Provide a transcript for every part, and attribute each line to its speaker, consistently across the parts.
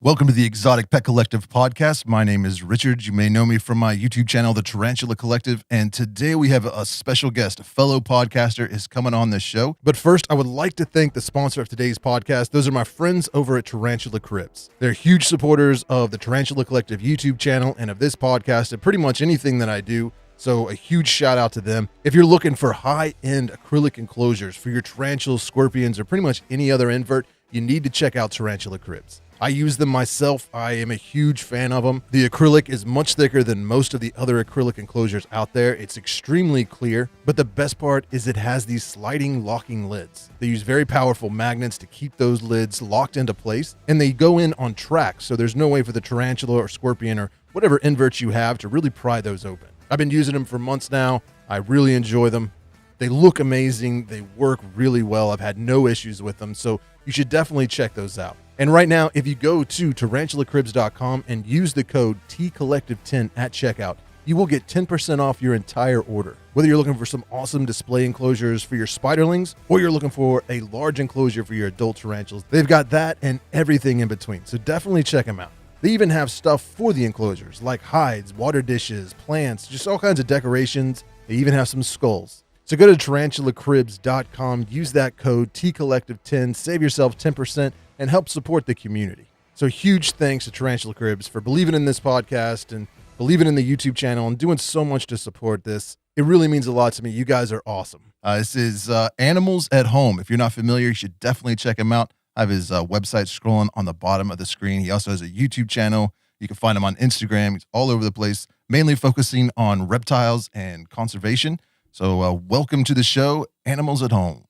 Speaker 1: Welcome to the Exotic Pet Collective podcast. My name is Richard. You may know me from my YouTube channel, The Tarantula Collective. And today we have a special guest. A fellow podcaster is coming on this show. But first, I would like to thank the sponsor of today's podcast. Those are my friends over at Tarantula Cribs. They're huge supporters of the Tarantula Collective YouTube channel and of this podcast and pretty much anything that I do. So a huge shout out to them. If you're looking for high-end acrylic enclosures for your tarantulas, scorpions, or pretty much any other invert, you need to check out Tarantula Cribs. I use them myself. I am a huge fan of them. The acrylic is much thicker than most of the other acrylic enclosures out there. It's extremely clear, but the best part is it has these sliding locking lids. They use very powerful magnets to keep those lids locked into place, and they go in on tracks, so there's no way for the tarantula or scorpion or whatever inverts you have to really pry those open. I've been using them for months now. I really enjoy them. They look amazing. They work really well. I've had no issues with them, so you should definitely check those out. And right now, if you go to tarantulacribs.com and use the code TCollective10 at checkout, you will get 10% off your entire order. Whether you're looking for some awesome display enclosures for your spiderlings or you're looking for a large enclosure for your adult tarantulas, they've got that and everything in between. So definitely check them out. They even have stuff for the enclosures like hides, water dishes, plants, just all kinds of decorations. They even have some skulls. So go to tarantulacribs.com, use that code TCollective10, save yourself 10%, and help support the community. So huge thanks to Tarantula Cribs for believing in this podcast and believing in the YouTube channel and doing so much to support this. It really means a lot to me. You guys are awesome. This is Animals at Home. If you're not familiar, you should definitely check him out. I have his website scrolling on the bottom of the screen. He also has a YouTube channel. You can find him on Instagram. He's all over the place, mainly focusing on reptiles and conservation. So welcome to the show, Animals at Home.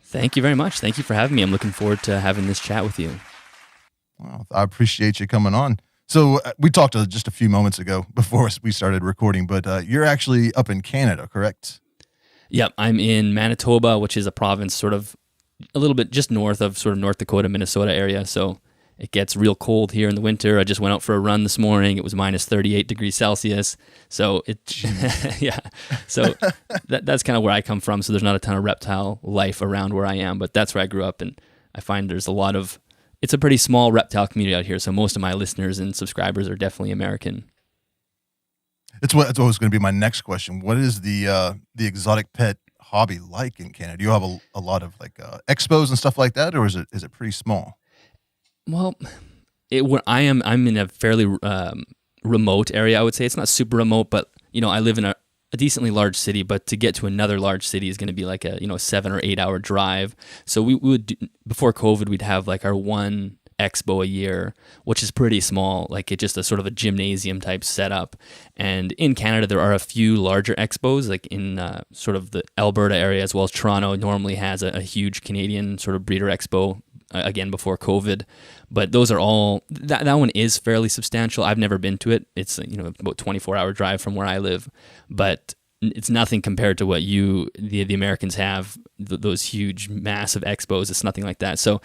Speaker 2: Thank you very much. Thank you for having me. I'm looking forward to having this chat with you.
Speaker 1: Well, I appreciate you coming on. So we talked just a few moments ago before we started recording, but you're actually up in Canada, correct?
Speaker 2: Yep, I'm in Manitoba, which is a province sort of a little bit just north of sort of North Dakota, Minnesota area. So it gets real cold here in the winter. I just went out for a run this morning. It was minus 38 degrees Celsius. So yeah. So that's kind of where I come from. So there's not a ton of reptile life around where I am, but that's where I grew up. And I find there's it's a pretty small reptile community out here. So most of my listeners and subscribers are definitely American.
Speaker 1: That's what was going to be my next question. What is the exotic pet hobby like in Canada? Do you have a lot of like expos and stuff like that, or is it pretty small?
Speaker 2: Well, I'm in a fairly remote area. I would say it's not super remote, but I live in a decently large city. But to get to another large city is going to be like a 7 or 8 hour drive. So we would before COVID, we'd have like our one expo a year, which is pretty small. Like it's just a sort of a gymnasium type setup. And in Canada, there are a few larger expos, like in sort of the Alberta area as well as Toronto. Normally has a huge Canadian sort of breeder expo. Again, before COVID, but those are all, that one is fairly substantial. I've never been to it. It's, about 24-hour drive from where I live, but it's nothing compared to what the Americans have, those huge, massive expos. It's nothing like that. So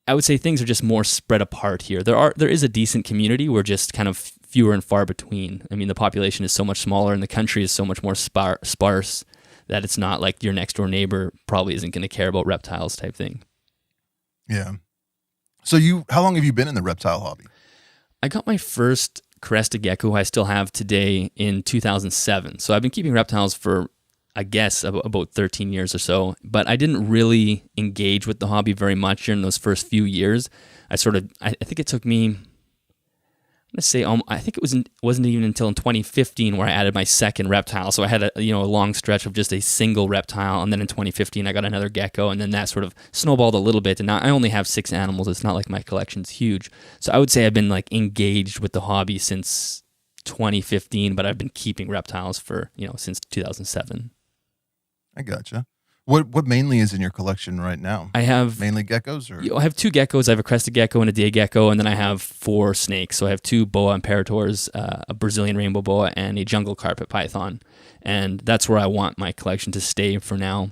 Speaker 2: I would say things are just more spread apart here. There is a decent community. We're just kind of fewer and far between. I mean, the population is so much smaller and the country is so much more sparse that it's not like your next door neighbor probably isn't going to care about reptiles type thing.
Speaker 1: Yeah. So how long have you been in the reptile hobby?
Speaker 2: I got my first crested gecko I still have today in 2007. So I've been keeping reptiles for, I guess, about 13 years or so, but I didn't really engage with the hobby very much during those first few years. I think it took me, I think it wasn't even until in 2015 where I added my second reptile. So I had a long stretch of just a single reptile, and then in 2015 I got another gecko, and then that sort of snowballed a little bit. And now I only have 6 animals. It's not like my collection's huge. So I would say I've been like engaged with the hobby since 2015, but I've been keeping reptiles for since 2007.
Speaker 1: I gotcha. What mainly is in your collection right now?
Speaker 2: I have
Speaker 1: mainly geckos, or
Speaker 2: I have 2 geckos. I have a crested gecko and a day gecko, and then I have 4 snakes. So I have 2 boa imperators, a Brazilian rainbow boa, and a jungle carpet python. And that's where I want my collection to stay for now.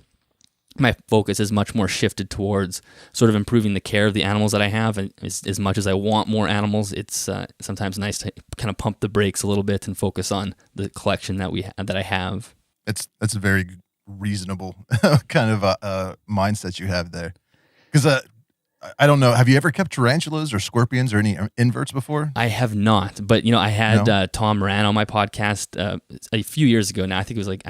Speaker 2: my focus is much more shifted towards sort of improving the care of the animals that I have. And as much as I want more animals, it's sometimes nice to kind of pump the brakes a little bit and focus on the collection that I have.
Speaker 1: That's a very reasonable kind of mindset you have there. Because I don't know, have you ever kept tarantulas or scorpions or any inverts before?
Speaker 2: I have not, but I had
Speaker 1: No?
Speaker 2: Tom Moran on my podcast a few years ago now. I think it was like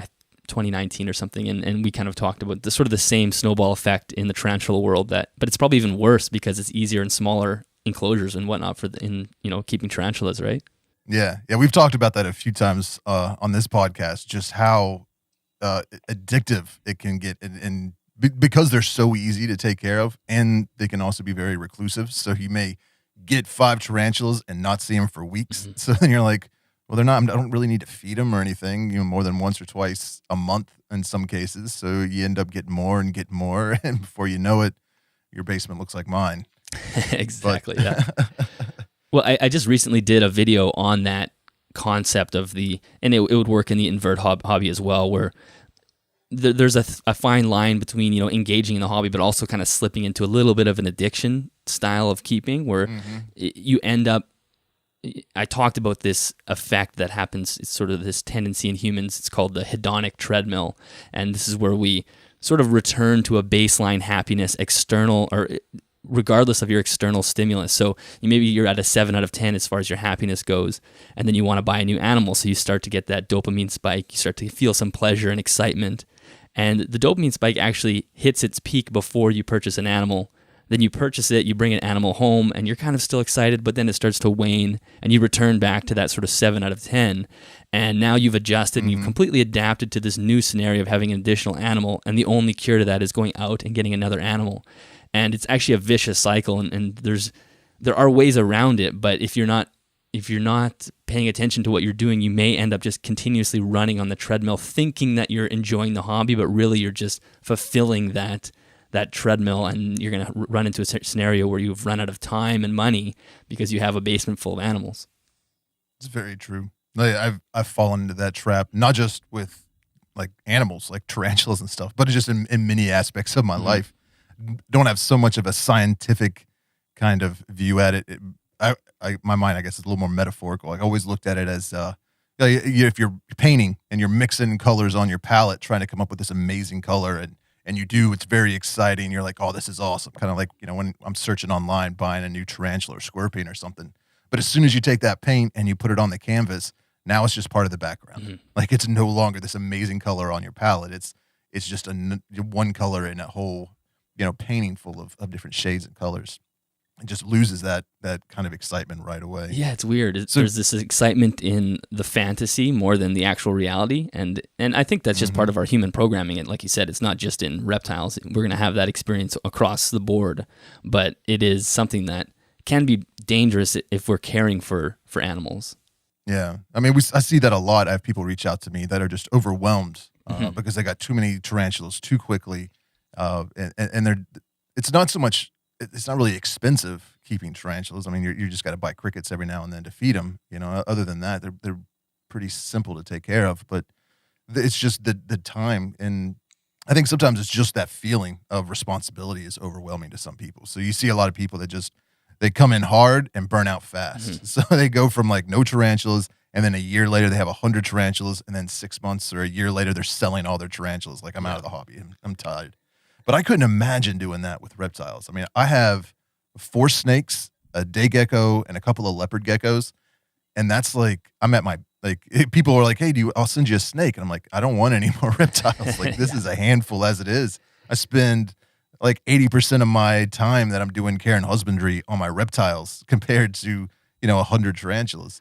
Speaker 2: 2019 or something, and we kind of talked about the sort of the same snowball effect in the tarantula world, but it's probably even worse because it's easier and smaller enclosures and whatnot in keeping tarantulas, right?
Speaker 1: Yeah, we've talked about that a few times on this podcast, just how addictive it can get, and because they're so easy to take care of, and they can also be very reclusive. So you may get 5 tarantulas and not see them for weeks.
Speaker 2: Mm-hmm.
Speaker 1: So then you're like, well, they're not. I don't really need to feed them or anything, more than once or twice a month in some cases. So you end up getting more and getting more, and before you know it, your basement looks like mine.
Speaker 2: Exactly. Yeah. Well, I just recently did a video on that concept of and it would work in the invert hobby as well, where there's a fine line between engaging in the hobby but also kind of slipping into a little bit of an addiction style of keeping, where you end up. I talked about this effect that happens. It's sort of this tendency in humans. It's called the hedonic treadmill, and this is where we sort of return to a baseline happiness, external or regardless of your external stimulus. So maybe you're at a 7 out of 10 as far as your happiness goes, and then you want to buy a new animal, so you start to get that dopamine spike. You start to feel some pleasure and excitement. And the dopamine spike actually hits its peak before you purchase an animal. Then you purchase it, you bring an animal home, and you're kind of still excited, but then it starts to wane, and you return back to that sort of 7 out of 10. And now you've adjusted and you've completely adapted to this new scenario of having an additional animal, and the only cure to that is going out and getting another animal. And it's actually a vicious cycle, and there are ways around it, but if you're not paying attention to what you're doing, you may end up just continuously running on the treadmill, thinking that you're enjoying the hobby, but really you're just fulfilling that treadmill, and you're going to run into a scenario where you've run out of time and money because you have a basement full of animals.
Speaker 1: It's very true. I've fallen into that trap, not just with like animals, like tarantulas and stuff, but just in many aspects of my life. Don't have so much of a scientific kind of view at it. My mind, I guess, is a little more metaphorical. I always looked at it as if you're painting and you're mixing colors on your palette, trying to come up with this amazing color, and you do, it's very exciting. You're like, oh, this is awesome. Kind of like, when I'm searching online, buying a new tarantula or scorpion or something. But as soon as you take that paint and you put it on the canvas, now it's just part of the background. Like, it's no longer this amazing color on your palette. It's just one color in a whole, painting full of different shades and colors. It just loses that kind of excitement right away.
Speaker 2: Yeah, it's weird. There's this excitement in the fantasy more than the actual reality, and I think that's just part of our human programming. And like you said, it's not just in reptiles. We're going to have that experience across the board, but it is something that can be dangerous if we're caring for animals.
Speaker 1: Yeah, I mean, I see that a lot. I have people reach out to me that are just overwhelmed because they got too many tarantulas too quickly, and it's not so much. It's not really expensive keeping tarantulas. I mean, you just got to buy crickets every now and then to feed them. Other than that, they're pretty simple to take care of. But it's just the time, and I think sometimes it's just that feeling of responsibility is overwhelming to some people. So you see a lot of people that they come in hard and burn out fast. So they go from like no tarantulas, and then a year later they have 100 tarantulas, and then 6 months or a year later they're selling all their tarantulas. Like, I'm out of the hobby. I'm tired. But I couldn't imagine doing that with reptiles. I mean, I have 4 snakes, a day gecko, and a couple of leopard geckos. And that's like, I'm at my, people are like, hey, I'll send you a snake. And I'm like, I don't want any more reptiles. Like, this is a handful as it is. I spend like 80% of my time that I'm doing care and husbandry on my reptiles compared to, 100 tarantulas.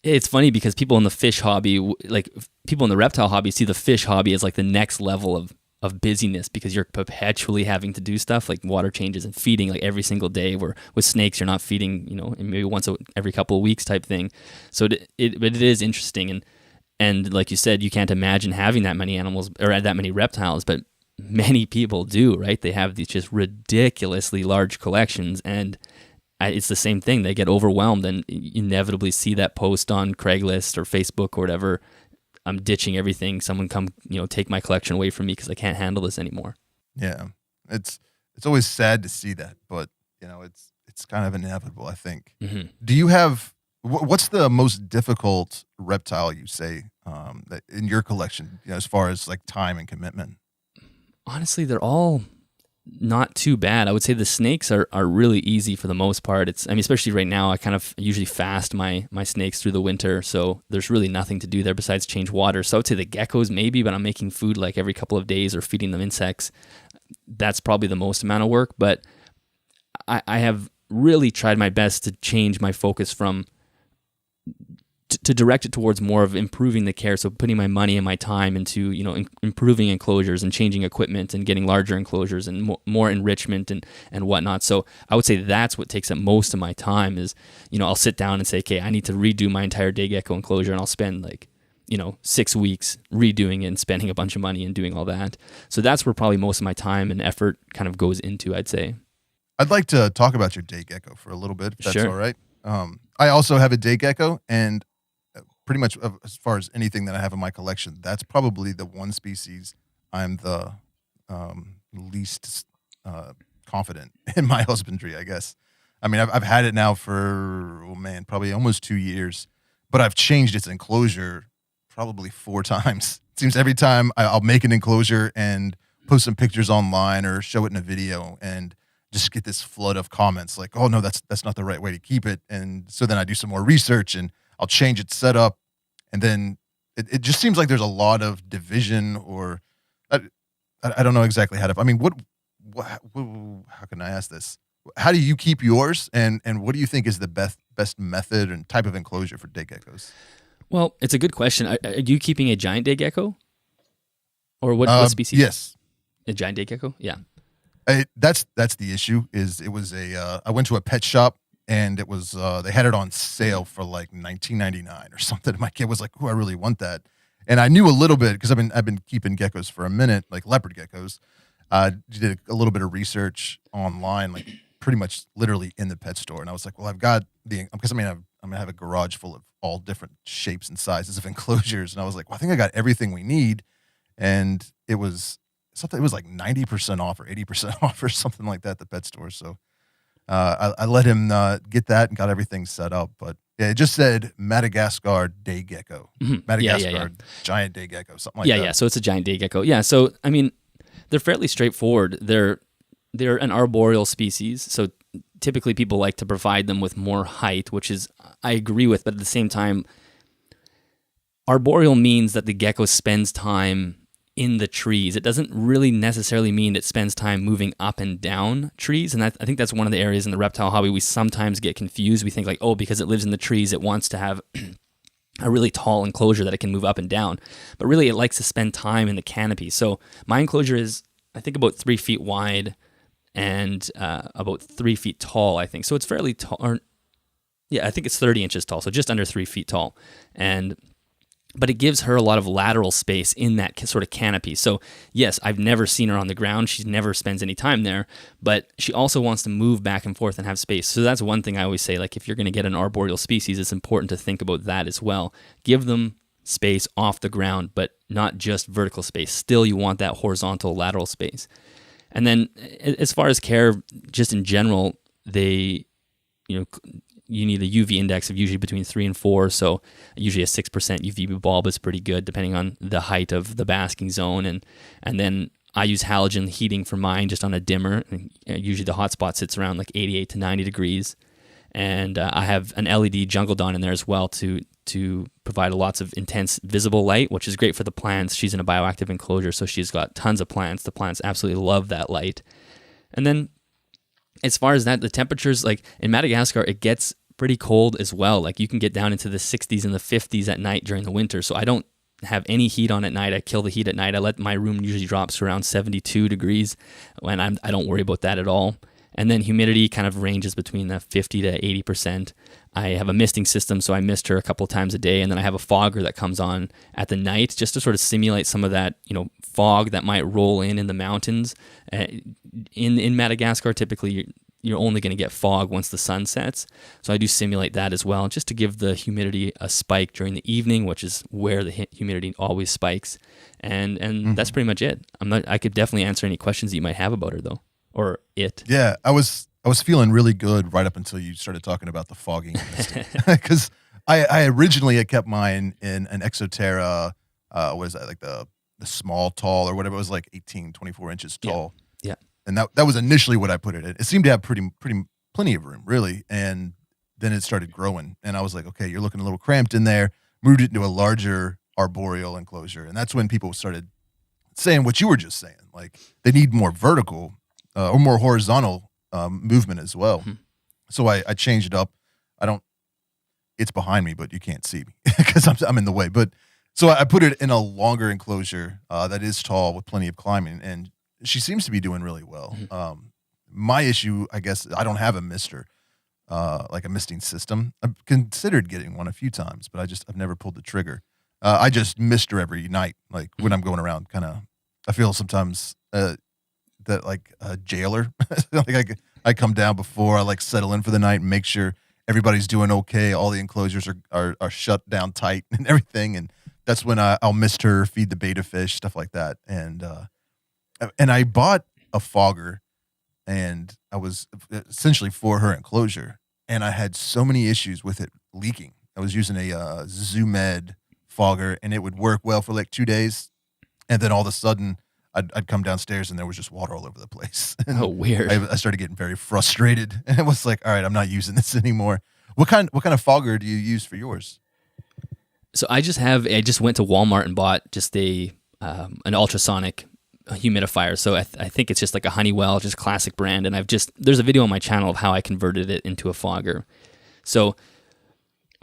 Speaker 2: It's funny because people in the fish hobby, like people in the reptile hobby, see the fish hobby as like the next level of busyness, because you're perpetually having to do stuff like water changes and feeding like every single day, where with snakes you're not feeding maybe once every couple of weeks type thing. So but it is interesting, and like you said, you can't imagine having that many animals or that many reptiles, but many people do, right? They have these just ridiculously large collections, and it's the same thing. They get overwhelmed and inevitably see that post on Craigslist or Facebook or whatever, I'm ditching everything. Someone come, take my collection away from me because I can't handle this anymore.
Speaker 1: Yeah, it's always sad to see that, but it's kind of inevitable, I think.
Speaker 2: Hmm.
Speaker 1: Do you have what's the most difficult reptile you say that in your collection? As far as like time and commitment.
Speaker 2: Honestly, they're all not too bad. I would say the snakes are really easy for the most part. Especially right now, I kind of usually fast my snakes through the winter, so there's really nothing to do there besides change water. So I would say the geckos maybe, but I'm making food like every couple of days or feeding them insects. That's probably the most amount of work, but I have really tried my best to change my focus from to direct it towards more of improving the care. So putting my money and my time into, improving enclosures and changing equipment and getting larger enclosures and more enrichment and whatnot. So I would say that's what takes up most of my time is, I'll sit down and say, okay, I need to redo my entire day gecko enclosure, and I'll spend 6 weeks redoing it and spending a bunch of money and doing all that. So that's where probably most of my time and effort kind of goes into, I'd say.
Speaker 1: I'd like to talk about your day gecko for a little bit, if that's
Speaker 2: Sure.
Speaker 1: all right. I also have a day gecko, and pretty much as far as anything that I have in my collection, that's probably the one species I'm the least confident in my husbandry, I guess. I mean, I've had it now for, probably almost 2 years, but I've changed its enclosure probably 4 times. It seems every time I'll make an enclosure and post some pictures online or show it in a video and just get this flood of comments like, oh no, that's not the right way to keep it. And so then I do some more research and I'll change its setup. And then it just seems like there's a lot of division, or I don't know exactly how to, how can I ask this? How do you keep yours? And what do you think is the best method and type of enclosure for day geckos?
Speaker 2: Well, it's a good question. Are you keeping a giant day gecko? Or what species?
Speaker 1: Yes.
Speaker 2: A giant day gecko? Yeah.
Speaker 1: That's the issue. It was I went to a pet shop, and it was they had it on sale for like $19.99 or something. My kid was like, "Oh, I really want that," and I knew a little bit because I've been keeping geckos for a minute, like leopard geckos. Did a little bit of research online, like pretty much literally in the pet store, and I was like, "Well, I've got because I'm gonna have a garage full of all different shapes and sizes of enclosures," and I was like, "Well, I think I got everything we need," and it was something. It was like 90% off or 80% off or something like that at the pet store. So I let him get that and got everything set up. But yeah, it just said Madagascar day gecko, Madagascar giant day gecko, something like that.
Speaker 2: Yeah. So it's a giant day gecko. Yeah. So they're fairly straightforward. They're an arboreal species. So typically people like to provide them with more height, which is I agree with. But at the same time, arboreal means that the gecko spends time in the trees. It doesn't really necessarily mean it spends time moving up and down trees. And I think that's one of the areas in the reptile hobby we sometimes get confused. We think like, oh, because it lives in the trees, it wants to have a really tall enclosure that it can move up and down. But really, it likes to spend time in the canopy. So my enclosure is, I think, about 3 feet wide and about 3 feet tall, I think. So it's fairly tall. I think it's 30 inches tall, so just under 3 feet tall. But it gives her a lot of lateral space in that sort of canopy. So yes, I've never seen her on the ground. She never spends any time there, but she also wants to move back and forth and have space. So that's one thing I always say, like if you're going to get an arboreal species, it's important to think about that as well. Give them space off the ground, but not just vertical space. Still, you want that horizontal lateral space. And then as far as care, just in general, you need a UV index of usually between 3 and 4. So usually a 6% UVB bulb is pretty good depending on the height of the basking zone. And then I use halogen heating for mine just on a dimmer. And usually the hotspot sits around like 88 to 90 degrees. And I have an LED jungle dawn in there as well to provide lots of intense visible light, which is great for the plants. She's in a bioactive enclosure, so she's got tons of plants. The plants absolutely love that light. And then as far as that, the temperatures, like in Madagascar, it gets pretty cold as well. Like you can get down into the 60s and the 50s at night during the winter. So I don't have any heat on at night. I kill the heat at night. I let my room usually drops to around 72 degrees when I don't worry about that at all. And then humidity kind of ranges between the 50 to 80%. I have a misting system, so I mist her a couple of times a day. And then I have a fogger that comes on at the night just to sort of simulate some of that, fog that might roll in the mountains. In Madagascar, typically, you're only going to get fog once the sun sets. So I do simulate that as well, just to give the humidity a spike during the evening, which is where the humidity always spikes. And that's pretty much it. I could definitely answer any questions that you might have about her though, or it.
Speaker 1: Yeah, I was feeling really good right up until you started talking about the fogging, because I originally had kept mine in an Exoterra. What is that, like the small tall or whatever? It was like 18, 24 inches tall.
Speaker 2: Yeah.
Speaker 1: And that was initially what I put it in. It seemed to have plenty of room, really. And then it started growing, and I was like, okay, you're looking a little cramped in there. Moved it into a larger arboreal enclosure, and that's when people started saying what you were just saying, like they need more vertical or more horizontal movement as well.
Speaker 2: Mm-hmm.
Speaker 1: So I changed it up. It's behind me, but you can't see me because I'm in the way. But so I put it in a longer enclosure that is tall with plenty of climbing, and she seems to be doing really well.
Speaker 2: Mm-hmm.
Speaker 1: My issue, I guess, I don't have a mister, like a misting system. I've considered getting one a few times, but I've never pulled the trigger. I just mist her every night, like when I'm going around. I feel sometimes that like a jailer. Like I come down before I like settle in for the night and make sure everybody's doing okay. All the enclosures are shut down tight and everything, and that's when I'll mist her, feed the betta fish, stuff like that. And I bought a fogger, and I was essentially for her enclosure, and I had so many issues with it leaking. I was using a Zoomed fogger, and it would work well for like 2 days, and then all of a sudden I'd come downstairs and there was just water all over the place. And
Speaker 2: Oh, weird.
Speaker 1: I started getting very frustrated, and it was like, all right, I'm not using this anymore. What kind of fogger do you use for yours?
Speaker 2: So I just went to Walmart and bought just an ultrasonic humidifier. So I think it's just like a Honeywell, just classic brand. And there's a video on my channel of how I converted it into a fogger. So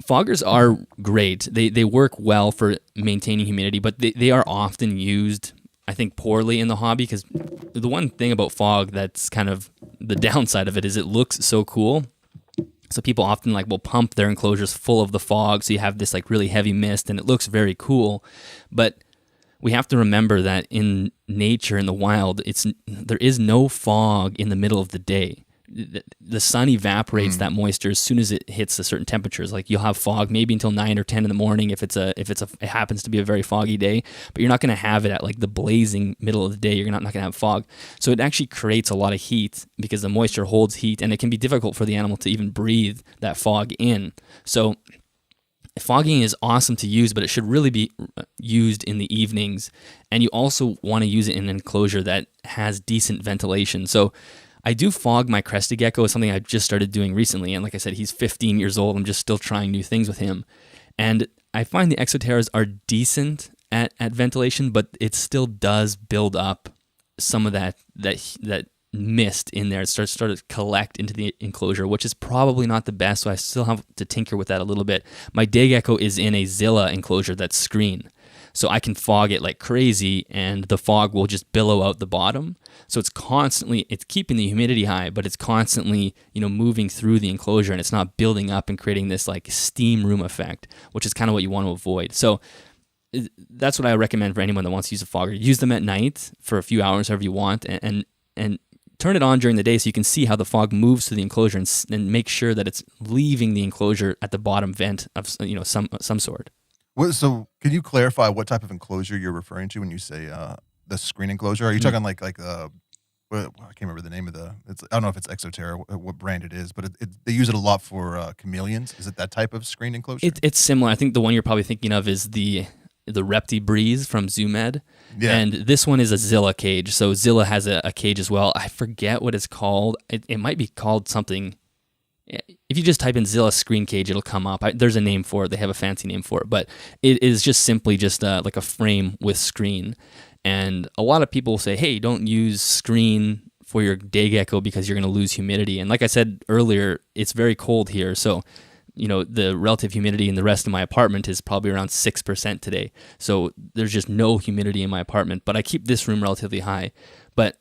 Speaker 2: foggers are great. They work well for maintaining humidity, but they are often used, I think, poorly in the hobby, because the one thing about fog that's kind of the downside of it is it looks so cool. So people often will pump their enclosures full of the fog, so you have this like really heavy mist, and it looks very cool. But we have to remember that in nature, in the wild, there is no fog in the middle of the day. The sun evaporates that moisture as soon as it hits a certain temperatures. Like you'll have fog maybe until 9 or 10 in the morning if it happens to be a very foggy day, but you're not going to have it at like the blazing middle of the day. You're not going to have fog. So it actually creates a lot of heat because the moisture holds heat, and it can be difficult for the animal to even breathe that fog in. So fogging is awesome to use, but it should really be used in the evenings. And you also want to use it in an enclosure that has decent ventilation. So I do fog my crested gecko. It's something I've just started doing recently. And like I said, he's 15 years old. I'm just still trying new things with him. And I find the Exoterras are decent at ventilation, but it still does build up some of that mist in there. It starts to collect into the enclosure, which is probably not the best. So I still have to tinker with that a little bit. My day gecko is in a Zilla enclosure that's screen. So I can fog it like crazy, and the fog will just billow out the bottom. So it's keeping the humidity high, but it's constantly, moving through the enclosure, and it's not building up and creating this like steam room effect, which is kind of what you want to avoid. So that's what I recommend for anyone that wants to use a fogger. Use them at night for a few hours, however you want, and turn it on during the day so you can see how the fog moves through the enclosure, and make sure that it's leaving the enclosure at the bottom vent of some sort.
Speaker 1: So can you clarify what type of enclosure you're referring to when you say the screen enclosure? Are you talking like I can't remember the name of I don't know if it's Exoterra, what brand it is, but they use it a lot for chameleons. Is it that type of screen enclosure?
Speaker 2: It's similar. I think the one you're probably thinking of is the Repti Breeze from Zoomed. Yeah. And this one is a Zilla cage. So Zilla has a cage as well. I forget what it's called. It might be called something. If you just type in Zilla screen cage, it'll come up. There's a name for it. They have a fancy name for it, but it is just simply just like a frame with screen. And a lot of people say, hey, don't use screen for your day gecko because you're going to lose humidity. And like I said earlier, it's very cold here. So, the relative humidity in the rest of my apartment is probably around 6% today. So there's just no humidity in my apartment, but I keep this room relatively high. But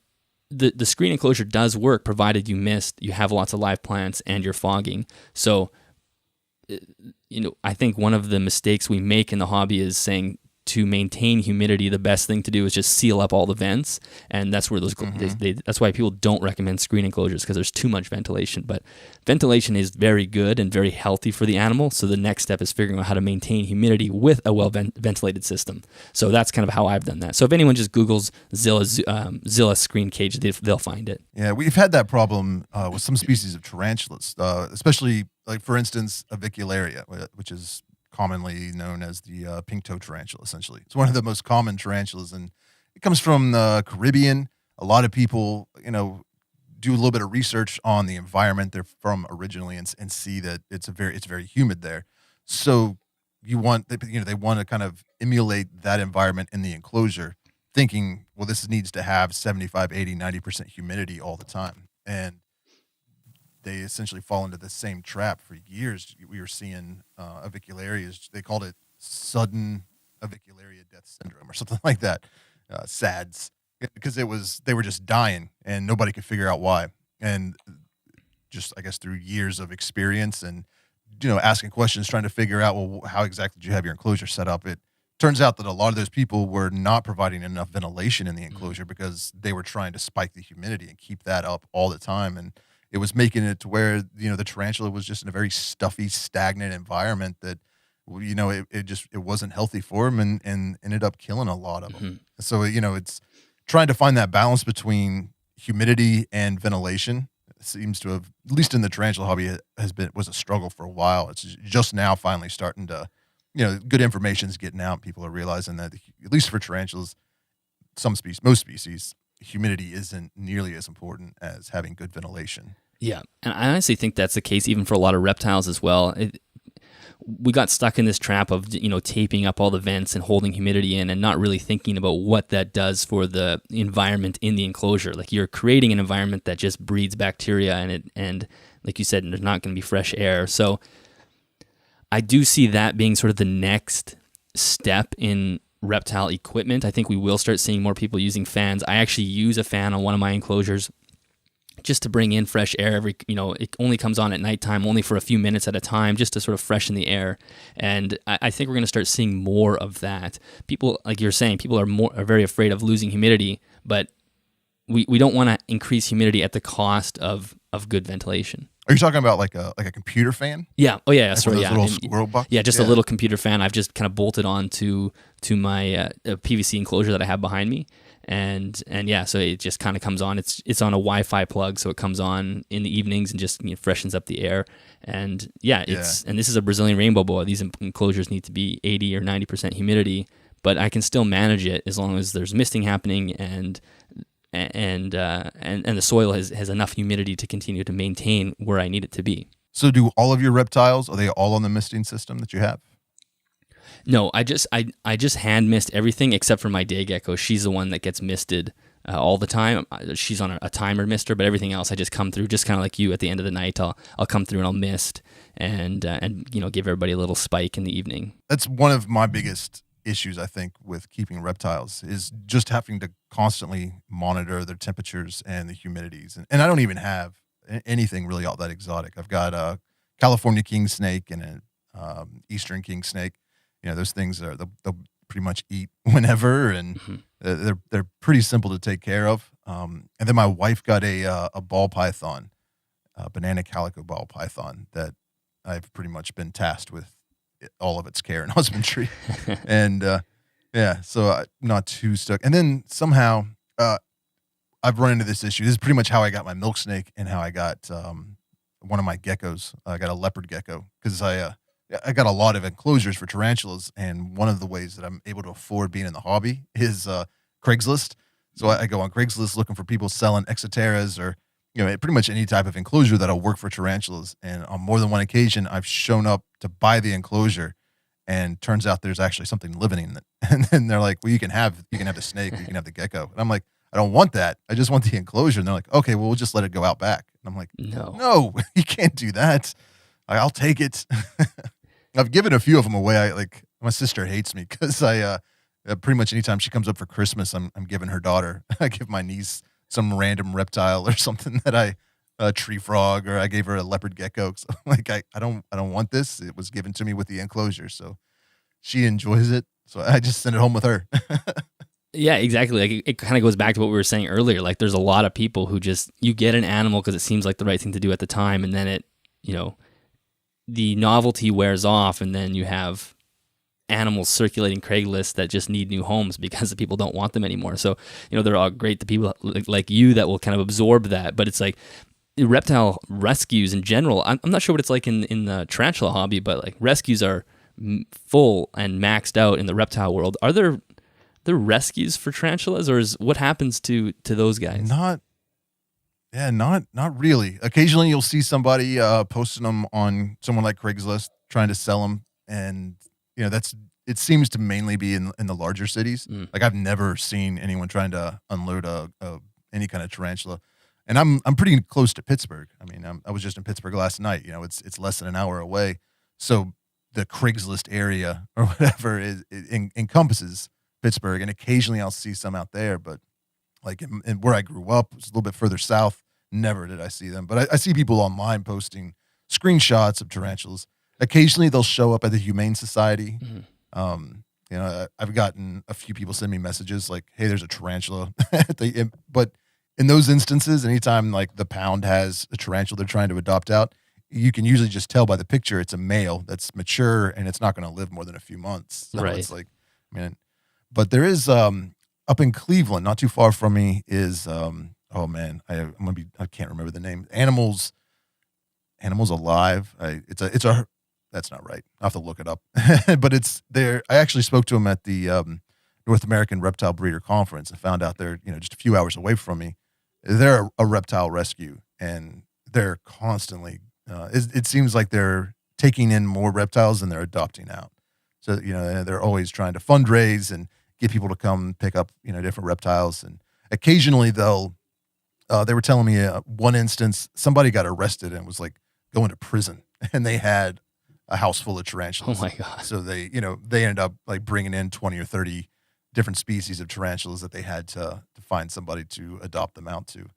Speaker 2: the screen enclosure does work provided you have lots of live plants and you're fogging. So, I think one of the mistakes we make in the hobby is saying to maintain humidity, the best thing to do is just seal up all the vents, and that's where those. That's why people don't recommend screen enclosures, because there's too much ventilation. But ventilation is very good and very healthy for the animal. So the next step is figuring out how to maintain humidity with a well-ventilated system. So that's kind of how I've done that. So if anyone just Googles Zilla screen cage, they'll find it.
Speaker 1: Yeah, we've had that problem with some species of tarantulas, especially, like, for instance, avicularia, which is commonly known as the pink-toe tarantula, essentially. It's one of the most common tarantulas, and it comes from the Caribbean. A lot of people, do a little bit of research on the environment they're from originally and see that it's very humid there. So they want to kind of emulate that environment in the enclosure, thinking, well, this needs to have 75, 80, 90% humidity all the time. And they essentially fall into the same trap. For years, we were seeing avicularias. They called it sudden avicularia death syndrome or something like that, SADS, because they were just dying and nobody could figure out why. And just, I guess, through years of experience and asking questions, trying to figure out, well, how exactly did you have your enclosure set up? It turns out that a lot of those people were not providing enough ventilation in the enclosure because they were trying to spike the humidity and keep that up all the time. And it was making it to where, the tarantula was just in a very stuffy, stagnant environment that, it wasn't healthy for him and ended up killing a lot of them. So, it's trying to find that balance between humidity and ventilation. It seems to have, at least in the tarantula hobby, was a struggle for a while. It's just now finally starting to, good information's getting out. People are realizing that, at least for tarantulas, most species, humidity isn't nearly as important as having good ventilation.
Speaker 2: Yeah, and I honestly think that's the case even for a lot of reptiles as well. We got stuck in this trap of taping up all the vents and holding humidity in and not really thinking about what that does for the environment in the enclosure. Like, you're creating an environment that just breeds bacteria and like you said, there's not going to be fresh air. So I do see that being sort of the next step in reptile equipment. I think we will start seeing more people using fans. I actually use a fan on one of my enclosures just to bring in fresh air. It only comes on at nighttime, only for a few minutes at a time, just to sort of freshen the air. And I think we're going to start seeing more of that. People, like you're saying, people are very afraid of losing humidity, but we don't want to increase humidity at the cost of good ventilation.
Speaker 1: Are you talking about like a computer fan?
Speaker 2: Yeah. Oh yeah.
Speaker 1: Like
Speaker 2: Sorry.
Speaker 1: one of those little squirrel buckets?
Speaker 2: Yeah, just a little computer fan. I've just kind of bolted on to my PVC enclosure that I have behind me, and yeah, so it just kind of comes on. It's on a Wi-Fi plug, so it comes on in the evenings and just freshens up the air. And and this is a Brazilian rainbow boa. These enclosures need to be 80 or 90% humidity, but I can still manage it as long as there's misting happening and the soil has enough humidity to continue to maintain where I need it to be.
Speaker 1: So do all of your reptiles, are they all on the misting system that you have?
Speaker 2: No, I just hand mist everything except for my day gecko. She's the one that gets misted all the time. She's on a timer mister, but everything else I just come through, just kind of like you. At the end of the night, I'll come through and I'll mist and give everybody a little spike in the evening.
Speaker 1: That's one of my biggest issues, I think, with keeping reptiles, is just having to constantly monitor their temperatures and the humidities. And I don't even have anything really all that exotic. I've got a California king snake and an Eastern king snake. Those things they'll pretty much eat whenever, and they're pretty simple to take care of. And then my wife got a ball python, a banana calico ball python that I've pretty much been tasked with all of its care and husbandry. And so I'm not too stuck. And then somehow I've run into this issue. This is pretty much how I got my milk snake and how I got one of my geckos. I got a leopard gecko because I got a lot of enclosures for tarantulas, and one of the ways that I'm able to afford being in the hobby is Craigslist. So I go on Craigslist looking for people selling exoteras or pretty much any type of enclosure that'll work for tarantulas. And on more than one occasion, I've shown up to buy the enclosure, and turns out there's actually something living in it. And then they're like, "Well, you can have the snake, or you can have the gecko." And I'm like, "I don't want that. I just want the enclosure." And they're like, "Okay, well, we'll just let it go out back." And I'm like, "No, you can't do that. I'll take it." I've given a few of them away. My sister hates me because I pretty much anytime she comes up for Christmas, I'm giving her daughter. I give my niece some random reptile or something that a tree frog, or I gave her a leopard gecko. So, I don't want this. It was given to me with the enclosure, so she enjoys it. So I just sent it home with her.
Speaker 2: Yeah, exactly. Like it kind of goes back to what we were saying earlier. Like there's a lot of people who just, you get an animal because it seems like the right thing to do at the time, and then it, the novelty wears off, and then you have animals circulating Craigslist that just need new homes because the people don't want them anymore. So, they're all great, the people like you that will kind of absorb that. But it's like the reptile rescues in general. I'm not sure what it's like in the tarantula hobby, but like rescues are full and maxed out in the reptile world. Are there rescues for tarantulas, or what happens to those guys?
Speaker 1: Not really. Occasionally you'll see somebody posting them on someone like Craigslist trying to sell them, and it seems to mainly be in the larger cities. Like I've never seen anyone trying to unload any kind of tarantula, and I'm pretty close to Pittsburgh. I mean, I was just in Pittsburgh last night. It's less than an hour away, so the Craigslist area or whatever it encompasses Pittsburgh, and occasionally I'll see some out there, but like in where I grew up, it's a little bit further south. Never did I see them, but I see people online posting screenshots of tarantulas. Occasionally they'll show up at the Humane Society. I've gotten a few people send me messages like, "Hey, there's a tarantula." But in those instances, anytime like the pound has a tarantula they're trying to adopt out, you can usually just tell by the picture it's a male that's mature and it's not going to live more than a few months. So
Speaker 2: right.
Speaker 1: It's like, but there is up in Cleveland, not too far from me, is oh man, I can't remember the name. Animals Alive. That's not right. I have to look it up. But it's there. I actually spoke to him at the North American Reptile Breeder Conference and found out they're just a few hours away from me. They're a reptile rescue, and they're constantly. It seems like they're taking in more reptiles than they're adopting out. So they're always trying to fundraise and get people to come pick up different reptiles. And occasionally they were telling me one instance somebody got arrested and was like going to prison, and they had a house full of tarantulas.
Speaker 2: Oh my God.
Speaker 1: So they ended up like bringing in 20 or 30 different species of tarantulas that they had to find somebody to adopt them out to.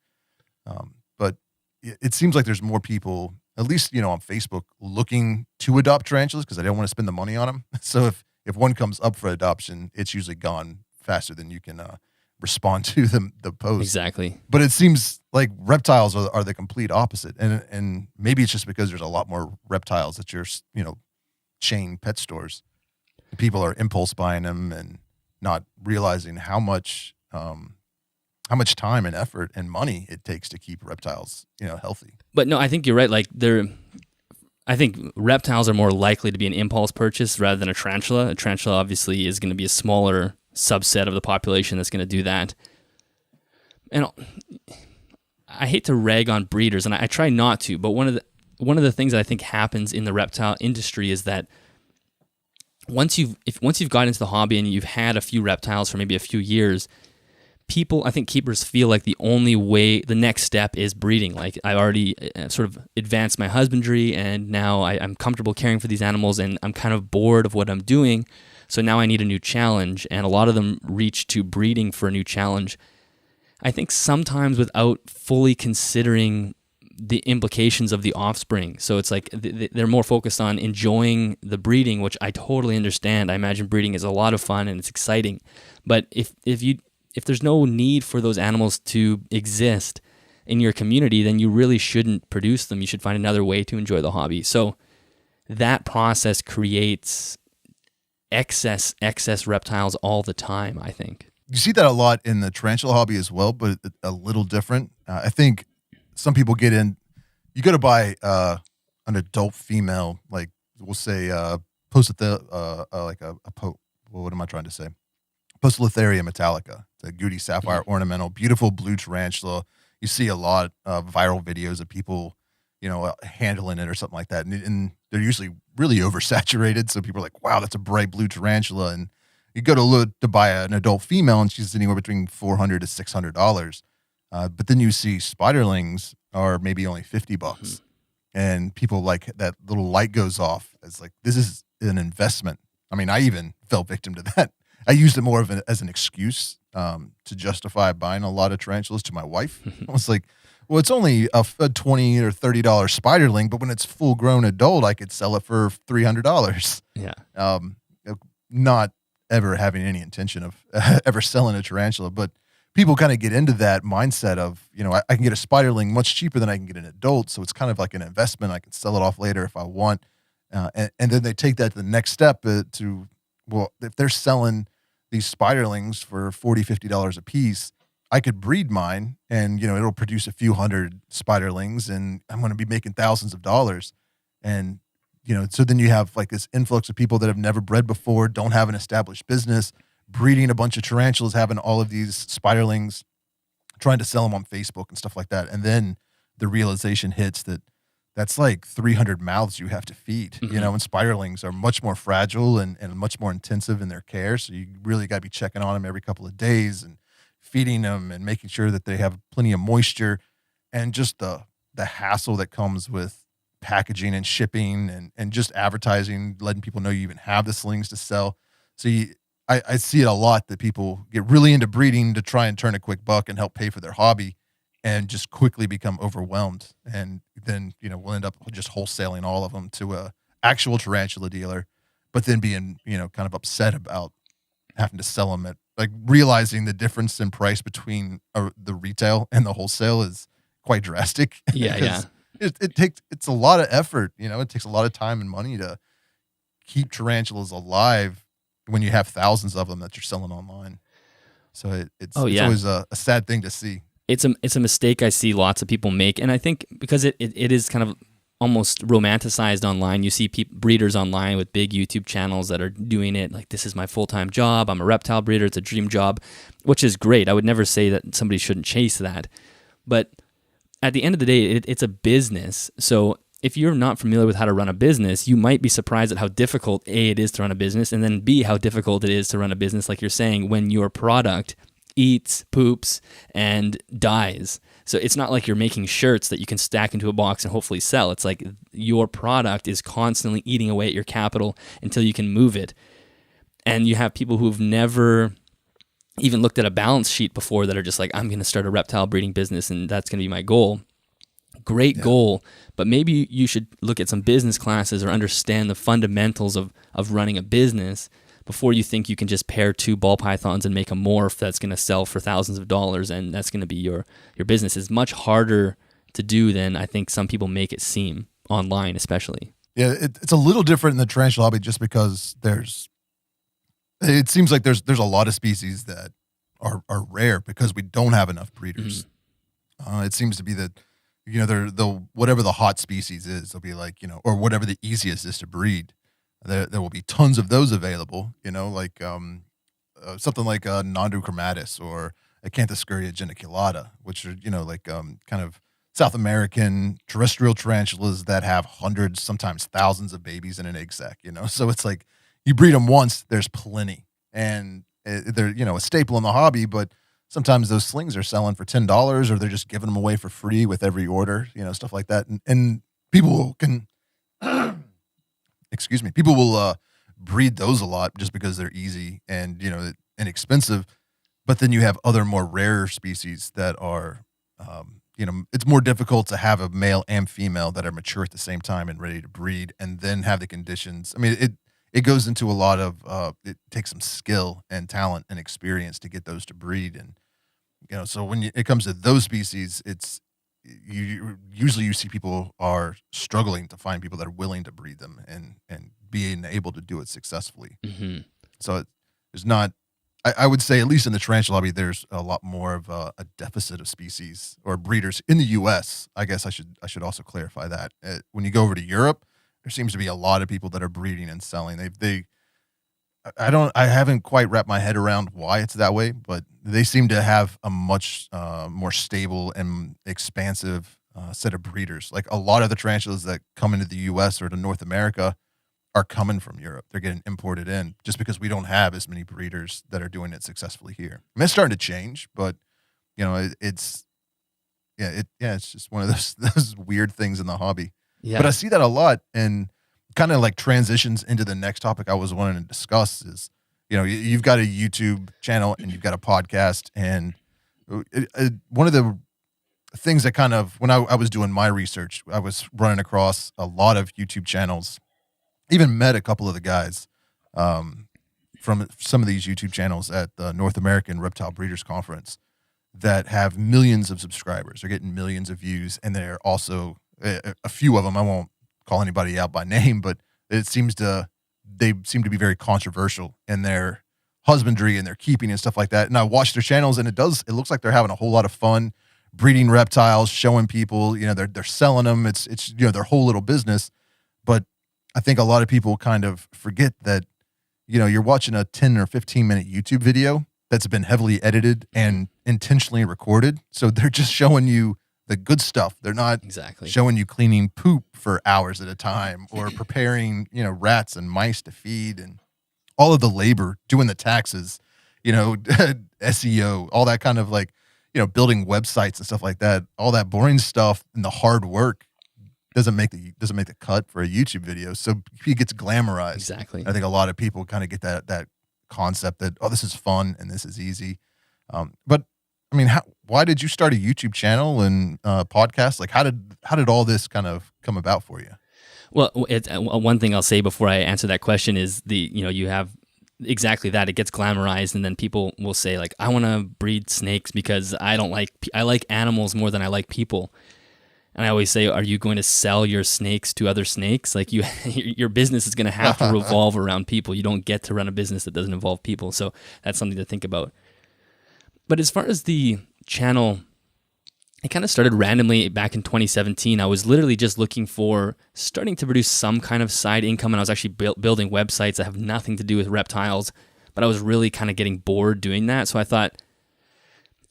Speaker 1: But it seems like there's more people, at least, on Facebook, looking to adopt tarantulas because they don't want to spend the money on them. So if one comes up for adoption, it's usually gone faster than you can respond to the post.
Speaker 2: Exactly.
Speaker 1: But it seems like reptiles are the complete opposite. And maybe it's just because there's a lot more reptiles at your, chain pet stores. People are impulse buying them and not realizing how much time and effort and money it takes to keep reptiles, healthy.
Speaker 2: But no, I think you're right. Like I think reptiles are more likely to be an impulse purchase rather than a tarantula. A tarantula obviously is going to be a smaller subset of the population that's going to do that. And I hate to rag on breeders, and I try not to, but one of the things that I think happens in the reptile industry is that once you've got into the hobby and you've had a few reptiles for maybe a few years, I think keepers feel like the next step is breeding. Like I already sort of advanced my husbandry, and now I'm comfortable caring for these animals, and I'm kind of bored of what I'm doing. So now I need a new challenge, and a lot of them reach to breeding for a new challenge. I think sometimes without fully considering the implications of the offspring. So it's like they're more focused on enjoying the breeding, which I totally understand. I imagine breeding is a lot of fun and it's exciting. But if there's no need for those animals to exist in your community, then you really shouldn't produce them. You should find another way to enjoy the hobby. So that process creates excess reptiles all the time, I think.
Speaker 1: You see that a lot in the tarantula hobby as well, but a little different. I think some people get in. You got to buy an adult female, like we'll say, what am I trying to say? Poecilotheria metallica. It's a Goody sapphire ornamental, beautiful blue tarantula. You see a lot of viral videos of people, handling it or something like that, and they're usually really oversaturated. So people are like, "Wow, that's a bright blue tarantula," and you go to buy an adult female, and she's anywhere between $400 to $600. But then you see spiderlings are maybe only $50, and people like that little light goes off. It's like, this is an investment. I mean, I even fell victim to that. I used it more as an excuse to justify buying a lot of tarantulas to my wife. I was like, well, it's only a $20 or $30 spiderling, but when it's full grown adult, I could sell it for $300.
Speaker 2: Yeah.
Speaker 1: Not ever having any intention of ever selling a tarantula. But people kind of get into that mindset of, I can get a spiderling much cheaper than I can get an adult. So it's kind of like an investment. I can sell it off later if I want. And then they take that to the next step if they're selling these spiderlings for $40, $50 a piece, I could breed mine and, it'll produce a few hundred spiderlings and I'm going to be making thousands of dollars. And, so then you have like this influx of people that have never bred before, don't have an established business, breeding a bunch of tarantulas, having all of these spiderlings, trying to sell them on Facebook and stuff like that. And then the realization hits that that's like 300 mouths you have to feed, and spiderlings are much more fragile and much more intensive in their care. So you really got to be checking on them every couple of days and feeding them and making sure that they have plenty of moisture, and just the hassle that comes with packaging and shipping and just advertising, letting people know you even have the slings to sell. So I see it a lot that people get really into breeding to try and turn a quick buck and help pay for their hobby, and just quickly become overwhelmed. And then, we'll end up just wholesaling all of them to a actual tarantula dealer, but then being, kind of upset about having to sell them at, like, realizing the difference in price between the retail and the wholesale is quite drastic.
Speaker 2: Yeah.
Speaker 1: It's a lot of effort, it takes a lot of time and money to keep tarantulas alive when you have thousands of them that you're selling online. So it's always a sad thing to see.
Speaker 2: It's a mistake I see lots of people make, and I think because it is kind of almost romanticized online. You see breeders online with big YouTube channels that are doing it like, this is my full-time job, I'm a reptile breeder, it's a dream job, which is great. I would never say that somebody shouldn't chase that. But at the end of the day, it's a business. So if you're not familiar with how to run a business, you might be surprised at how difficult, A, it is to run a business, and then B, how difficult it is to run a business, like you're saying, when your product eats, poops, and dies. So it's not like you're making shirts that you can stack into a box and hopefully sell. It's like your product is constantly eating away at your capital until you can move it. And you have people who've never even looked at a balance sheet before that are just like, I'm going to start a reptile breeding business and that's going to be my goal. Great goal, but maybe you should look at some business classes or understand the fundamentals of running a business before you think you can just pair two ball pythons and make a morph that's going to sell for thousands of dollars and that's going to be your business. It's much harder to do than I think some people make it seem, online especially.
Speaker 1: Yeah, it's a little different in the tarantula hobby just because it seems like there's a lot of species that are rare because we don't have enough breeders. It seems to be that, they'll whatever the hot species is, they'll be like, or whatever the easiest is to breed. There will be tons of those available, like something like a Nondochromatus or Acanthoscuria geniculata, which are, kind of South American terrestrial tarantulas that have hundreds, sometimes thousands of babies in an egg sac, So it's like you breed them once, there's plenty. And they're, a staple in the hobby, but sometimes those slings are selling for $10 or they're just giving them away for free with every order, stuff like that. And people can... people will breed those a lot just because they're easy and, inexpensive. But then you have other more rare species that are, it's more difficult to have a male and female that are mature at the same time and ready to breed and then have the conditions. I mean, it goes into a lot of, it takes some skill and talent and experience to get those to breed. And, so when it comes to those species, usually you see people are struggling to find people that are willing to breed them and being able to do it successfully. So there's not, I would say, at least in the tarantula hobby, there's a lot more of a deficit of species or breeders in the U.S. I guess I should also clarify that. When you go over to Europe, there seems to be a lot of people that are breeding and selling. I haven't quite wrapped my head around why it's that way, but they seem to have a much more stable and expansive set of breeders. Like a lot of the tarantulas that come into the U.S. or to North America are coming from Europe. They're getting imported in just because we don't have as many breeders that are doing it successfully here. I mean, it's starting to change, but it's just one of those weird things in the hobby. Yeah. But I see that a lot, and kind of like transitions into the next topic I was wanting to discuss is, you've got a YouTube channel and you've got a podcast, and one of the things that kind of, when I was doing my research, I was running across a lot of YouTube channels, even met a couple of the guys from some of these YouTube channels at the North American Reptile Breeders Conference that have millions of subscribers. They're getting millions of views, and they're also a few of them. I won't call anybody out by name, but they seem to be very controversial in their husbandry and their keeping and stuff like that. And I watch their channels, and it looks like they're having a whole lot of fun breeding reptiles, showing people, they're selling them. It's their whole little business. But I think a lot of people kind of forget that, you're watching a 10 or 15-minute YouTube video that's been heavily edited and intentionally recorded. So they're just showing you the good stuff. They're not
Speaker 2: Exactly
Speaker 1: showing you cleaning poop for hours at a time or preparing, rats and mice to feed and all of the labor, doing the taxes, SEO, all that kind of building websites and stuff like that. All that boring stuff and the hard work doesn't make the cut for a YouTube video. So he gets glamorized.
Speaker 2: Exactly.
Speaker 1: I think a lot of people kind of get that concept that, oh, this is fun and this is easy. But I mean, why did you start a YouTube channel and podcast? Like, how did all this kind of come about for you?
Speaker 2: Well, one thing I'll say before I answer that question is you have exactly that. It gets glamorized, and then people will say like, I want to breed snakes because I like animals more than I like people. And I always say, are you going to sell your snakes to other snakes? Like your business is going to have to revolve around people. You don't get to run a business that doesn't involve people. So that's something to think about. But as far as the channel, it kind of started randomly back in 2017. I was literally just starting to produce some kind of side income, and I was actually building websites that have nothing to do with reptiles, but I was really kind of getting bored doing that. So I thought,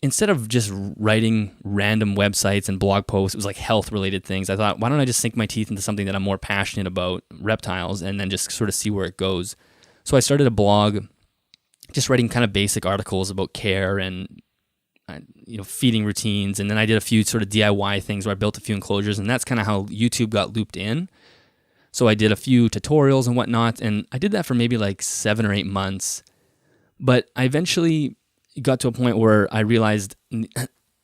Speaker 2: instead of just writing random websites and blog posts, it was like health-related things. I thought, why don't I just sink my teeth into something that I'm more passionate about, reptiles, and then just sort of see where it goes. So I started a blog, just writing kind of basic articles about care and feeding routines, and then I did a few sort of DIY things where I built a few enclosures, and that's kind of how YouTube got looped in. So I did a few tutorials and whatnot, and I did that for maybe like 7 or 8 months. But I eventually got to a point where I realized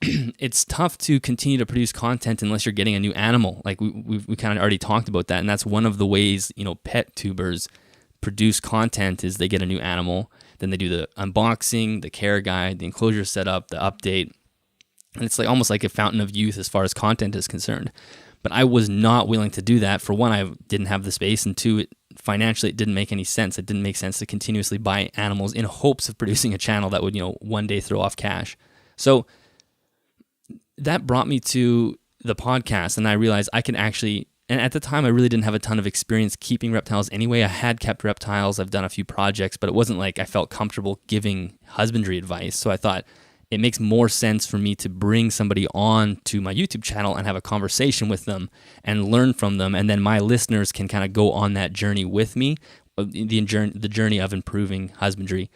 Speaker 2: it's tough to continue to produce content unless you're getting a new animal. Like we kind of already talked about that, and that's one of the ways pet tubers produce content is they get a new animal, then they do the unboxing, the care guide, the enclosure setup, the update, and it's like almost like a fountain of youth as far as content is concerned. But I was not willing to do that. For one, I didn't have the space, and two, financially, it didn't make any sense. It didn't make sense to continuously buy animals in hopes of producing a channel that would, one day throw off cash. So that brought me to the podcast, and I realized I can actually, and at the time, I really didn't have a ton of experience keeping reptiles anyway. I had kept reptiles. I've done a few projects, but it wasn't like I felt comfortable giving husbandry advice. So I thought, it makes more sense for me to bring somebody on to my YouTube channel and have a conversation with them and learn from them. And then my listeners can kind of go on that journey with me, the journey of improving husbandry.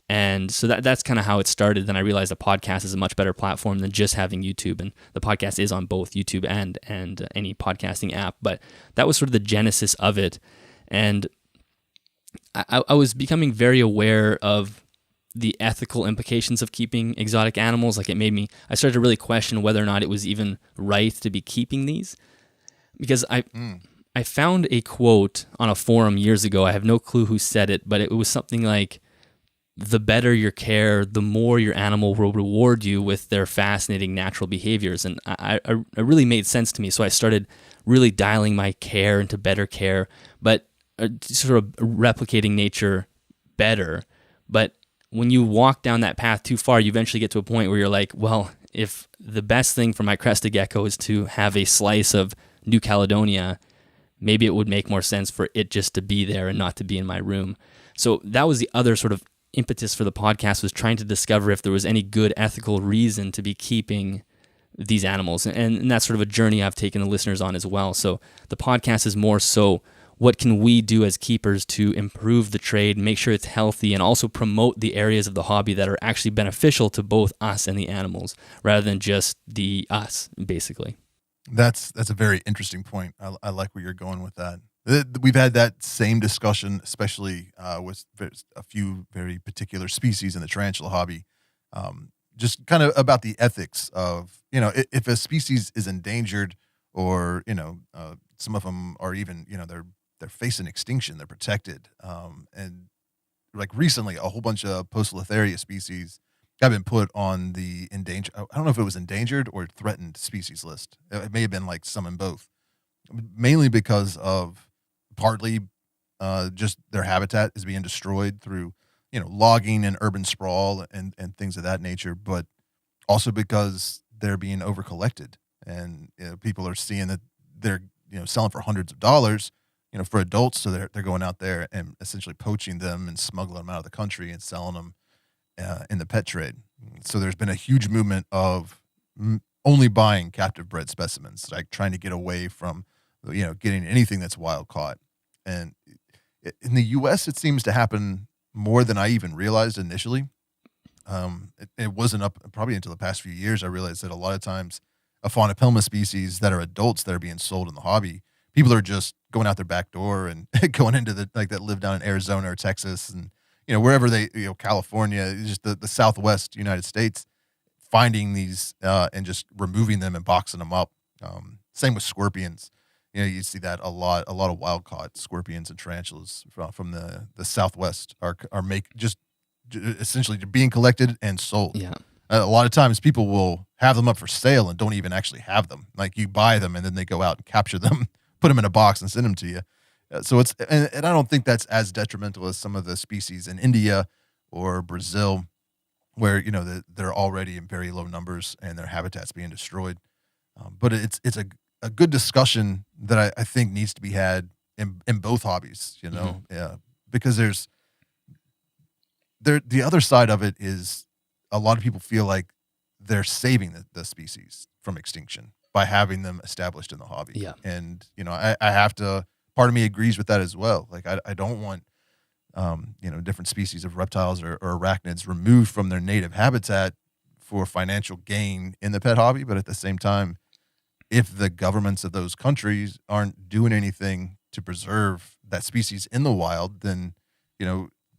Speaker 2: And so that's kind of how it started. Then I realized a podcast is a much better platform than just having YouTube. And the podcast is on both YouTube and any podcasting app. But that was sort of the genesis of it. And I was becoming very aware of the ethical implications of keeping exotic animals. Like I started to really question whether or not it was even right to be keeping these, because I found a quote on a forum years ago. I have no clue who said it, but it was something like, the better your care, the more your animal will reward you with their fascinating natural behaviors. And it really made sense to me. So I started really dialing my care into better care, but sort of replicating nature better. But when you walk down that path too far, you eventually get to a point where you're like, well, if the best thing for my crested gecko is to have a slice of New Caledonia, maybe it would make more sense for it just to be there and not to be in my room. So that was the other sort of impetus for the podcast, was trying to discover if there was any good ethical reason to be keeping these animals. And that's sort of a journey I've taken the listeners on as well. So the podcast is more so, what can we do as keepers to improve the trade, make sure it's healthy, and also promote the areas of the hobby that are actually beneficial to both us and the animals, rather than just the us, basically.
Speaker 1: That's a very interesting point. I like where you're going with that. We've had that same discussion, especially with a few very particular species in the tarantula hobby, just kind of about the ethics of, if a species is endangered, or, some of them are even, they're facing extinction, they're protected. And like recently, a whole bunch of Poecilotheria species have been put on the endangered. I don't know if it was endangered or threatened species list. It may have been like some in both, mainly because of partly just their habitat is being destroyed through logging and urban sprawl and things of that nature, but also because they're being over collected, and people are seeing that they're selling for hundreds of dollars for adults, so they're going out there and essentially poaching them and smuggling them out of the country and selling them in the pet trade. So there's been a huge movement of only buying captive bred specimens, like trying to get away from getting anything that's wild caught. And in the U.S., it seems to happen more than I even realized initially. It wasn't up probably until the past few years I realized that a lot of times a faunopelma species that are adults that are being sold in the hobby, people are just going out their back door and going into that live down in Arizona or Texas and wherever they California, just the Southwest United States, finding these and just removing them and boxing them up. Same with scorpions. You see that a lot of wild caught scorpions and tarantulas from the Southwest are essentially being collected and sold.
Speaker 2: Yeah.
Speaker 1: A lot of times people will have them up for sale and don't even actually have them. Like you buy them and then they go out and capture them, put them in a box and send them to you. So it's, and I don't think that's as detrimental as some of the species in India or Brazil, where, they're already in very low numbers and their habitat's being destroyed. But it's a good discussion that I think needs to be had in both hobbies, Yeah, because the other side of it is a lot of people feel like they're saving the species from extinction by having them established in the hobby.
Speaker 2: Yeah.
Speaker 1: And, I have to, part of me agrees with that as well. Like I don't want, different species of reptiles or arachnids removed from their native habitat for financial gain in the pet hobby. But at the same time, if the governments of those countries aren't doing anything to preserve that species in the wild, then,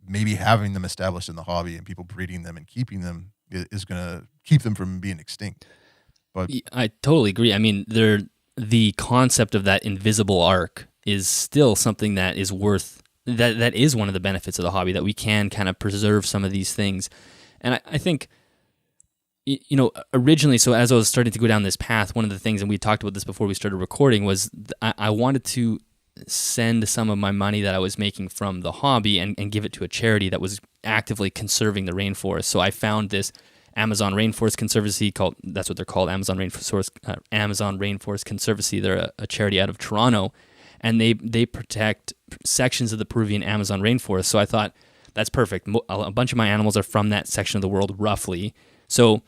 Speaker 1: maybe having them established in the hobby and people breeding them and keeping them is going to keep them from being extinct. But
Speaker 2: I totally agree. I mean, the concept of that invisible arc is still something that is worth, that is one of the benefits of the hobby, that we can kind of preserve some of these things. And I think, originally, so as I was starting to go down this path, one of the things, and we talked about this before we started recording, was I wanted to send some of my money that I was making from the hobby and give it to a charity that was actively conserving the rainforest. So I found this Amazon Rainforest Conservancy that's what they're called, Amazon Rainforest Conservancy. They're a charity out of Toronto, and they protect sections of the Peruvian Amazon rainforest. So I thought, that's perfect. A bunch of my animals are from that section of the world, roughly. So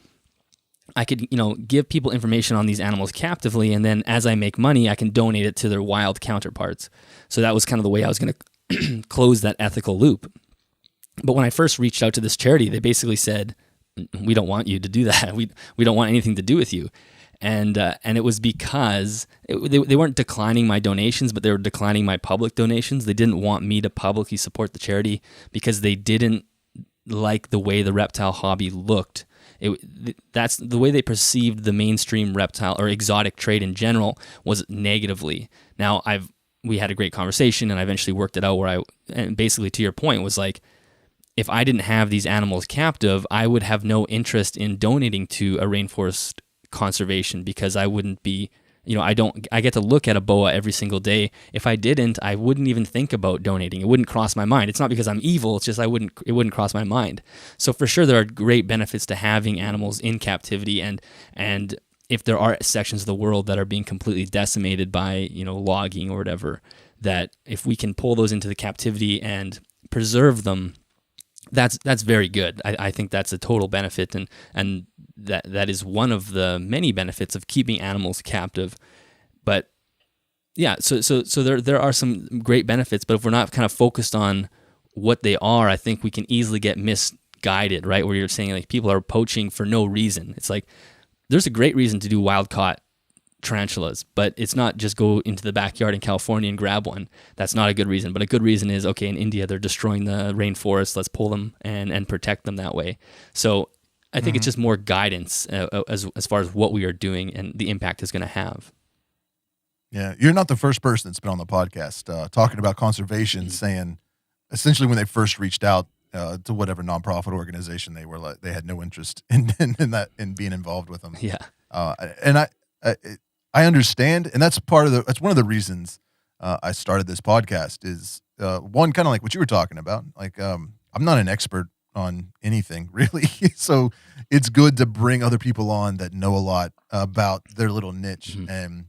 Speaker 2: I could, give people information on these animals captively, and then as I make money, I can donate it to their wild counterparts. So that was kind of the way I was going to close that ethical loop. But when I first reached out to this charity, they basically said, we don't want you to do that. We don't want anything to do with you. And it was because they weren't declining my donations, but they were declining my public donations. They didn't want me to publicly support the charity because they didn't like the way the reptile hobby looked. That's the way they perceived the mainstream reptile or exotic trade in general was negatively. Now we had a great conversation, and I eventually worked it out and basically to your point was like, if I didn't have these animals captive, I would have no interest in donating to a rainforest conservation because I wouldn't be, I get to look at a boa every single day. If I didn't, I wouldn't even think about donating. It wouldn't cross my mind. It's not because I'm evil. It's just it wouldn't cross my mind. So for sure, there are great benefits to having animals in captivity, and if there are sections of the world that are being completely decimated by, logging or whatever, that if we can pull those into the captivity and preserve them, that's very good. I think that's a total benefit, and that is one of the many benefits of keeping animals captive. But yeah, so there are some great benefits, but if we're not kind of focused on what they are, I think we can easily get misguided, right? Where you're saying like people are poaching for no reason. It's like there's a great reason to do wild caught tarantulas, but it's not just go into the backyard in California and grab one. That's not a good reason. But a good reason is, okay, in India they're destroying the rainforest, let's pull them and protect them that way. So I think it's just more guidance as far as what we are doing and the impact it's going to have.
Speaker 1: Yeah, you're not the first person that's been on the podcast talking about conservation, saying essentially when they first reached out to whatever nonprofit organization they were, like, they had no interest in being involved with them.
Speaker 2: Yeah.
Speaker 1: And I understand, and that's one of the reasons I started this podcast is one, kind of like what you were talking about. Like, I'm not an expert on anything really, so it's good to bring other people on that know a lot about their little niche, and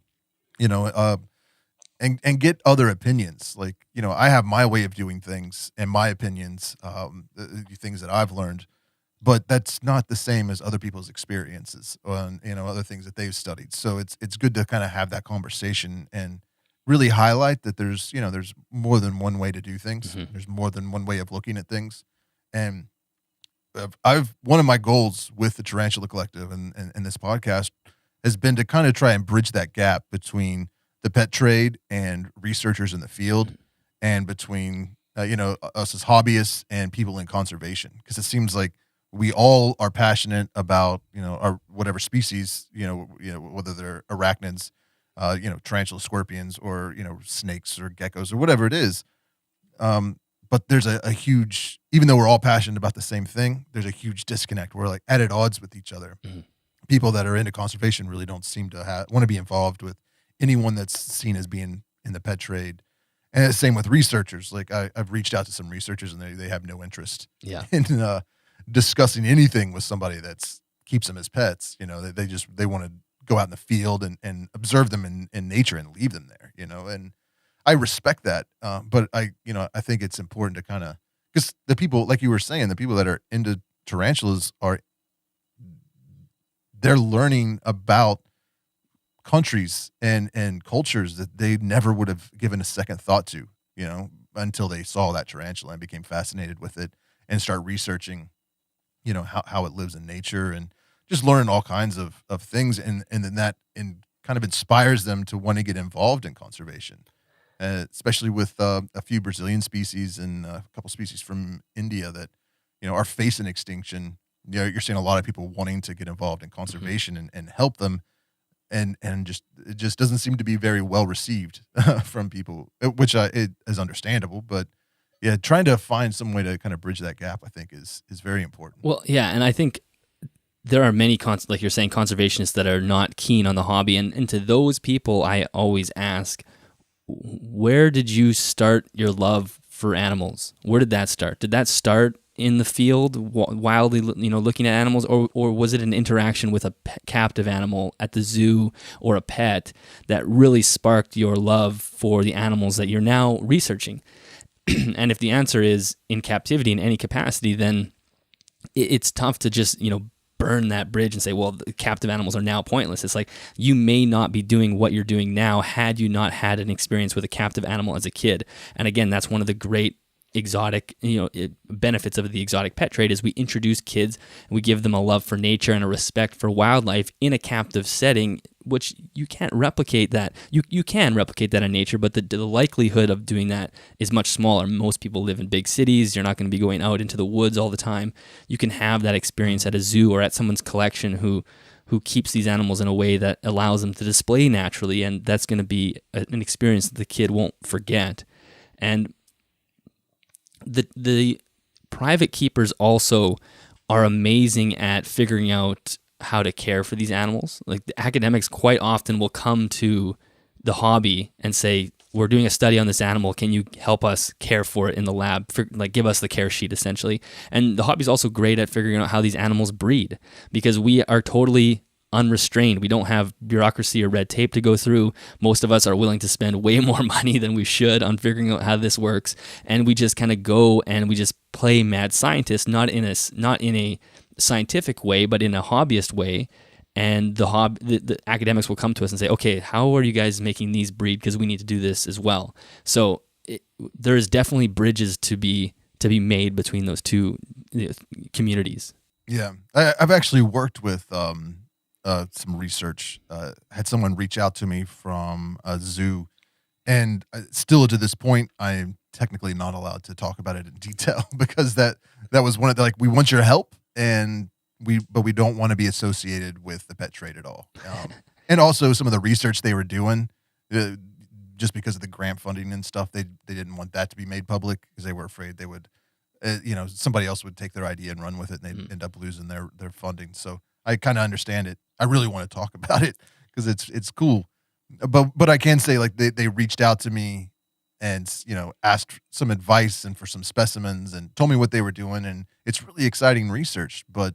Speaker 1: and get other opinions. Like, I have my way of doing things and my opinions, the things that I've learned, but that's not the same as other people's experiences on, other things that they've studied. So it's good to kind of have that conversation and really highlight that there's more than one way to do things. There's more than one way of looking at things. And one of my goals with the Tarantula Collective and this podcast has been to kind of try and bridge that gap between the pet trade and researchers in the field, and between us as hobbyists and people in conservation, because it seems like we all are passionate about our whatever species, whether they're arachnids, tarantula, scorpions, or snakes or geckos or whatever it is. But there's a huge, even though we're all passionate about the same thing, there's a huge disconnect. We're like at odds with each other. People that are into conservation really don't seem to want to be involved with anyone that's seen as being in the pet trade. And the same with researchers. Like, I've reached out to some researchers and they have no interest in discussing anything with somebody that keeps them as pets. They want to go out in the field and observe them in nature and leave them there, and I respect that. But I think it's important to kind of, because the people, like you were saying, the people that are into tarantulas they're learning about countries and cultures that they never would have given a second thought to, until they saw that tarantula and became fascinated with it and start researching, how it lives in nature, and just learning all kinds of things. And then that kind of inspires them to want to get involved in conservation, especially with a few Brazilian species and a couple species from India that, are facing extinction. You're seeing a lot of people wanting to get involved in conservation and help them. And it just doesn't seem to be very well received from people, which it is understandable. But yeah, trying to find some way to kind of bridge that gap, I think, is very important.
Speaker 2: Well, yeah, and I think there are many, like you're saying, conservationists that are not keen on the hobby. And to those people, I always ask, where did you start your love for animals? Where did that start? Did that start in the field, wildly, looking at animals, or was it an interaction with a captive animal at the zoo or a pet that really sparked your love for the animals that you're now researching? And if the answer is in captivity in any capacity, then it's tough to just, burn that bridge and say, well, the captive animals are now pointless. It's like, you may not be doing what you're doing now had you not had an experience with a captive animal as a kid. And again, that's one of the great exotic, benefits of the exotic pet trade is we introduce kids and we give them a love for nature and a respect for wildlife in a captive setting, which you can't replicate that. You can replicate that in nature, but the likelihood of doing that is much smaller. Most people live in big cities. You're not going to be going out into the woods all the time. You can have that experience at a zoo or at someone's collection who keeps these animals in a way that allows them to display naturally, and that's going to be an experience that the kid won't forget. And the private keepers also are amazing at figuring out how to care for these animals. Like, the academics quite often will come to the hobby and say, we're doing a study on this animal. Can you help us care for it in the lab? Give us the care sheet, essentially. And the hobby is also great at figuring out how these animals breed, because we are totally unrestrained. We don't have bureaucracy or red tape to go through. Most of us are willing to spend way more money than we should on figuring out how this works, and we just kind of go and we just play mad scientist, not in a scientific way, but in a hobbyist way. And the academics will come to us and say, okay, how are you guys making these breed? Because we need to do this as well. So there is definitely bridges to be made between those two communities.
Speaker 1: Yeah, I've actually worked with some research. Had someone reach out to me from a zoo, and still to this point, I am technically not allowed to talk about it in detail because that was one of the, we want your help, but we don't want to be associated with the pet trade at all. And also some of the research they were doing, just because of the grant funding and stuff. They didn't want that to be made public because they were afraid they would, somebody else would take their idea and run with it, and they'd end up losing their funding. So I kind of understand it. I really want to talk about it because it's cool. But I can say, like, they reached out to me and, asked some advice and for some specimens and told me what they were doing. And it's really exciting research, but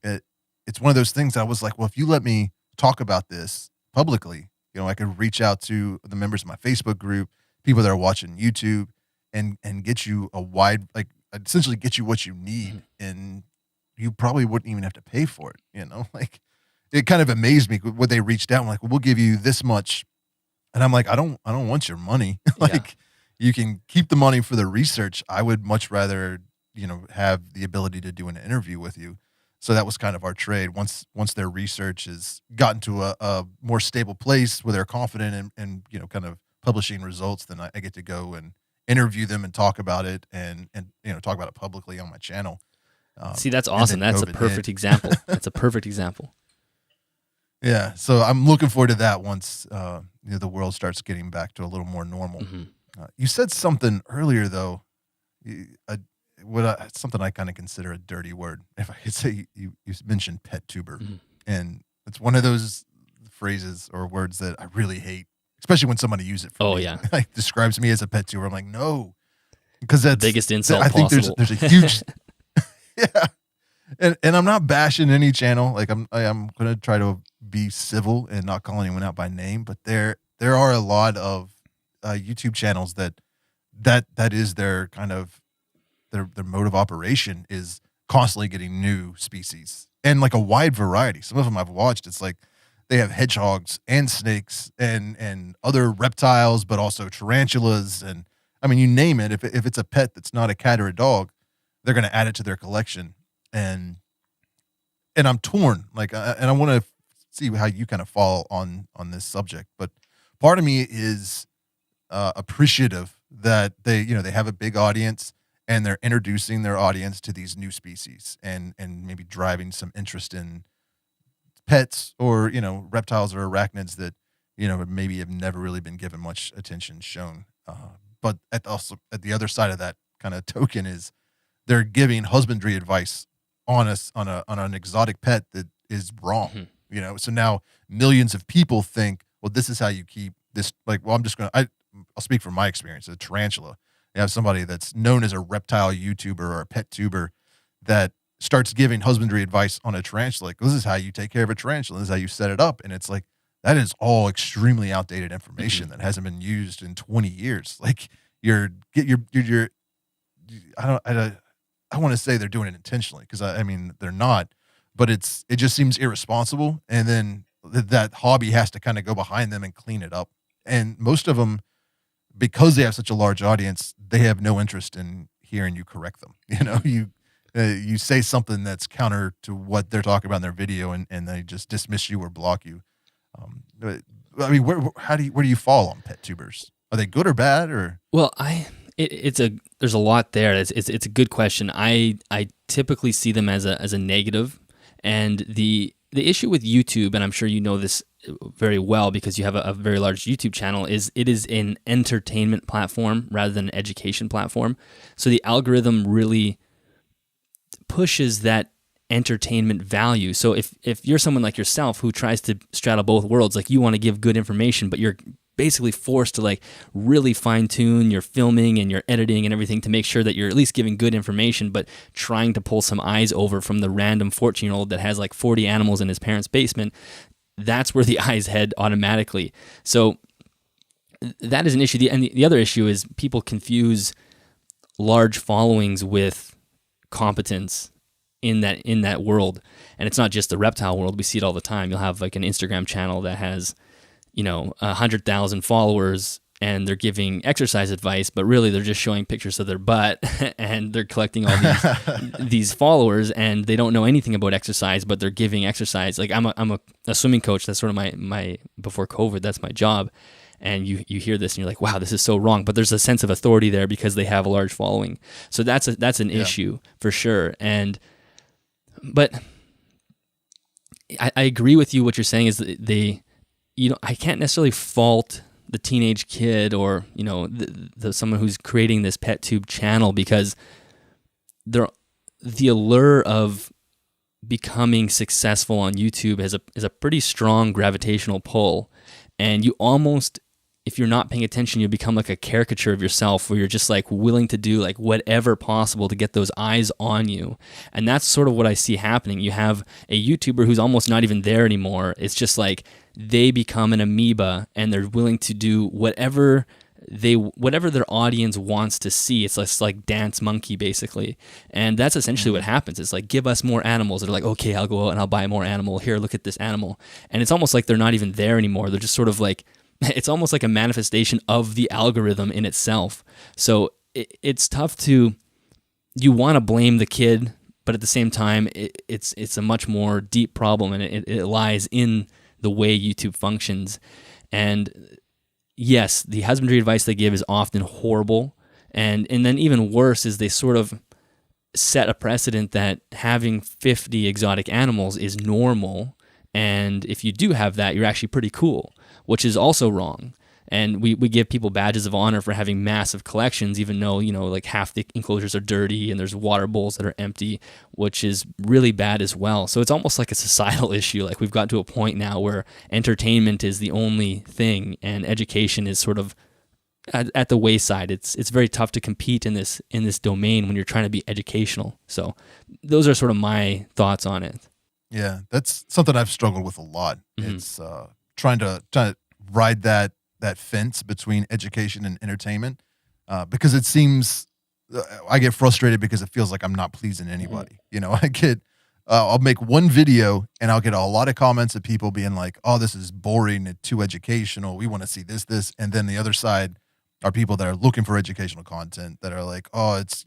Speaker 1: it's one of those things that I was like, well, if you let me talk about this publicly, I could reach out to the members of my Facebook group, people that are watching YouTube, and get you a wide, like, essentially get you what you need, and you probably wouldn't even have to pay for it. Like, it kind of amazed me when they reached out. I'm like, well, we'll give you this much, and I'm like, I don't want your money. Like, you can keep the money for the research. I would much rather, have the ability to do an interview with you. So that was kind of our trade. Once their research has gotten to a more stable place where they're confident in kind of publishing results, then I get to go and interview them and talk about it and talk about it publicly on my channel.
Speaker 2: See, that's awesome. That's a perfect example. That's a perfect example.
Speaker 1: Yeah. So I'm looking forward to that once the world starts getting back to a little more normal.
Speaker 2: Mm-hmm.
Speaker 1: You said something earlier, though. Something I kind of consider a dirty word. If I could say, you mentioned pet tuber, and it's one of those phrases or words that I really hate, especially when somebody uses it for me.
Speaker 2: Yeah.
Speaker 1: Like, describes me as a pet tuber. I'm like, no, because that's
Speaker 2: the biggest insult
Speaker 1: I think
Speaker 2: possible.
Speaker 1: there's a huge, and I'm not bashing any channel. Like, I'm going to try to be civil and not call anyone out by name, but there are a lot of YouTube channels that is their kind of their mode of operation is constantly getting new species, and like a wide variety. Some of them I've watched, it's like they have hedgehogs and snakes and other reptiles, but also tarantulas. And I mean, you name it. If it's a pet that's not a cat or a dog, they're going to add it to their collection. And I'm torn, like, and I want to see how you kind of fall on this subject. But part of me is appreciative that they have a big audience, and they're introducing their audience to these new species and maybe driving some interest in pets or, reptiles or arachnids that, maybe have never really been given much attention shown. But at the other side of that kind of token is they're giving husbandry advice on an exotic pet that is wrong. So now millions of people think, well, this is how you keep this. Like, well, I'll speak from my experience. A tarantula. You have somebody that's known as a reptile YouTuber or a pet tuber that starts giving husbandry advice on a tarantula. Like, this is how you take care of a tarantula. This is how you set it up. And it's like, that is all extremely outdated information that hasn't been used in 20 years. Like, I want to say they're doing it intentionally, because I mean, they're not, but it just seems irresponsible. And then that hobby has to kind of go behind them and clean it up. And most of them, because they have such a large audience, they have no interest in hearing you correct them. You say something that's counter to what they're talking about in their video, and they just dismiss you or block you. I mean, where do you fall on pet tubers? Are they good or bad? Or
Speaker 2: well, there's a lot there. It's a good question. I typically see them as a negative, and the issue with YouTube, and I'm sure you know this very well because you have a very large YouTube channel, is it is an entertainment platform rather than an education platform. So the algorithm really pushes that entertainment value. So if you're someone like yourself who tries to straddle both worlds, like, you want to give good information, but you're basically forced to, like, really fine tune your filming and your editing and everything to make sure that you're at least giving good information, but trying to pull some eyes over from the random 14-year-old that has like 40 animals in his parents' basement, that's where the eyes head automatically. So that is an issue. And the other issue is people confuse large followings with competence in that world. And it's not just the reptile world. We see it all the time. You'll have like an Instagram channel that has 100,000 followers, and they're giving exercise advice, but really they're just showing pictures of their butt and they're collecting all these followers, and they don't know anything about exercise, but they're giving exercise. Like, I'm a swimming coach. That's sort of my before COVID, that's my job. And you hear this and you're like, wow, this is so wrong. But there's a sense of authority there because they have a large following. So that's an issue for sure. But I agree with you. What you're saying is I can't necessarily fault the teenage kid or someone who's creating this pet tube channel, because the allure of becoming successful on YouTube is a pretty strong gravitational pull, and you almost, if you're not paying attention, you become like a caricature of yourself, where you're just like willing to do like whatever possible to get those eyes on you. And that's sort of what I see happening. You have a YouTuber who's almost not even there anymore. It's just like they become an amoeba, and they're willing to do whatever their audience wants to see. It's just like dance monkey, basically. And that's essentially what happens. It's like, give us more animals. They're like, okay, I'll go out and I'll buy more animal. Here, look at this animal. And it's almost like they're not even there anymore. They're just sort of like, it's almost like a manifestation of the algorithm in itself. So it's tough to, you want to blame the kid, but at the same time, it's a much more deep problem, and it lies in the way YouTube functions. And yes, the husbandry advice they give is often horrible. And then even worse is they sort of set a precedent that having 50 exotic animals is normal. And if you do have that, you're actually pretty cool, which is also wrong. And we give people badges of honor for having massive collections, even though, like half the enclosures are dirty and there's water bowls that are empty, which is really bad as well. So it's almost like a societal issue. Like we've got to a point now where entertainment is the only thing, and education is sort of at the wayside. It's very tough to compete in this domain when you're trying to be educational. So those are sort of my thoughts on it.
Speaker 1: Yeah, that's something I've struggled with a lot.
Speaker 2: Mm-hmm.
Speaker 1: It's trying to ride that fence between education and entertainment, because it seems I get frustrated because it feels like I'm not pleasing anybody. I'll make one video and I'll get a lot of comments of people being like, "Oh, this is boring and too educational. We want to see this," and then the other side are people that are looking for educational content that are like, "Oh, it's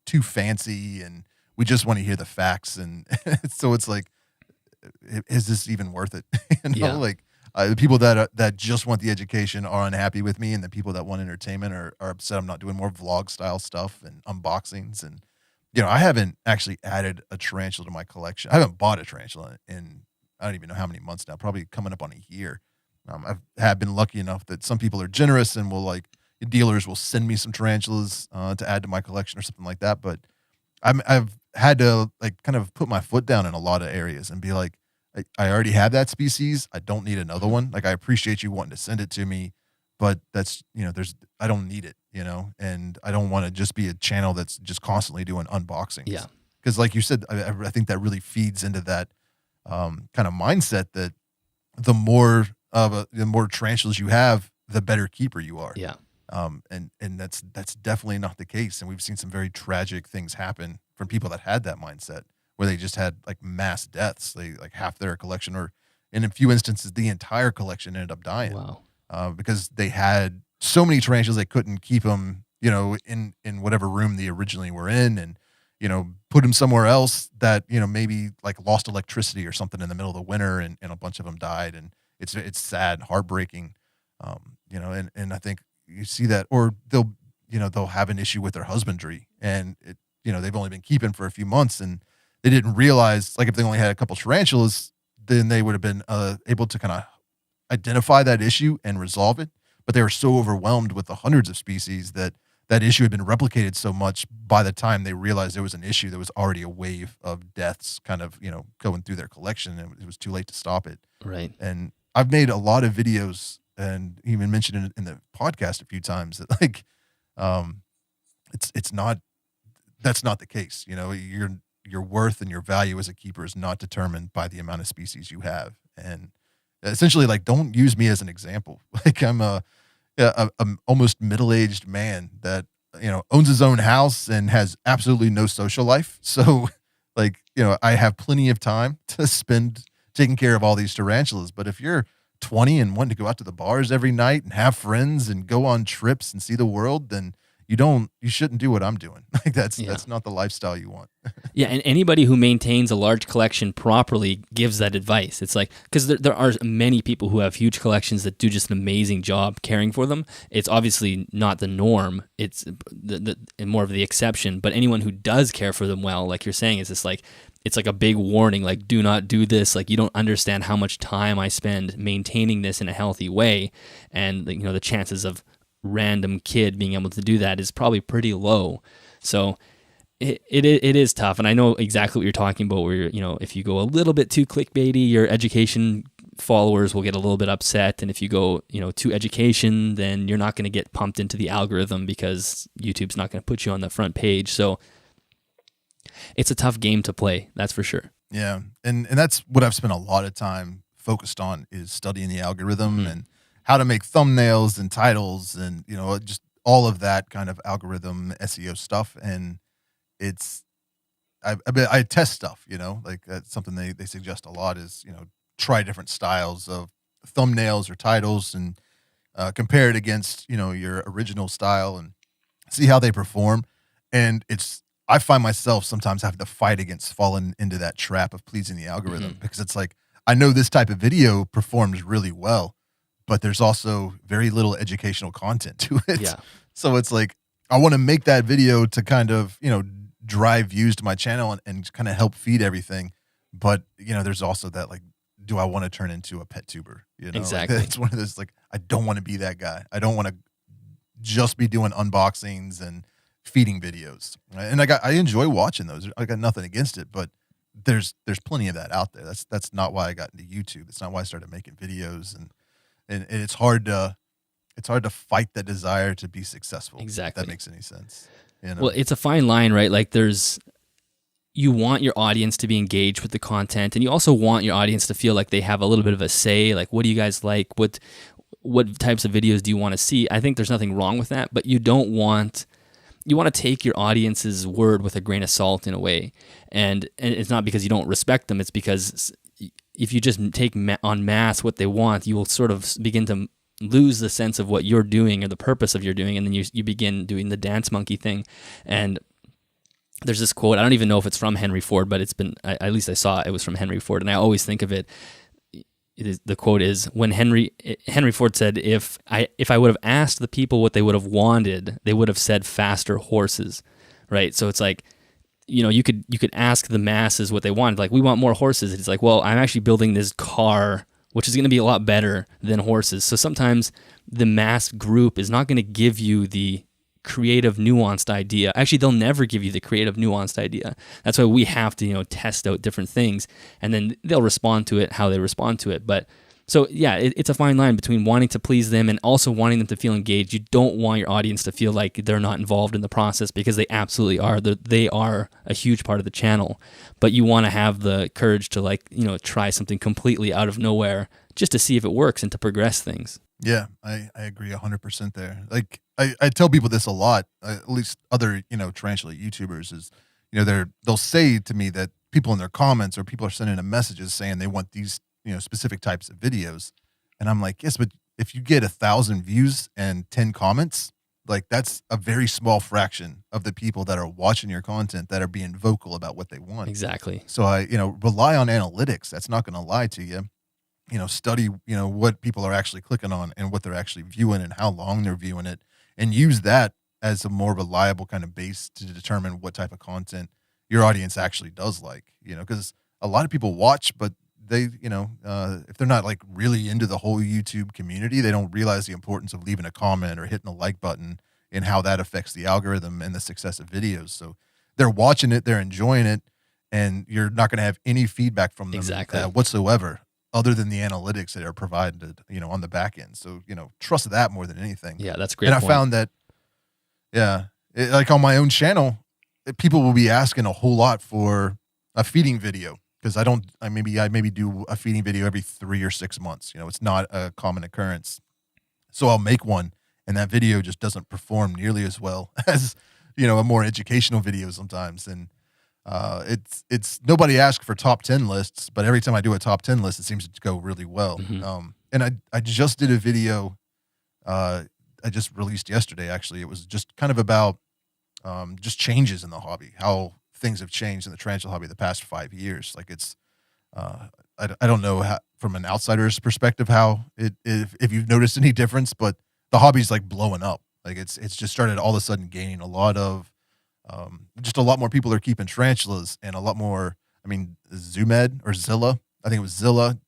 Speaker 1: too fancy and we just want to hear the facts." And so it's like, is this even worth it?
Speaker 2: Yeah.
Speaker 1: Like. The people that just want the education are unhappy with me, and the people that want entertainment are upset I'm not doing more vlog style stuff and unboxings. And I haven't actually added a tarantula to my collection. I haven't bought a tarantula in I don't even know how many months now, probably coming up on a year. I've been lucky enough that some people are generous and dealers will send me some tarantulas to add to my collection or something like that. But I've had to kind of put my foot down in a lot of areas and be like, I already have that species. I don't need another one. Like, I appreciate you wanting to send it to me, but that's, I don't need it, and I don't want to just be a channel that's just constantly doing unboxings.
Speaker 2: Yeah.
Speaker 1: Because like you said, I think that really feeds into that kind of mindset that the more tarantulas you have, the better keeper you are.
Speaker 2: Yeah.
Speaker 1: And that's definitely not the case. And we've seen some very tragic things happen from people that had that mindset, where they just had mass deaths. They half their collection, or in a few instances, the entire collection ended up dying.
Speaker 2: Wow.
Speaker 1: Because they had so many tarantulas, they couldn't keep them, in whatever room they originally were in, and, put them somewhere else that, maybe lost electricity or something in the middle of the winter, and a bunch of them died. And it's sad, heartbreaking. And I think you see that, or they'll have an issue with their husbandry, and they've only been keeping for a few months, and they didn't realize, if they only had a couple tarantulas, then they would have been able to kind of identify that issue and resolve it. But they were so overwhelmed with the hundreds of species that issue had been replicated so much. By the time they realized there was an issue, there was already a wave of deaths kind of, going through their collection, and it was too late to stop it.
Speaker 2: Right.
Speaker 1: And I've made a lot of videos and even mentioned it in the podcast a few times that that's not the case. Your worth and your value as a keeper is not determined by the amount of species you have. And essentially, don't use me as an example. I'm a almost middle-aged man that, owns his own house and has absolutely no social life. So I have plenty of time to spend taking care of all these tarantulas. But if you're 20 and want to go out to the bars every night and have friends and go on trips and see the world, then you shouldn't do what I'm doing. That's not the lifestyle you want.
Speaker 2: Yeah, and anybody who maintains a large collection properly gives that advice. It's because there are many people who have huge collections that do just an amazing job caring for them. It's obviously not the norm. It's more of the exception. But anyone who does care for them well, like you're saying, is just it's like a big warning, like, do not do this. Like, you don't understand how much time I spend maintaining this in a healthy way. And, you know, the chances of random kid being able to do that is probably pretty low. So it is tough. And I know exactly what you're talking about, where, you know, if you go a little bit too clickbaity, your education followers will get a little bit upset. And if you go, you know, to education, then you're not going to get pumped into the algorithm because YouTube's not going to put you on the front page. So it's a tough game to play, that's for sure.
Speaker 1: Yeah, and that's what I've spent a lot of time focused on, is studying the algorithm and how to make thumbnails and titles and, you know, just all of that kind of algorithm SEO stuff. And it's I test stuff, you know, like that's something they suggest a lot is, you know, try different styles of thumbnails or titles and compare it against, you know, your original style and see how they perform. And I find myself sometimes having to fight against falling into that trap of pleasing the algorithm, because it's like, I know this type of video performs really well, but there's also very little educational content to it.
Speaker 2: Yeah.
Speaker 1: So it's like, I want to make that video to kind of, you know, drive views to my channel and kind of help feed everything. But, you know, there's also that, like, do I want to turn into a pet tuber? You know,
Speaker 2: Exactly.
Speaker 1: Like, it's one of those, like, I don't want to be that guy. I don't want to just be doing unboxings and feeding videos. And I enjoy watching those. I got nothing against it, but there's plenty of that out there. That's not why I got into YouTube. It's not why I started making videos, and it's hard to fight that desire to be successful.
Speaker 2: Exactly.
Speaker 1: If that makes any sense. You know?
Speaker 2: Well, it's a fine line, right? Like, you want your audience to be engaged with the content, and you also want your audience to feel like they have a little bit of a say. Like, what do you guys like? What types of videos do you want to see? I think there's nothing wrong with that, but you want to take your audience's word with a grain of salt in a way. And it's not because you don't respect them. It's because if you just take en masse what they want, you will sort of begin to lose the sense of what you're doing or the purpose of your doing. And then you begin doing the dance monkey thing. And there's this quote, I don't even know if it's from Henry Ford, but at least I saw it was from Henry Ford. And I always think of it. The quote is, when Henry Ford said, if I would have asked the people what they would have wanted, they would have said faster horses, right? So it's like, you know, you could ask the masses what they wanted, like, we want more horses. It's like, well, I'm actually building this car, which is going to be a lot better than horses. So sometimes the mass group is not going to give you the creative, nuanced idea. Actually, they'll never give you the creative, nuanced idea. That's why we have to, you know, test out different things, and then they'll respond to it how they respond to it. But so yeah, it's a fine line between wanting to please them and also wanting them to feel engaged. You don't want your audience to feel like they're not involved in the process, because they absolutely are. They are a huge part of the channel, but you want to have the courage to, like, you know, try something completely out of nowhere just to see if it works and to progress things.
Speaker 1: Yeah, I agree 100% there. Like, I tell people this a lot, at least other, you know, tarantula YouTubers, is, you know, they'll say to me that people in their comments or people are sending them messages saying they want these, you know, specific types of videos. And I'm like, yes, but if you get 1,000 views and 10 comments, like, that's a very small fraction of the people that are watching your content that are being vocal about what they want.
Speaker 2: Exactly.
Speaker 1: So you know, rely on analytics. That's not going to lie to you. You know, study, you know, what people are actually clicking on and what they're actually viewing and how long they're viewing it, and use that as a more reliable kind of base to determine what type of content your audience actually does like, you know, because a lot of people watch, but they, you know, if they're not, like, really into the whole YouTube community, they don't realize the importance of leaving a comment or hitting the like button and how that affects the algorithm and the success of videos. So they're watching it, they're enjoying it, and you're not going to have any feedback from them
Speaker 2: Exactly.
Speaker 1: whatsoever, other than the analytics that are provided, you know, on the back end. So, you know, trust that more than anything.
Speaker 2: Yeah, that's a great.
Speaker 1: And
Speaker 2: point.
Speaker 1: I found that, yeah, like on my own channel, people will be asking a whole lot for a feeding video, because I maybe do a feeding video every 3 or 6 months. You know, it's not a common occurrence. So I'll make one, and that video just doesn't perform nearly as well as, you know, a more educational video sometimes. And it's nobody asked for top 10 lists, but every time I do a top 10 list, it seems to go really well. And I just did a video, I just released yesterday, actually. It was just kind of about just changes in the hobby, how things have changed in the tarantula hobby the past 5 years. Like, it's I don't know how, from an outsider's perspective, how if you've noticed any difference, but the hobby's, like, blowing up. Like, it's just started all of a sudden gaining a lot of just a lot more people are keeping tarantulas, and a lot more I mean, Zoomed or Zilla, I think it was Zilla,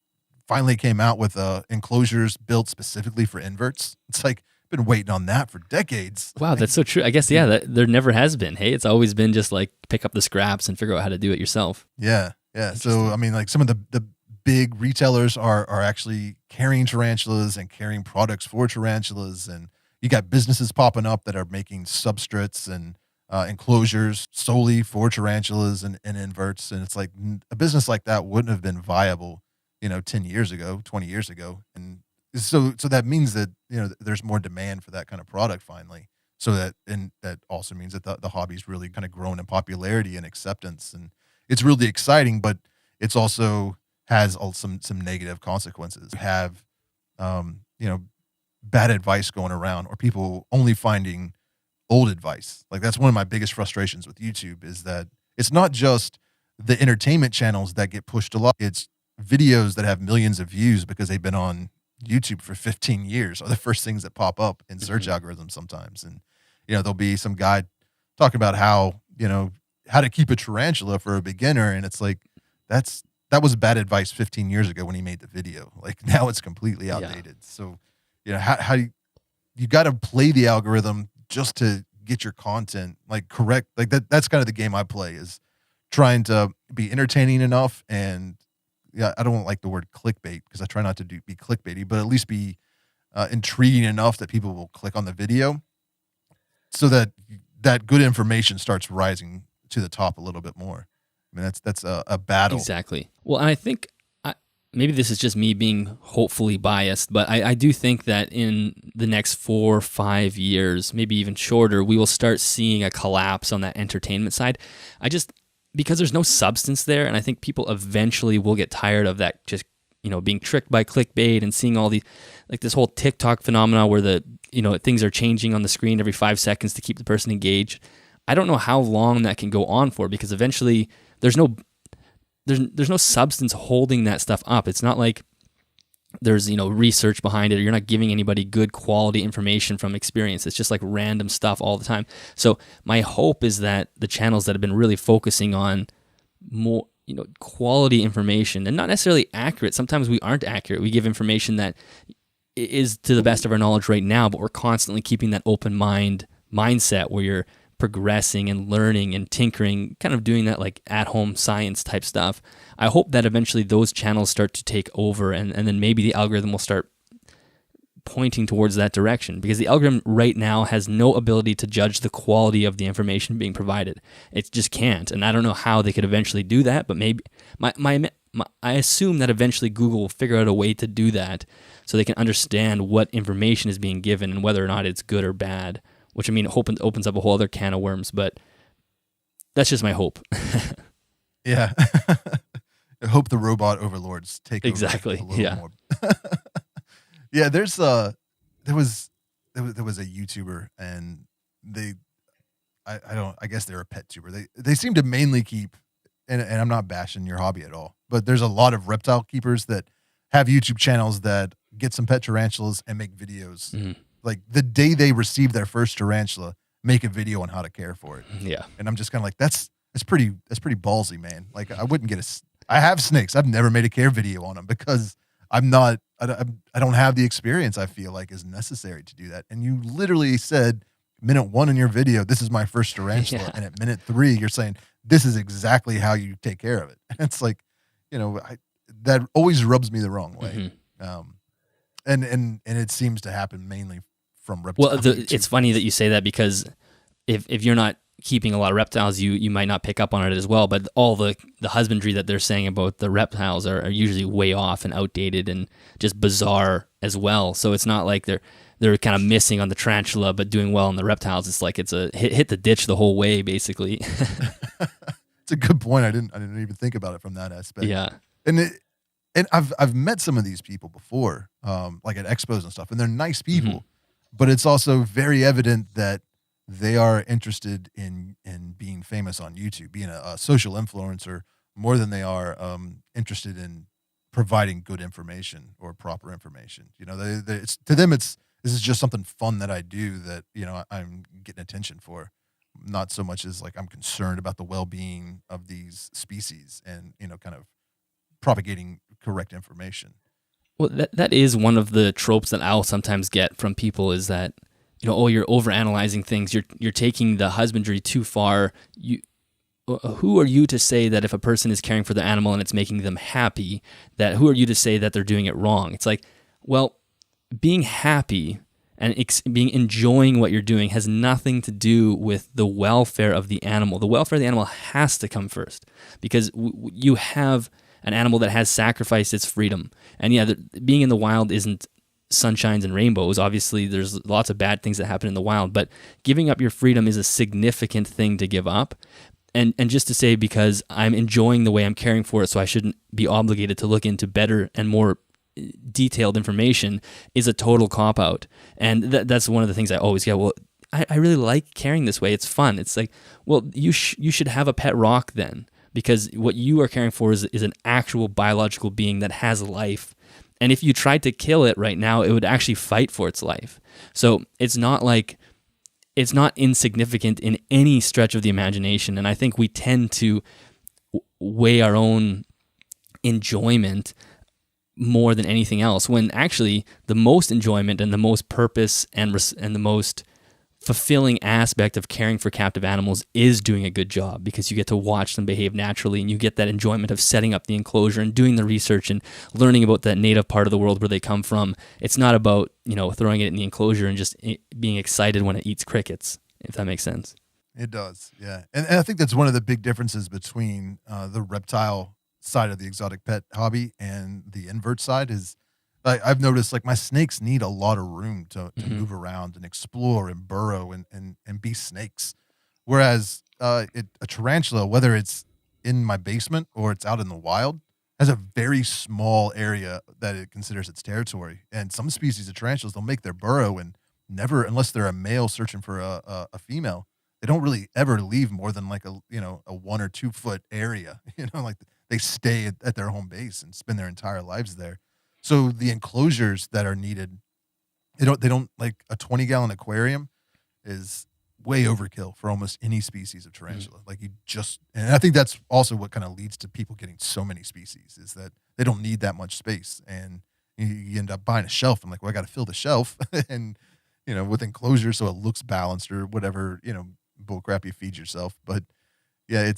Speaker 1: finally came out with enclosures built specifically for inverts. It's like, been waiting on that for decades.
Speaker 2: Wow, that's so true. I guess, yeah, there never has been. Hey, it's always been just like pick up the scraps and figure out how to do it yourself.
Speaker 1: Yeah, yeah. So, I mean, like some of the big retailers are actually carrying tarantulas and carrying products for tarantulas. And you got businesses popping up that are making substrates and enclosures solely for tarantulas and inverts. And it's like a business like that wouldn't have been viable, 10 years ago, 20 years ago. And so that means that, there's more demand for that kind of product finally. So that also means that the hobby's really kind of grown in popularity and acceptance. And it's really exciting, but it's also has some negative consequences. You have, bad advice going around, or people only finding old advice. Like that's one of my biggest frustrations with YouTube is that it's not just the entertainment channels that get pushed a lot. It's videos that have millions of views because they've been on YouTube for 15 years are the first things that pop up in search algorithms sometimes. And, there'll be some guy talking about how to keep a tarantula for a beginner. And it's like, that was bad advice 15 years ago when he made the video. Like now it's completely outdated. Yeah. So, how you got to play the algorithm just to get your content like correct. Like that's kind of the game I play, is trying to be entertaining enough. And yeah, I don't like the word clickbait because I try not to be clickbaity, but at least be intriguing enough that people will click on the video, so that good information starts rising to the top a little bit more. I mean, that's a battle.
Speaker 2: Exactly. Well, and I think maybe this is just me being hopefully biased, but I do think that in the next 4 or 5 years, maybe even shorter, we will start seeing a collapse on that entertainment side. Because there's no substance there, and I think people eventually will get tired of that, just being tricked by clickbait and seeing all these, like this whole TikTok phenomena where things are changing on the screen every 5 seconds to keep the person engaged. I don't know how long that can go on for, because eventually there's no substance holding that stuff up. It's not like there's research behind it, or you're not giving anybody good quality information from experience. It's just like random stuff all the time. So my hope is that the channels that have been really focusing on more quality information, and not necessarily accurate. Sometimes we aren't accurate. We give information that is to the best of our knowledge right now, but we're constantly keeping that open mindset where you're progressing and learning and tinkering, kind of doing that like at-home science type stuff. I hope that eventually those channels start to take over, and then maybe the algorithm will start pointing towards that direction, because the algorithm right now has no ability to judge the quality of the information being provided. It just can't, and I don't know how they could eventually do that, but maybe I assume that eventually Google will figure out a way to do that so they can understand what information is being given and whether or not it's good or bad, which I mean opens up a whole other can of worms, but that's just my hope.
Speaker 1: Yeah. I hope the robot overlords take
Speaker 2: exactly.
Speaker 1: over a little more. Yeah, there was a YouTuber, and I guess they're a pet tuber. They seem to mainly keep, and I'm not bashing your hobby at all, but there's a lot of reptile keepers that have YouTube channels that get some pet tarantulas and make videos. Mm-hmm. Like the day they receive their first tarantula, make a video on how to care for it.
Speaker 2: Yeah.
Speaker 1: And I'm just kind of like, that's pretty ballsy, man. Like I wouldn't I have snakes. I've never made a care video on them because I don't have the experience I feel like is necessary to do that. And you literally said minute 1 in your video, this is my first tarantula. Yeah. And at minute 3, you're saying, this is exactly how you take care of it. And it's like, that always rubs me the wrong way. Mm-hmm. And it seems to happen mainly from reptiles.
Speaker 2: Well, it's funny that you say that, because if you're not keeping a lot of reptiles, you might not pick up on it as well. But all the husbandry that they're saying about the reptiles are usually way off and outdated and just bizarre as well. So it's not like they're kind of missing on the tarantula but doing well on the reptiles. It's like it's a hit the ditch the whole way, basically.
Speaker 1: It's a good point. I didn't even think about it from that aspect.
Speaker 2: Yeah.
Speaker 1: And I've met some of these people before, like at expos and stuff, and they're nice people, mm-hmm. but it's also very evident that they are interested in being famous on YouTube, being a social influencer, more than they are interested in providing good information or proper information. To them, this is just something fun that I do that I'm getting attention for. not so much as like I'm concerned about the well-being of these species and, kind of propagating correct information.
Speaker 2: Well, that is one of the tropes that I'll sometimes get from people is that, oh, you're overanalyzing things. You're taking the husbandry too far. Who are you to say that if a person is caring for the animal and it's making them happy, that who are you to say that they're doing it wrong? It's like, well, being happy and enjoying what you're doing has nothing to do with the welfare of the animal. The welfare of the animal has to come first because you have an animal that has sacrificed its freedom. And yeah, being in the wild isn't sunshines and rainbows. Obviously, there's lots of bad things that happen in the wild, but giving up your freedom is a significant thing to give up. And just to say, because I'm enjoying the way I'm caring for it, so I shouldn't be obligated to look into better and more detailed information is a total cop-out. And that's one of the things I always get. Well, I really like caring this way. It's fun. It's like, well, you should have a pet rock then, because what you are caring for is an actual biological being that has life. And if you tried to kill it right now, it would actually fight for its life. So it's not insignificant in any stretch of the imagination. And I think we tend to weigh our own enjoyment more than anything else, when actually the most enjoyment and the most purpose and the most fulfilling aspect of caring for captive animals is doing a good job, because you get to watch them behave naturally and you get that enjoyment of setting up the enclosure and doing the research and learning about that native part of the world where they come from. It's not about, throwing it in the enclosure and just being excited when it eats crickets, if that makes sense.
Speaker 1: It does, yeah. And I think that's one of the big differences between the reptile side of the exotic pet hobby and the invert side is I've noticed like my snakes need a lot of room to move around and explore and burrow and be snakes. Whereas a tarantula, whether it's in my basement or it's out in the wild, has a very small area that it considers its territory. And some species of tarantulas, they'll make their burrow and never, unless they're a male searching for a female, they don't really ever leave more than like a 1 or 2 foot area. Like they stay at their home base and spend their entire lives there. So the enclosures that are needed, they don't like a 20-gallon aquarium is way overkill for almost any species of tarantula. Like and I think that's also what kind of leads to people getting so many species, is that they don't need that much space. And you end up buying a shelf. I'm like, well, I got to fill the shelf and, with enclosures so it looks balanced or whatever, bullcrap you feed yourself. But yeah,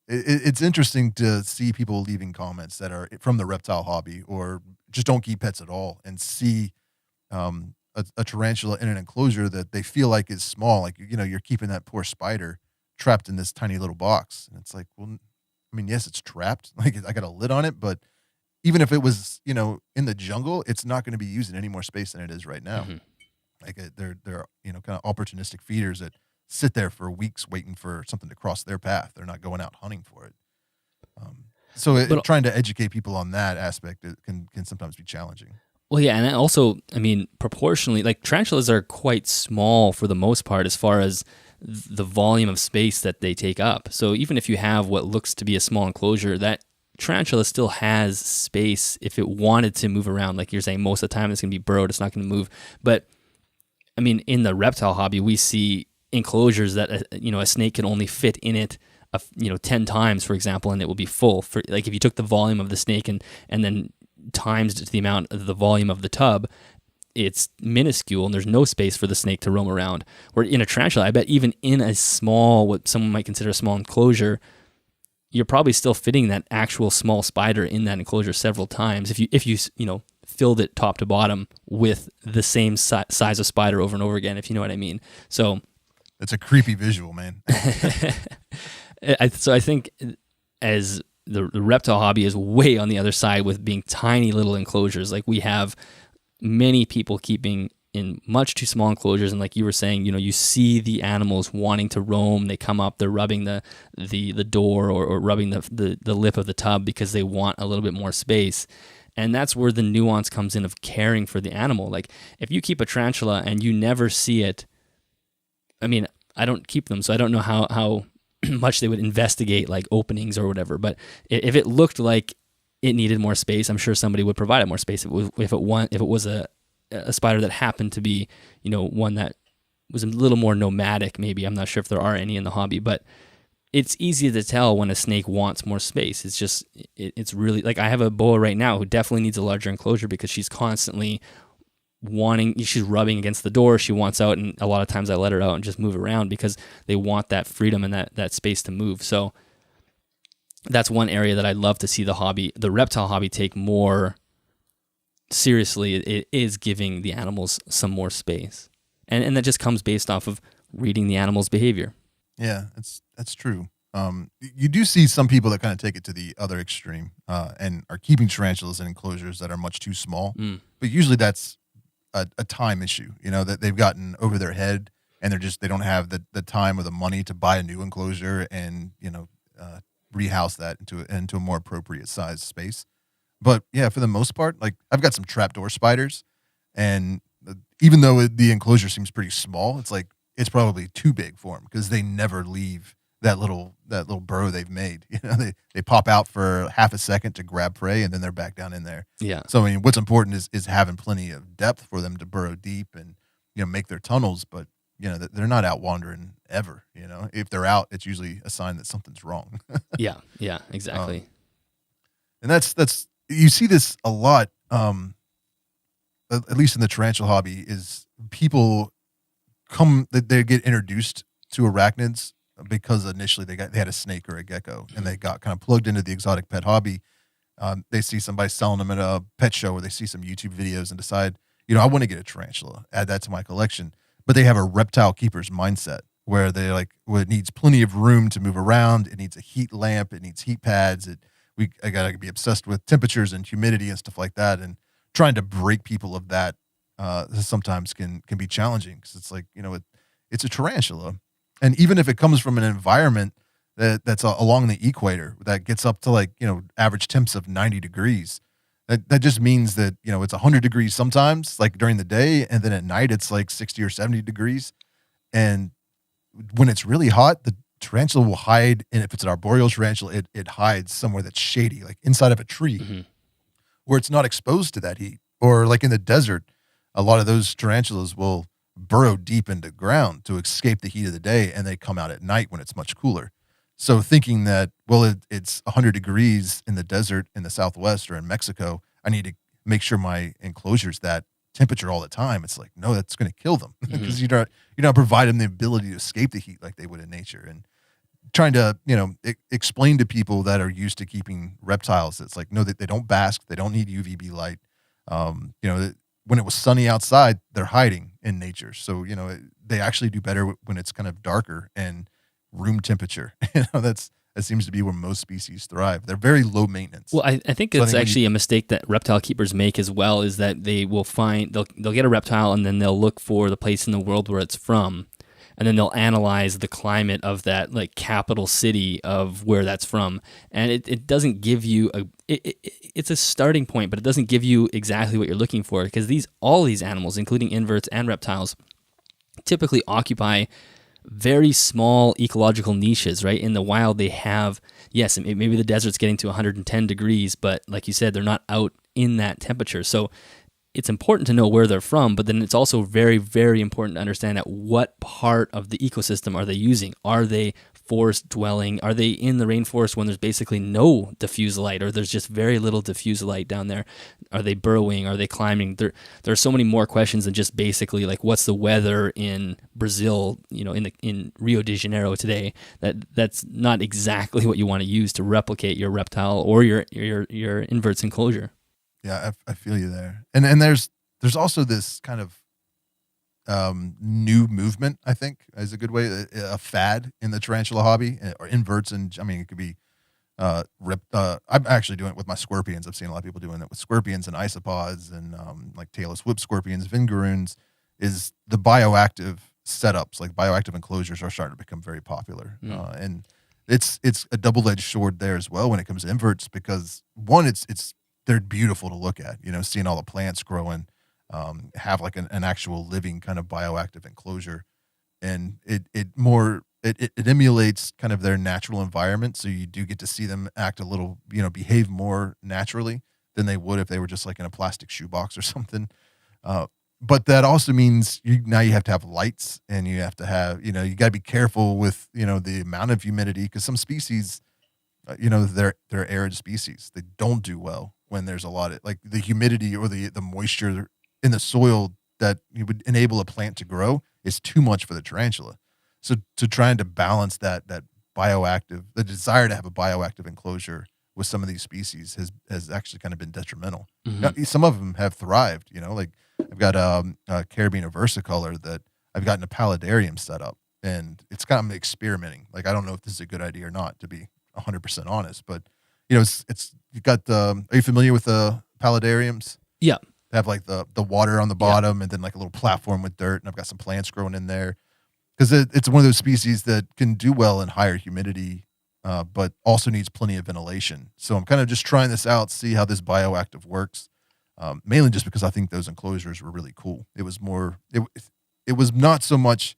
Speaker 1: it's interesting to see people leaving comments that are from the reptile hobby or just don't keep pets at all and see a tarantula in an enclosure that they feel like is small. Like, you're keeping that poor spider trapped in this tiny little box. And it's like, well, I mean, yes, it's trapped. Like I got a lid on it, but even if it was, in the jungle, it's not going to be using any more space than it is right now. Like they're kind of opportunistic feeders that sit there for weeks waiting for something to cross their path. They're not going out hunting for it. Trying to educate people on that aspect can sometimes be challenging.
Speaker 2: Well, yeah, and also, I mean, proportionally, like tarantulas are quite small for the most part as far as the volume of space that they take up. So even if you have what looks to be a small enclosure, that tarantula still has space if it wanted to move around. Like you're saying, most of the time it's going to be burrowed, it's not going to move. But I mean, in the reptile hobby, we see enclosures that a snake can only fit in it 10 times, for example, and it will be full. For like if you took the volume of the snake and then times it to the amount of the volume of the tub, it's minuscule and there's no space for the snake to roam around. Where in a tarantula, I bet even in a small, what someone might consider a small enclosure, you're probably still fitting that actual small spider in that enclosure several times if you filled it top to bottom with the same size of spider over and over again, if you know what I mean. So
Speaker 1: it's a creepy visual, man.
Speaker 2: So I think as the reptile hobby is way on the other side with being tiny little enclosures. Like we have many people keeping in much too small enclosures, and like you were saying, you see the animals wanting to roam. They come up, they're rubbing the door or rubbing the lip of the tub because they want a little bit more space. And that's where the nuance comes in of caring for the animal. Like if you keep a tarantula and you never see it, I mean, I don't keep them, so I don't know how much they would investigate like openings or whatever. But if it looked like it needed more space, I'm sure somebody would provide it more space. If it was a spider that happened to be, one that was a little more nomadic, maybe. I'm not sure if there are any in the hobby, but it's easy to tell when a snake wants more space. It's just, it's really, like I have a boa right now who definitely needs a larger enclosure because she's constantly she's rubbing against the door. She wants out, and a lot of times I let her out and just move around because they want that freedom and that space to move. So that's one area that I'd love to see the reptile hobby take more seriously. It is giving the animals some more space. And that just comes based off of reading the animal's behavior.
Speaker 1: Yeah, that's true. You do see some people that kind of take it to the other extreme and are keeping tarantulas in enclosures that are much too small. But usually that's a time issue, that they've gotten over their head and they don't have the time or the money to buy a new enclosure and, rehouse that into a more appropriate size space. But yeah, for the most part, like I've got some trapdoor spiders, and even though the enclosure seems pretty small, it's probably too big for them because they never leave that little burrow they've made. They pop out for half a second to grab prey, and then they're back down in there.
Speaker 2: Yeah.
Speaker 1: So I mean, what's important is having plenty of depth for them to burrow deep and make their tunnels. But they're not out wandering ever. If they're out, it's usually a sign that something's wrong.
Speaker 2: Yeah, exactly.
Speaker 1: And that's you see this a lot. At least in the tarantula hobby, is people they get introduced to arachnids because initially they had a snake or a gecko, and they got kind of plugged into the exotic pet hobby. They see somebody selling them at a pet show, or they see some YouTube videos and decide, I want to get a tarantula, add that to my collection. But they have a reptile keeper's mindset where they're like, well, it needs plenty of room to move around. It needs a heat lamp. It needs heat pads. I gotta be obsessed with temperatures and humidity and stuff like that. And trying to break people of that sometimes can be challenging because it's like, it's a tarantula. And even if it comes from an environment that's along the equator that gets up to like, average temps of 90 degrees, that just means that, it's 100 degrees sometimes, like during the day, and then at night it's like 60 or 70 degrees. And when it's really hot, the tarantula will hide, and if it's an arboreal tarantula, it hides somewhere that's shady, like inside of a tree, where it's not exposed to that heat. Or like in the desert, a lot of those tarantulas will burrow deep into ground to escape the heat of the day, and they come out at night when it's much cooler. So thinking that, well, it's 100 degrees in the desert in the Southwest or in Mexico, I need to make sure my enclosure's that temperature all the time. It's like, no, that's going to kill them because you're not providing them the ability to escape the heat like they would in nature. And trying to, explain to people that are used to keeping reptiles, it's like, no, they don't bask, they don't need UVB light. When it was sunny outside, they're hiding in nature. So, they actually do better when it's kind of darker and room temperature. That seems to be where most species thrive. They're very low maintenance.
Speaker 2: Well, I think it's actually a mistake that reptile keepers make as well, is that they will they'll get a reptile and then they'll look for the place in the world where it's from. And then they'll analyze the climate of that like capital city of where that's from. And it doesn't give you it's a starting point, but it doesn't give you exactly what you're looking for, because all these animals, including inverts and reptiles, typically occupy very small ecological niches, right? In the wild, they have, yes, maybe the desert's getting to 110 degrees, but like you said, they're not out in that temperature. So it's important to know where they're from, but then it's also very, very important to understand at what part of the ecosystem are they using. Are they forest dwelling? Are they in the rainforest when there's basically no diffuse light, or there's just very little diffuse light down there? Are they burrowing? Are they climbing? There are so many more questions than just basically like what's the weather in Brazil, in Rio de Janeiro today. That's not exactly what you want to use to replicate your reptile or your inverts enclosure.
Speaker 1: Yeah, I feel you there. And there's also this kind of new movement, I think, is a good way, a fad in the tarantula hobby, or inverts. And I mean, it could be I'm actually doing it with my scorpions. I've seen a lot of people doing it with scorpions and isopods and like tailless whip scorpions, vingaroons. Is the bioactive setups, like bioactive enclosures, are starting to become very popular. And it's a double-edged sword there as well when it comes to inverts, because one, they're beautiful to look at, seeing all the plants growing, have like an actual living kind of bioactive enclosure. And it emulates kind of their natural environment. So you do get to see them act a little, behave more naturally than they would if they were just like in a plastic shoebox or something. but that also means now you have to have lights, and you have to have, you got to be careful with, the amount of humidity, because some species, they're arid species. They don't do well when there's a lot of, like, the humidity or the moisture in the soil that you would enable a plant to grow is too much for the tarantula. So to trying to balance that bioactive, the desire to have a bioactive enclosure with some of these species has actually kind of been detrimental. Now,
Speaker 2: Mm-hmm.
Speaker 1: some of them have thrived, like I've got a carabiner versicolor that I've gotten a paludarium set up, and it's kind of experimenting. Like, I don't know if this is a good idea or not, to be 100% honest, but it's you got the. Are you familiar with the paludariums?
Speaker 2: Yeah.
Speaker 1: They have like the water on the
Speaker 2: Yeah.
Speaker 1: bottom, and then like a little platform with dirt, and I've got some plants growing in there, because it's one of those species that can do well in higher humidity, but also needs plenty of ventilation. So I'm kind of just trying this out, see how this bioactive works. Mainly just because I think those enclosures were really cool. It was more, it was not so much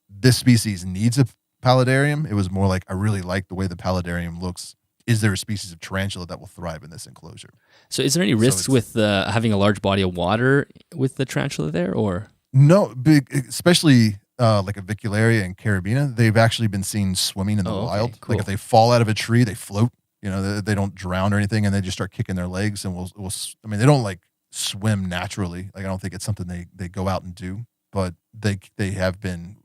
Speaker 1: this species needs a paludarium. It was more like, I really like the way the paludarium looks. Is there a species of tarantula that will thrive in this enclosure?
Speaker 2: So is there any risks with having a large body of water with the tarantula there, or?
Speaker 1: No, especially like Avicularia and Carabina, they've actually been seen swimming in the wild.
Speaker 2: Cool.
Speaker 1: Like, if they fall out of a tree, they float. They don't drown or anything, and they just start kicking their legs, and I mean, they don't like swim naturally. Like, I don't think it's something they go out and do, but they have been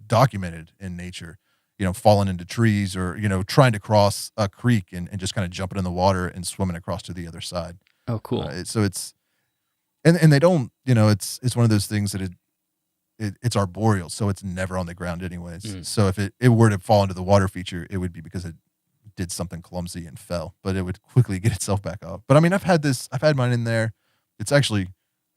Speaker 1: documented in nature, falling into trees, or, trying to cross a creek and just kind of jumping in the water and swimming across to the other side.
Speaker 2: Oh, cool.
Speaker 1: So it's, and they don't, it's one of those things that it's arboreal, so it's never on the ground anyways. So if it were to fall into the water feature, it would be because it did something clumsy and fell, but it would quickly get itself back up. But I mean, I've had mine in there. It's actually,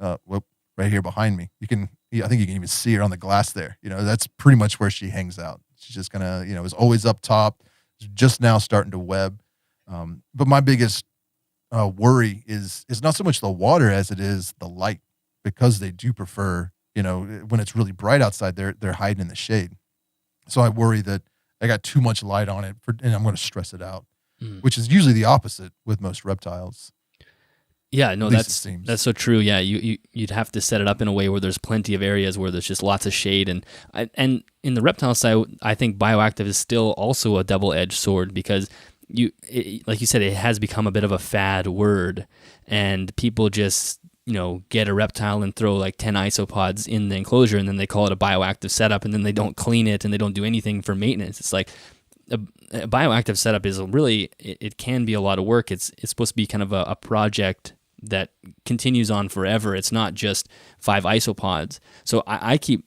Speaker 1: right here behind me. I think you can even see her on the glass there. That's pretty much where she hangs out. She's just gonna, is always up top, just now starting to web. But my biggest worry is not so much the water as it is the light, because they do prefer, when it's really bright outside, they're hiding in the shade. So I worry that I got too much light on it, and I'm going to stress it out, which is usually the opposite with most reptiles.
Speaker 2: Yeah, no, that's so true. Yeah, you'd have to set it up in a way where there's plenty of areas where there's just lots of shade, and in the reptile side, I think bioactive is still also a double-edged sword, because like you said, it has become a bit of a fad word, and people just get a reptile and throw like 10 isopods in the enclosure, and then they call it a bioactive setup, and then they don't clean it, and they don't do anything for maintenance. It's like a bioactive setup is really, it can be a lot of work. It's supposed to be kind of a project that continues on forever. It's not just 5 isopods. So I keep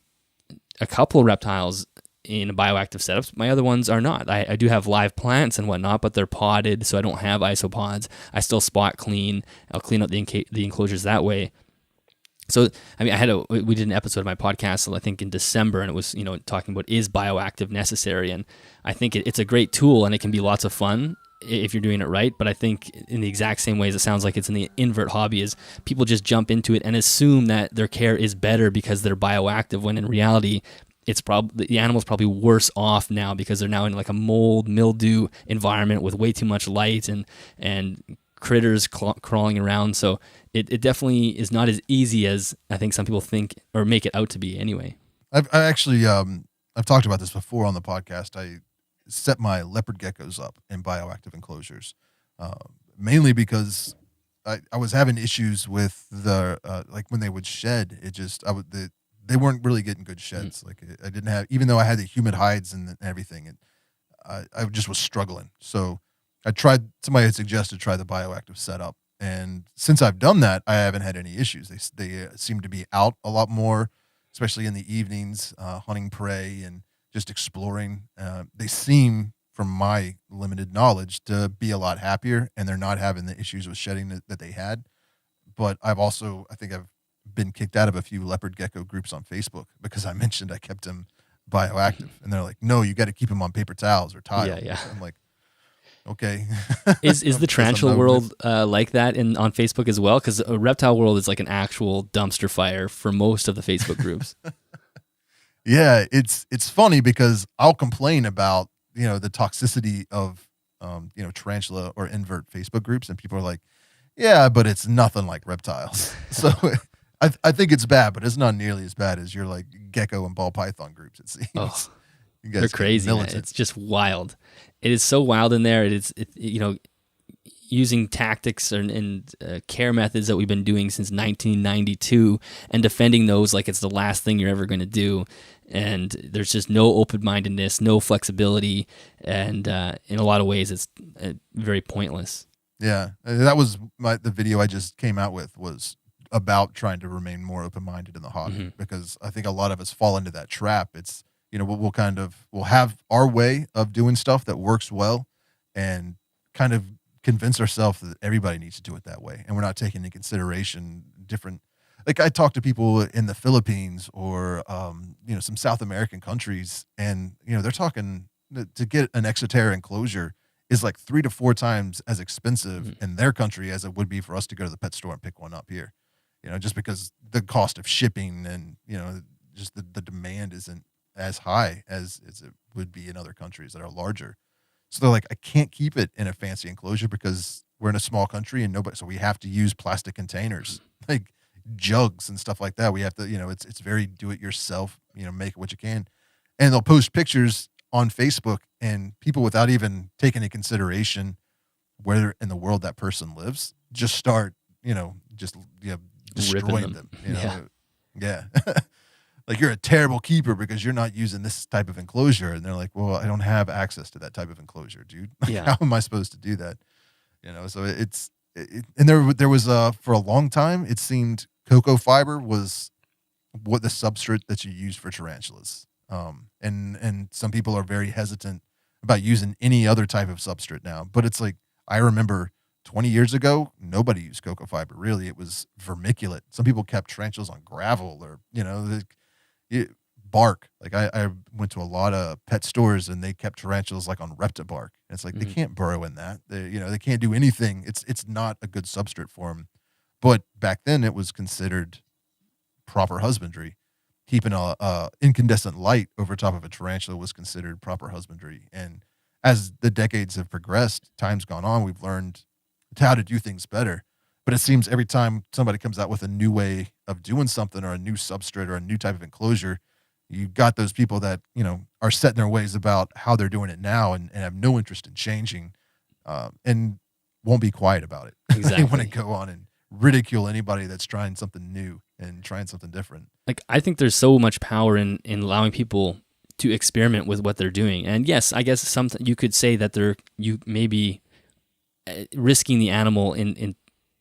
Speaker 2: a couple reptiles in bioactive setups. My other ones are not. I do have live plants and whatnot, but they're potted, so I don't have isopods. I still spot clean. I'll clean up the enclosures that way. So, I mean, we did an episode of my podcast, I think in December, and it was, talking about, is bioactive necessary? And I think it's a great tool, and it can be lots of fun if you're doing it right. But I think in the exact same ways it sounds like it's in the invert hobby, is people just jump into it and assume that their care is better because they're bioactive, when in reality, it's probably the animal's probably worse off now because they're now in like a mold, mildew environment with way too much light and critters crawling around. So it definitely is not as easy as I think some people think or make it out to be anyway.
Speaker 1: I actually, I've talked about this before on the podcast. I set my leopard geckos up in bioactive enclosures, mainly because I was having issues with the, like when they would shed, they weren't really getting good sheds. Like, I didn't have, even though I had the humid hides and everything, I just was struggling. So somebody had suggested try the bioactive setup. And since I've done that, I haven't had any issues. They seem to be out a lot more, especially in the evenings, hunting prey and just exploring. They seem, from my limited knowledge, to be a lot happier, and they're not having the issues with shedding that they had. But I think I've been kicked out of a few leopard gecko groups on Facebook because I mentioned I kept him bioactive, and they're like, "No, you got to keep him on paper towels or tile."
Speaker 2: Yeah.
Speaker 1: I'm like, okay.
Speaker 2: Is the tarantula world like that on Facebook as well? Because a reptile world is like an actual dumpster fire for most of the Facebook groups.
Speaker 1: Yeah, it's funny because I'll complain about the toxicity of tarantula or invert Facebook groups, and people are like, Yeah, but it's nothing like reptiles. So I think it's bad, but it's not nearly as bad as your like gecko and ball python groups. It seems
Speaker 2: Oh,
Speaker 1: you
Speaker 2: they're
Speaker 1: guys get
Speaker 2: crazy, man.
Speaker 1: militant.
Speaker 2: It's just wild. It is so wild in there. Using tactics and care methods that we've been doing since 1992 and defending those like it's the last thing you're ever going to do. And there's just no open-mindedness, no flexibility, and in a lot of ways, it's very pointless.
Speaker 1: Yeah, that was the video I just came out with was about trying to remain more open-minded in the hobby because I think a lot of us fall into that trap. It's we'll have our way of doing stuff that works well, and kind of convince ourselves that everybody needs to do it that way, and we're not taking into consideration different. Like I talk to people in the Philippines or some South American countries, and they're talking to get an exoteric enclosure is like 3 to 4 times as expensive in their country as it would be for us to go to the pet store and pick one up here. Just because the cost of shipping and just the demand isn't as high as it would be in other countries that are larger. So they're like, I can't keep it in a fancy enclosure because we're in a small country and so we have to use plastic containers, like jugs and stuff like that. We have to, it's very do it yourself, make it what you can. And they'll post pictures on Facebook, and people without even taking into consideration where in the world that person lives, just start, destroying them. Yeah. Like you're a terrible keeper because you're not using this type of enclosure. And they're like, well, I don't have access to that type of enclosure, dude.
Speaker 2: Yeah.
Speaker 1: How am I supposed to do that? So and there was for a long time, it seemed cocoa fiber was what the substrate that you use for tarantulas. And some people are very hesitant about using any other type of substrate now, but it's like, I remember 20 years ago, nobody used cocoa fiber. Really, it was vermiculate. Some people kept tarantulas on gravel or, bark. Like I went to a lot of pet stores and they kept tarantulas like on reptile bark. And it's like, they can't burrow in that. They can't do anything. It's not a good substrate for them. But back then it was considered proper husbandry. Keeping a incandescent light over top of a tarantula was considered proper husbandry. And as the decades have progressed, time's gone on, we've learned how to do things better. But it seems every time somebody comes out with a new way of doing something or a new substrate or a new type of enclosure, you've got those people that, are set in their ways about how they're doing it now and have no interest in changing and won't be quiet about it.
Speaker 2: Exactly.
Speaker 1: They want to go on and ridicule anybody that's trying something new and trying something different.
Speaker 2: Like, I think there's so much power in allowing people to experiment with what they're doing. And yes, I guess you could say that you may be risking the animal in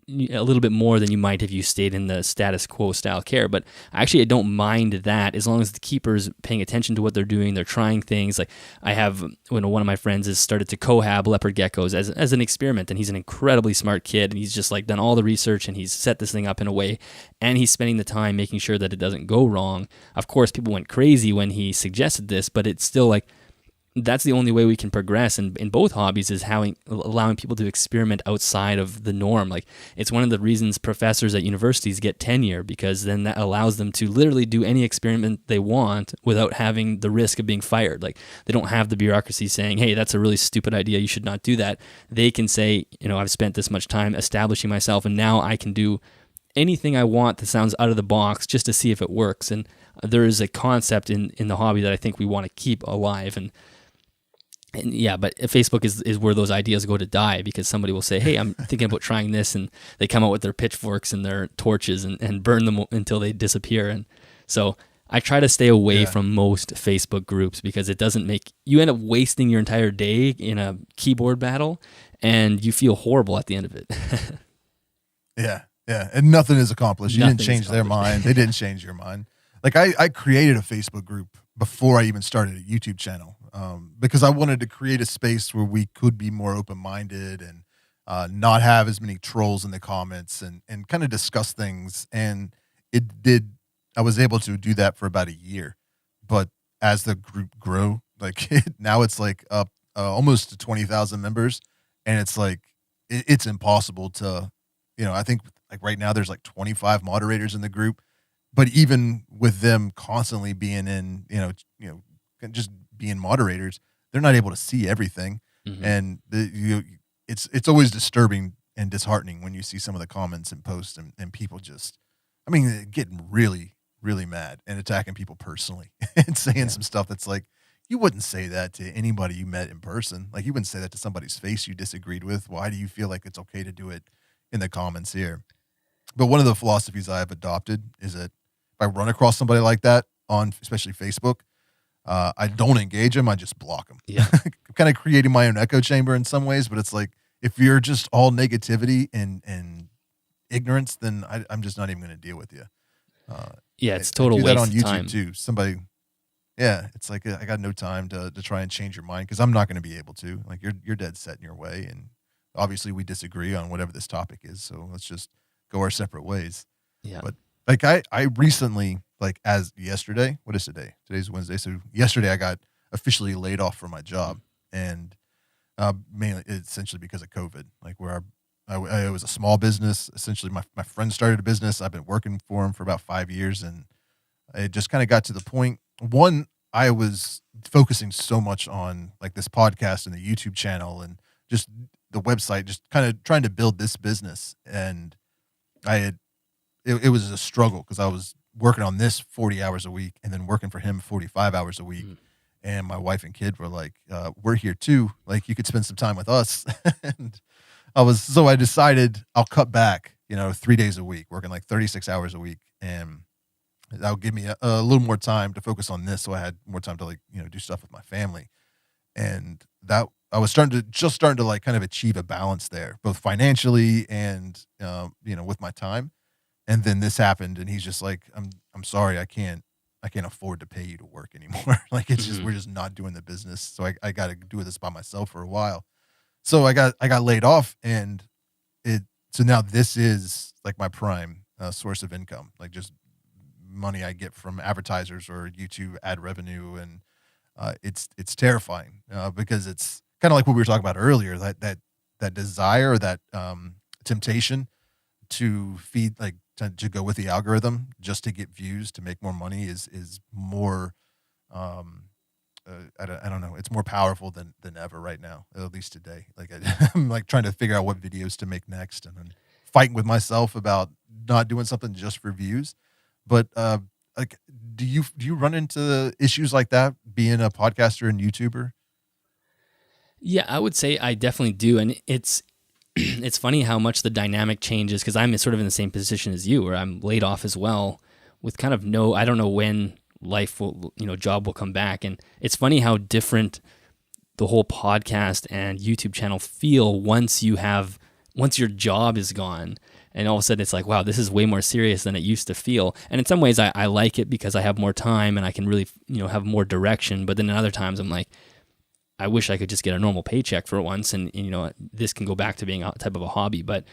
Speaker 2: a little bit more than you might if you stayed in the status quo style care. But actually, I don't mind that as long as the keeper's paying attention to what they're doing. They're trying things. Like I have, one of my friends has started to cohab leopard geckos as an experiment, and he's an incredibly smart kid, and he's just like done all the research, and he's set this thing up in a way, and he's spending the time making sure that it doesn't go wrong. Of course, people went crazy when he suggested this, but it's still like, that's the only way we can progress in both hobbies is allowing people to experiment outside of the norm. Like, it's one of the reasons professors at universities get tenure, because then that allows them to literally do any experiment they want without having the risk of being fired. Like, they don't have the bureaucracy saying, hey, that's a really stupid idea, you should not do that. They can say, I've spent this much time establishing myself, and now I can do anything I want that sounds out of the box just to see if it works. And there is a concept in the hobby that I think we want to keep alive. And yeah, but Facebook is where those ideas go to die, because somebody will say, hey, I'm thinking about trying this, and they come out with their pitchforks and their torches and burn them until they disappear. And so I try to stay away from most Facebook groups, because it doesn't you end up wasting your entire day in a keyboard battle, and you feel horrible at the end of it.
Speaker 1: Yeah, and nothing is accomplished. You didn't change their mind. They didn't change your mind. Like I created a Facebook group before I even started a YouTube channel, because I wanted to create a space where we could be more open-minded and not have as many trolls in the comments and kind of discuss things. And I was able to do that for about a year. But as the group grew, like now it's like up almost to 20,000 members. And it's like, it's impossible to, I think like right now there's like 25 moderators in the group. But even with them constantly being in, just being moderators, they're not able to see everything, and it's always disturbing and disheartening when you see some of the comments and posts and people just, I mean, getting really, really mad and attacking people personally and saying some stuff that's like, you wouldn't say that to anybody you met in person. Like, you wouldn't say that to somebody's face you disagreed with. Why do you feel like it's okay to do it in the comments here? But one of the philosophies I have adopted is that if I run across somebody like that on especially Facebook, I don't engage them. I just block them.
Speaker 2: Yeah.
Speaker 1: I'm kind of creating my own echo chamber in some ways, but it's like, if you're just all negativity and ignorance, then I'm just not even going to deal with you.
Speaker 2: Yeah, it's total
Speaker 1: I do
Speaker 2: waste
Speaker 1: that on
Speaker 2: of
Speaker 1: YouTube
Speaker 2: time.
Speaker 1: too. Somebody, yeah, it's like I got no time to try and change your mind because I'm not going to be able to. Like, you're dead set in your way, and obviously we disagree on whatever this topic is. So let's just go our separate ways.
Speaker 2: Yeah.
Speaker 1: But like I recently, like, as yesterday, what is today? Today's Wednesday. So yesterday I got officially laid off from my job, and mainly essentially because of COVID. Like, where I was a small business. Essentially, my friend started a business. I've been working for him for about 5 years, and it just kind of got to the point. One, I was focusing so much on like this podcast and the YouTube channel and just the website, just kind of trying to build this business. And it was a struggle because I was working on this 40 hours a week and then working for him 45 hours a week. And my wife and kid were like, we're here too. Like, you could spend some time with us. And so I decided I'll cut back, 3 days a week, working like 36 hours a week. And that'll give me a little more time to focus on this. So I had more time to do stuff with my family. And that I was starting to like kind of achieve a balance there, both financially and, with my time. And then this happened, and he's just like, I'm sorry, I can't afford to pay you to work anymore. Like, it's just, we're just not doing the business. So I got to do this by myself for a while. So I got laid off, and so now this is like my prime source of income, like just money I get from advertisers or YouTube ad revenue. And it's terrifying because it's kind of like what we were talking about earlier, that desire, or that temptation to feed, like, to go with the algorithm just to get views, to make more money is more, I don't know. It's more powerful than ever right now, at least today. Like, I'm like trying to figure out what videos to make next, and then fighting with myself about not doing something just for views. But like, do you run into issues like that being a podcaster and YouTuber?
Speaker 2: Yeah, I would say I definitely do. And it's funny how much the dynamic changes, because I'm sort of in the same position as you, where I'm laid off as well, with kind of I don't know when life will, job will come back. And it's funny how different the whole podcast and YouTube channel feel once your job is gone. And all of a sudden it's like, wow, this is way more serious than it used to feel. And in some ways I like it because I have more time and I can really, have more direction. But then in other times I'm like, I wish I could just get a normal paycheck for once, and this can go back to being a type of a hobby. But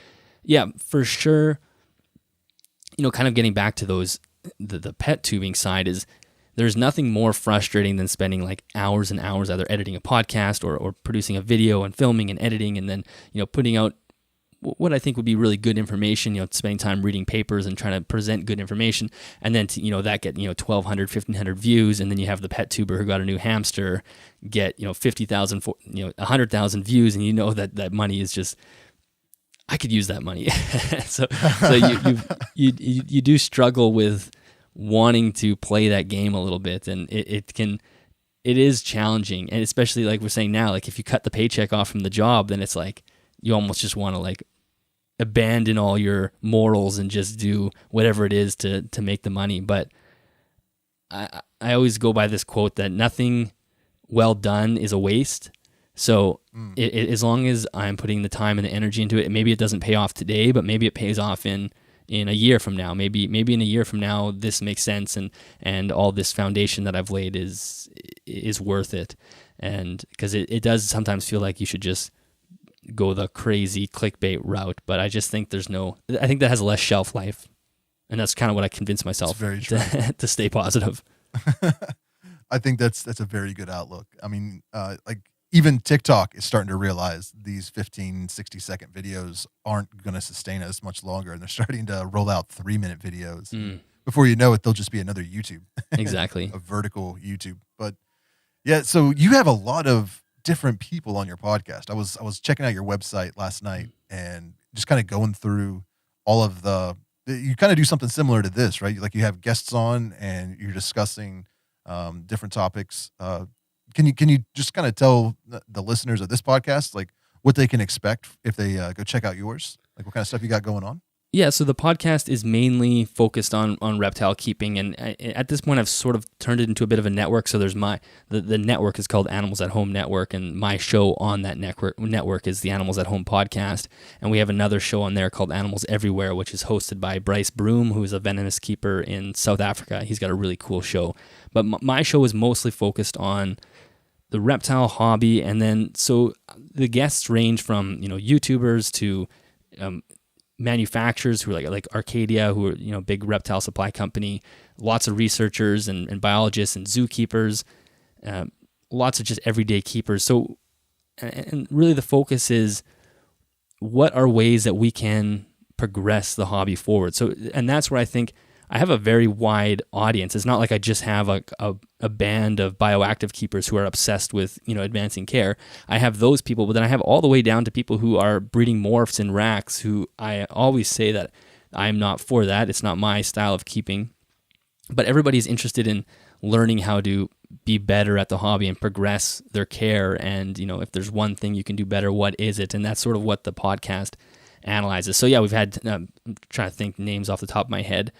Speaker 2: yeah, for sure, kind of getting back to the pet tubing side, is there's nothing more frustrating than spending like hours and hours either editing a podcast or producing a video and filming and editing, and then putting out what I think would be really good information, spending time reading papers and trying to present good information, and then to, that get 1,200, 1,500 views, and then you have the pet tuber who got a new hamster get 50,000, 100,000 views, and that money is just, I could use that money. so you do struggle with wanting to play that game a little bit, and it is challenging, and especially like we're saying now, like if you cut the paycheck off from the job, then it's like you almost just want to like abandon all your morals and just do whatever it is to make the money. But I always go by this quote that nothing well done is a waste. So as long as I'm putting the time and the energy into it, maybe it doesn't pay off today, but maybe it pays off in a year from now. Maybe in a year from now, this makes sense, and all this foundation that I've laid is worth it. And because it does sometimes feel like you should just go the crazy clickbait route, but I just think I think that has less shelf life, and that's kind of what I convince myself to stay positive.
Speaker 1: I think that's a very good outlook. I mean, like, even TikTok is starting to realize these 15, 60-second videos aren't going to sustain us much longer, and they're starting to roll out 3-minute videos. Before you know it, they'll just be another YouTube.
Speaker 2: Exactly.
Speaker 1: A vertical YouTube. But yeah, so you have a lot of different people on your podcast. I was checking out your website last night, and just kind of going through all of you kind of do something similar to this, right? Like you have guests on and you're discussing different topics. Can you just kind of tell the listeners of this podcast, like what they can expect if they go check out yours? Like what kind of stuff you got going on?
Speaker 2: Yeah, so the podcast is mainly focused on reptile keeping, and at this point I've sort of turned it into a bit of a network. So there's the network is called Animals at Home Network, and my show on that network is the Animals at Home podcast, and we have another show on there called Animals Everywhere, which is hosted by Bryce Broom, who is a venomous keeper in South Africa. He's got a really cool show, but my show is mostly focused on the reptile hobby, and then so the guests range from YouTubers to manufacturers who are like Arcadia, who are big reptile supply company, lots of researchers and biologists and zookeepers, lots of just everyday keepers. So, and really the focus is what are ways that we can progress the hobby forward. So, and that's where I think I have a very wide audience. It's not like I just have a band of bioactive keepers who are obsessed with advancing care. I have those people, but then I have all the way down to people who are breeding morphs and racks, who I always say that I'm not for that. It's not my style of keeping. But everybody's interested in learning how to be better at the hobby and progress their care. And if there's one thing you can do better, what is it? And that's sort of what the podcast analyzes. So yeah, we've had I'm trying to think names off the top of my head.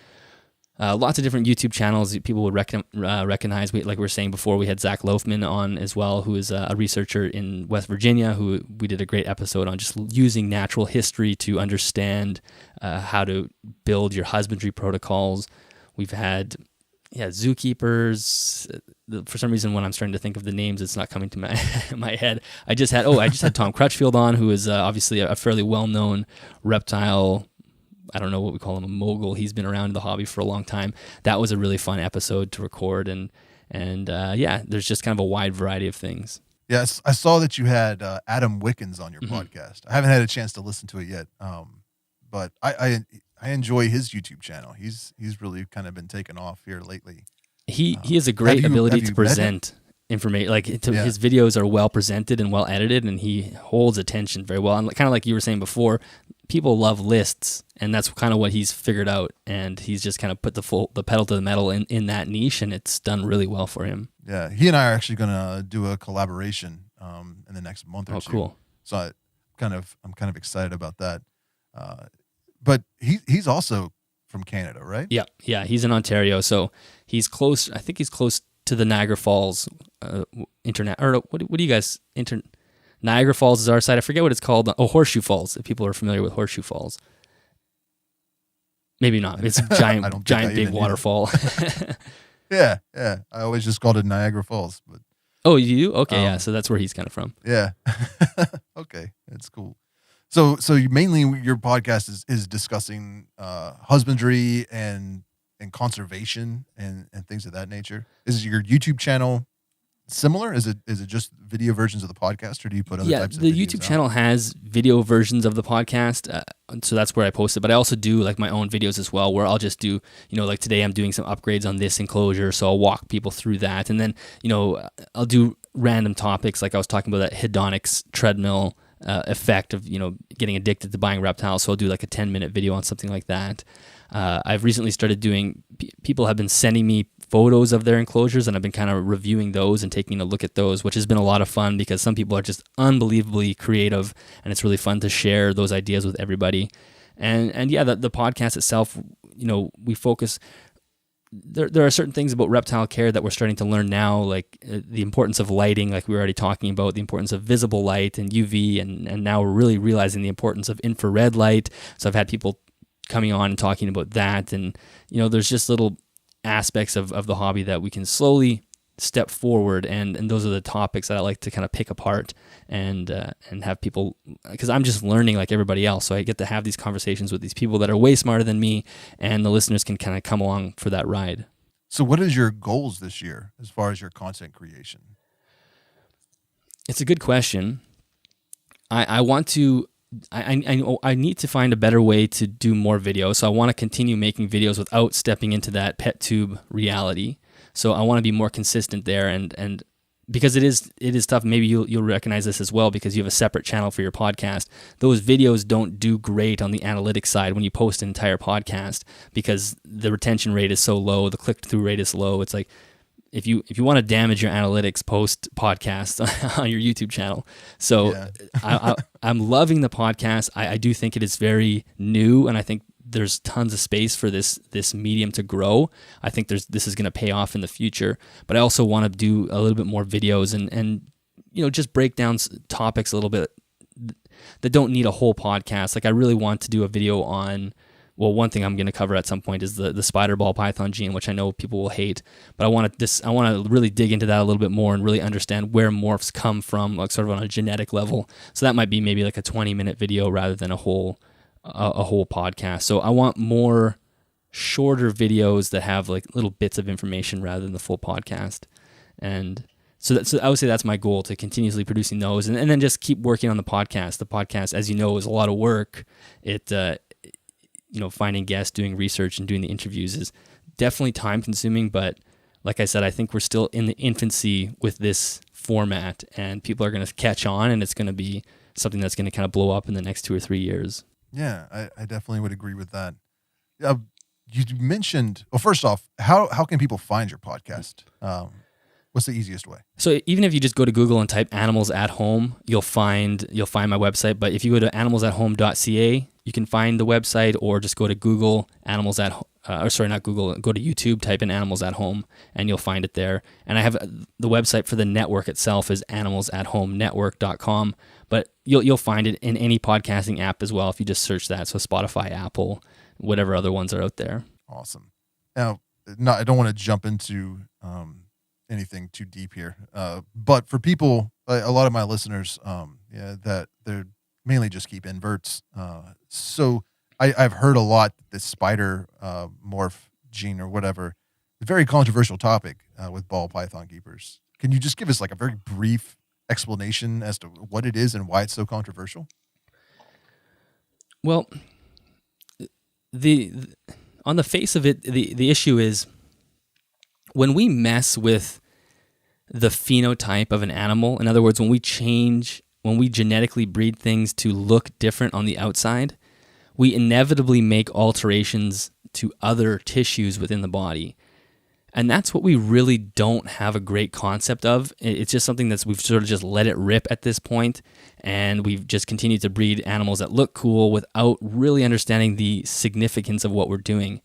Speaker 2: Lots of different YouTube channels that people would recognize. Like we were saying before, we had Zach Loafman on as well, who is a researcher in West Virginia, who we did a great episode on just using natural history to understand how to build your husbandry protocols. We've had zookeepers. For some reason, when I'm starting to think of the names, it's not coming to my head. I just had Tom Crutchfield on, who is obviously a fairly well-known reptile, I don't know what we call him, a mogul. He's been around in the hobby for a long time. That was a really fun episode to record, and there's just kind of a wide variety of things.
Speaker 1: Yes, I saw that you had Adam Wickens on your podcast. I haven't had a chance to listen to it yet, but I enjoy his YouTube channel. He's really kind of been taking off here lately.
Speaker 2: He has a great ability to present information. His videos are well presented and well edited, and he holds attention very well. And kind of like you were saying before, people love lists, and that's kind of what he's figured out. And he's just kind of put the pedal to the metal in that niche, and it's done really well for him.
Speaker 1: Yeah, he and I are actually going to do a collaboration in the next month or two.
Speaker 2: Oh, cool!
Speaker 1: So I'm kind of excited about that. But he's also from Canada, right?
Speaker 2: Yeah, he's in Ontario, so he's close. I think he's close to the Niagara Falls internet. Or what do you guys Niagara Falls is our side. I forget what it's called. Oh, Horseshoe Falls. If people are familiar with Horseshoe Falls, maybe not. It's a giant big waterfall.
Speaker 1: Yeah. I always just called it Niagara Falls, but.
Speaker 2: Oh, you do? Okay, yeah. So that's where he's kind of from.
Speaker 1: Yeah. Okay, that's cool. So mainly your podcast is discussing husbandry and conservation and things of that nature. Is your YouTube channel similar? Is it just video versions of the podcast, or do you put other types of videos?
Speaker 2: Yeah, the YouTube channel has video versions of the podcast, so that's where I post it. But I also do like my own videos as well, where I'll just do, like today I'm doing some upgrades on this enclosure, so I'll walk people through that, and then I'll do random topics, like I was talking about that hedonics treadmill effect of getting addicted to buying reptiles. So I'll do like a 10-minute video on something like that. I've recently started doing. People have been sending me photos of their enclosures, and I've been kind of reviewing those and taking a look at those, which has been a lot of fun because some people are just unbelievably creative, and it's really fun to share those ideas with everybody. And yeah, the podcast itself, we focus. There are certain things about reptile care that we're starting to learn now, like the importance of lighting, like we were already talking about, the importance of visible light and UV, and now we're really realizing the importance of infrared light. So I've had people coming on and talking about that, and there's just little aspects of the hobby that we can slowly step forward, and those are the topics that I like to kind of pick apart and have people, because I'm just learning like everybody else, so I get to have these conversations with these people that are way smarter than me, and the listeners can kind of come along for that ride.
Speaker 1: So what is your goals this year as far as your content creation?
Speaker 2: It's a good question. I want to I need to find a better way to do more videos. So I want to continue making videos without stepping into that pet tube reality. So I want to be more consistent there and because it is tough. Maybe you'll recognize this as well because you have a separate channel for your podcast. Those videos don't do great on the analytics side when you post an entire podcast because the retention rate is so low, the click-through rate is low. It's like if you want to damage your analytics, post podcasts on your YouTube channel. So yeah. I'm loving the podcast. I do think it is very new, and I think there's tons of space for this medium to grow. I think this is going to pay off in the future, but I also want to do a little bit more videos and just break down topics a little bit that don't need a whole podcast. Like I really want to do a video on, well, one thing I'm going to cover at some point is the spider ball python gene, which I know people will hate, but I want to really dig into that a little bit more and really understand where morphs come from, like sort of on a genetic level. So that might be maybe like a 20-minute video rather than a whole podcast. So I want more shorter videos that have like little bits of information rather than the full podcast. And so I would say that's my goal, to continuously producing those and then just keep working on the podcast. The podcast, as you know, is a lot of work. It, finding guests, doing research and doing the interviews is definitely time consuming. But like I said, I think we're still in the infancy with this format and people are going to catch on and it's going to be something that's going to kind of blow up in the next 2 or 3 years.
Speaker 1: Yeah, I definitely would agree with that. You mentioned, well, first off, how can people find your podcast? What's the easiest way?
Speaker 2: So even if you just go to Google and type animals at home, you'll find my website. But if you go to animalsathome.ca, you can find the website, or just go to Google go to YouTube, type in animals at home, and you'll find it there. And I have the website for the network itself is animalsathomenetwork.com, but you'll find it in any podcasting app as well if you just search that. So Spotify, Apple, whatever other ones are out there.
Speaker 1: Awesome. Now, I don't want to jump into anything too deep here, but for people, a lot of my listeners, that they're mainly just keep inverts. So I've heard a lot that this spider morph gene or whatever, a very controversial topic with ball python keepers. Can you just give us like a very brief explanation as to what it is and why it's so controversial?
Speaker 2: Well, on the face of it, the issue is when we mess with the phenotype of an animal. In other words, when we genetically breed things to look different on the outside, we inevitably make alterations to other tissues within the body. And that's what we really don't have a great concept of. It's just something we've sort of just let it rip at this point, and we've just continued to breed animals that look cool without really understanding the significance of what we're doing.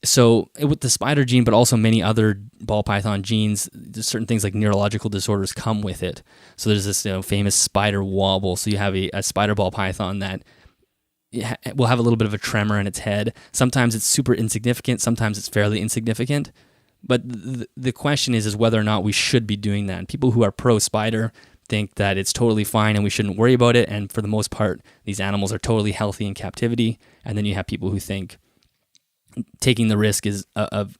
Speaker 2: So with the spider gene, but also many other ball python genes, there's certain things like neurological disorders come with it. So there's this famous spider wobble. So you have a spider ball python that will have a little bit of a tremor in its head. Sometimes it's super insignificant. Sometimes it's fairly insignificant. But the question is whether or not we should be doing that. And people who are pro-spider think that it's totally fine and we shouldn't worry about it. And for the most part, these animals are totally healthy in captivity. And then you have people who think taking the risk is of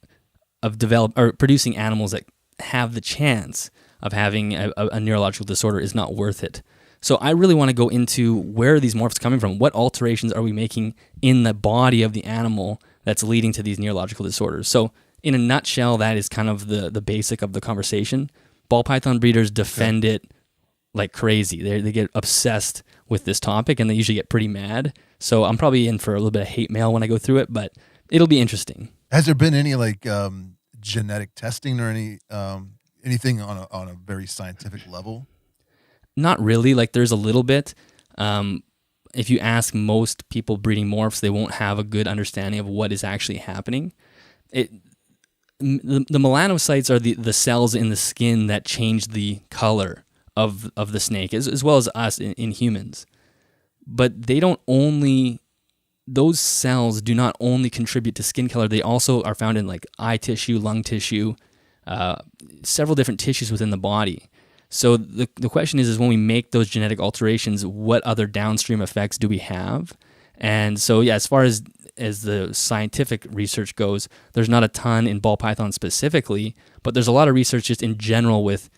Speaker 2: producing animals that have the chance of having a neurological disorder is not worth it. So I really want to go into where are these morphs coming from? What alterations are we making in the body of the animal that's leading to these neurological disorders? So in a nutshell, that is kind of the basic of the conversation. Ball python breeders defend it like crazy. They get obsessed with this topic and they usually get pretty mad. So I'm probably in for a little bit of hate mail when I go through it, but it'll be interesting.
Speaker 1: Has there been any genetic testing or anything on a very scientific level?
Speaker 2: Not really. Like there's a little bit. If you ask most people breeding morphs, they won't have a good understanding of what is actually happening. The melanocytes are the cells in the skin that change the color of the snake, as well as us in humans. But those cells do not only contribute to skin color, they also are found in like eye tissue, lung tissue, several different tissues within the body. So the question is when we make those genetic alterations, what other downstream effects do we have? And so, as far as the scientific research goes, there's not a ton in ball python specifically, but there's a lot of research just in general with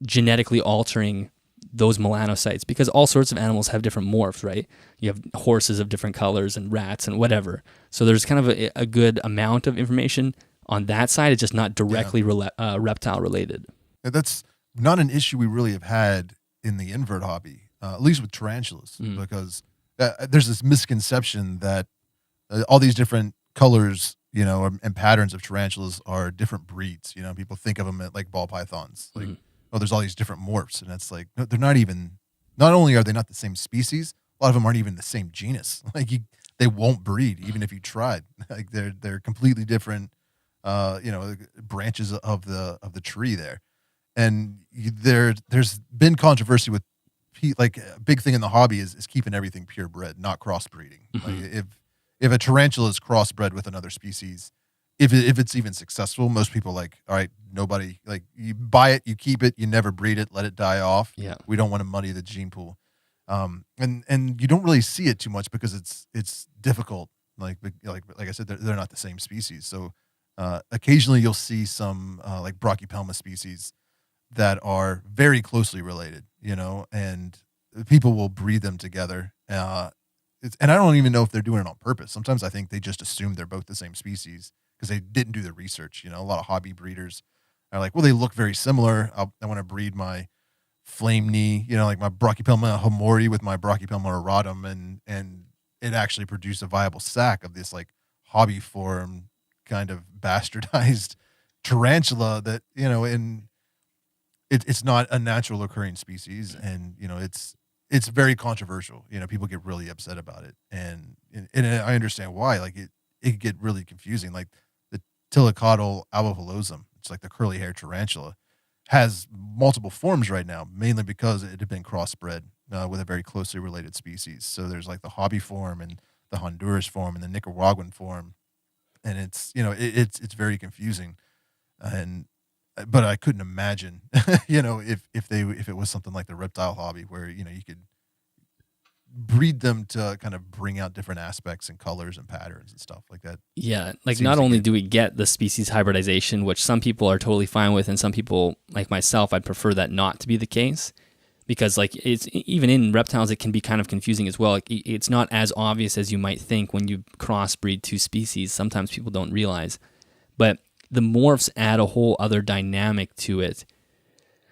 Speaker 2: genetically altering those melanocytes, because all sorts of animals have different morphs, right? You have horses of different colors and rats and whatever. So there's kind of a good amount of information on that side. It's just not directly reptile related.
Speaker 1: That's not an issue we really have had in the invert hobby, at least with tarantulas, because there's this misconception that all these different colors, and patterns of tarantulas are different breeds. People think of them like ball pythons, like, oh, there's all these different morphs, and it's like, no, they're not even. Not only are they not the same species, a lot of them aren't even the same genus. Like they won't breed even if you tried. Like they're completely different, branches of the tree there. And there's been controversy with like a big thing in the hobby is keeping everything purebred, not crossbreeding. Like if a tarantula is crossbred with another species, if it's even successful, most people like, all right, nobody, like, you buy it, you keep it, you never breed it, let it die off.
Speaker 2: Yeah.
Speaker 1: We don't want to muddy the gene pool. And you don't really see it too much because it's difficult. Like I said, they're not the same species. So occasionally you'll see some like Brachypelma species that are very closely related, and people will breed them together. And I don't even know if they're doing it on purpose. Sometimes I think they just assume they're both the same species because they didn't do the research. A lot of hobby breeders are like, well, they look very similar. I want to breed my flame knee, like my Brachypelma homori with my Brachypelma auratum, and it actually produced a viable sack of this like hobby form kind of bastardized tarantula that, in it's not a natural occurring species, and it's very controversial. People get really upset about it, and I understand why. Like it could get really confusing. Like the Tillicotyle albopilosum, it's like the curly hair tarantula, has multiple forms right now, mainly because it had been crossbred with a very closely related species. So there's like the hobby form and the Honduras form and the Nicaraguan form, and it's it's very confusing. And but I couldn't imagine, if it was something like the reptile hobby where you could breed them to kind of bring out different aspects and colors and patterns and stuff like that.
Speaker 2: Yeah, like not only do we get the species hybridization, which some people are totally fine with, and some people, like myself, I'd prefer that not to be the case, because like it's even in reptiles, it can be kind of confusing as well. Like, it's not as obvious as you might think when you crossbreed two species. Sometimes people don't realize, but the morphs add a whole other dynamic to it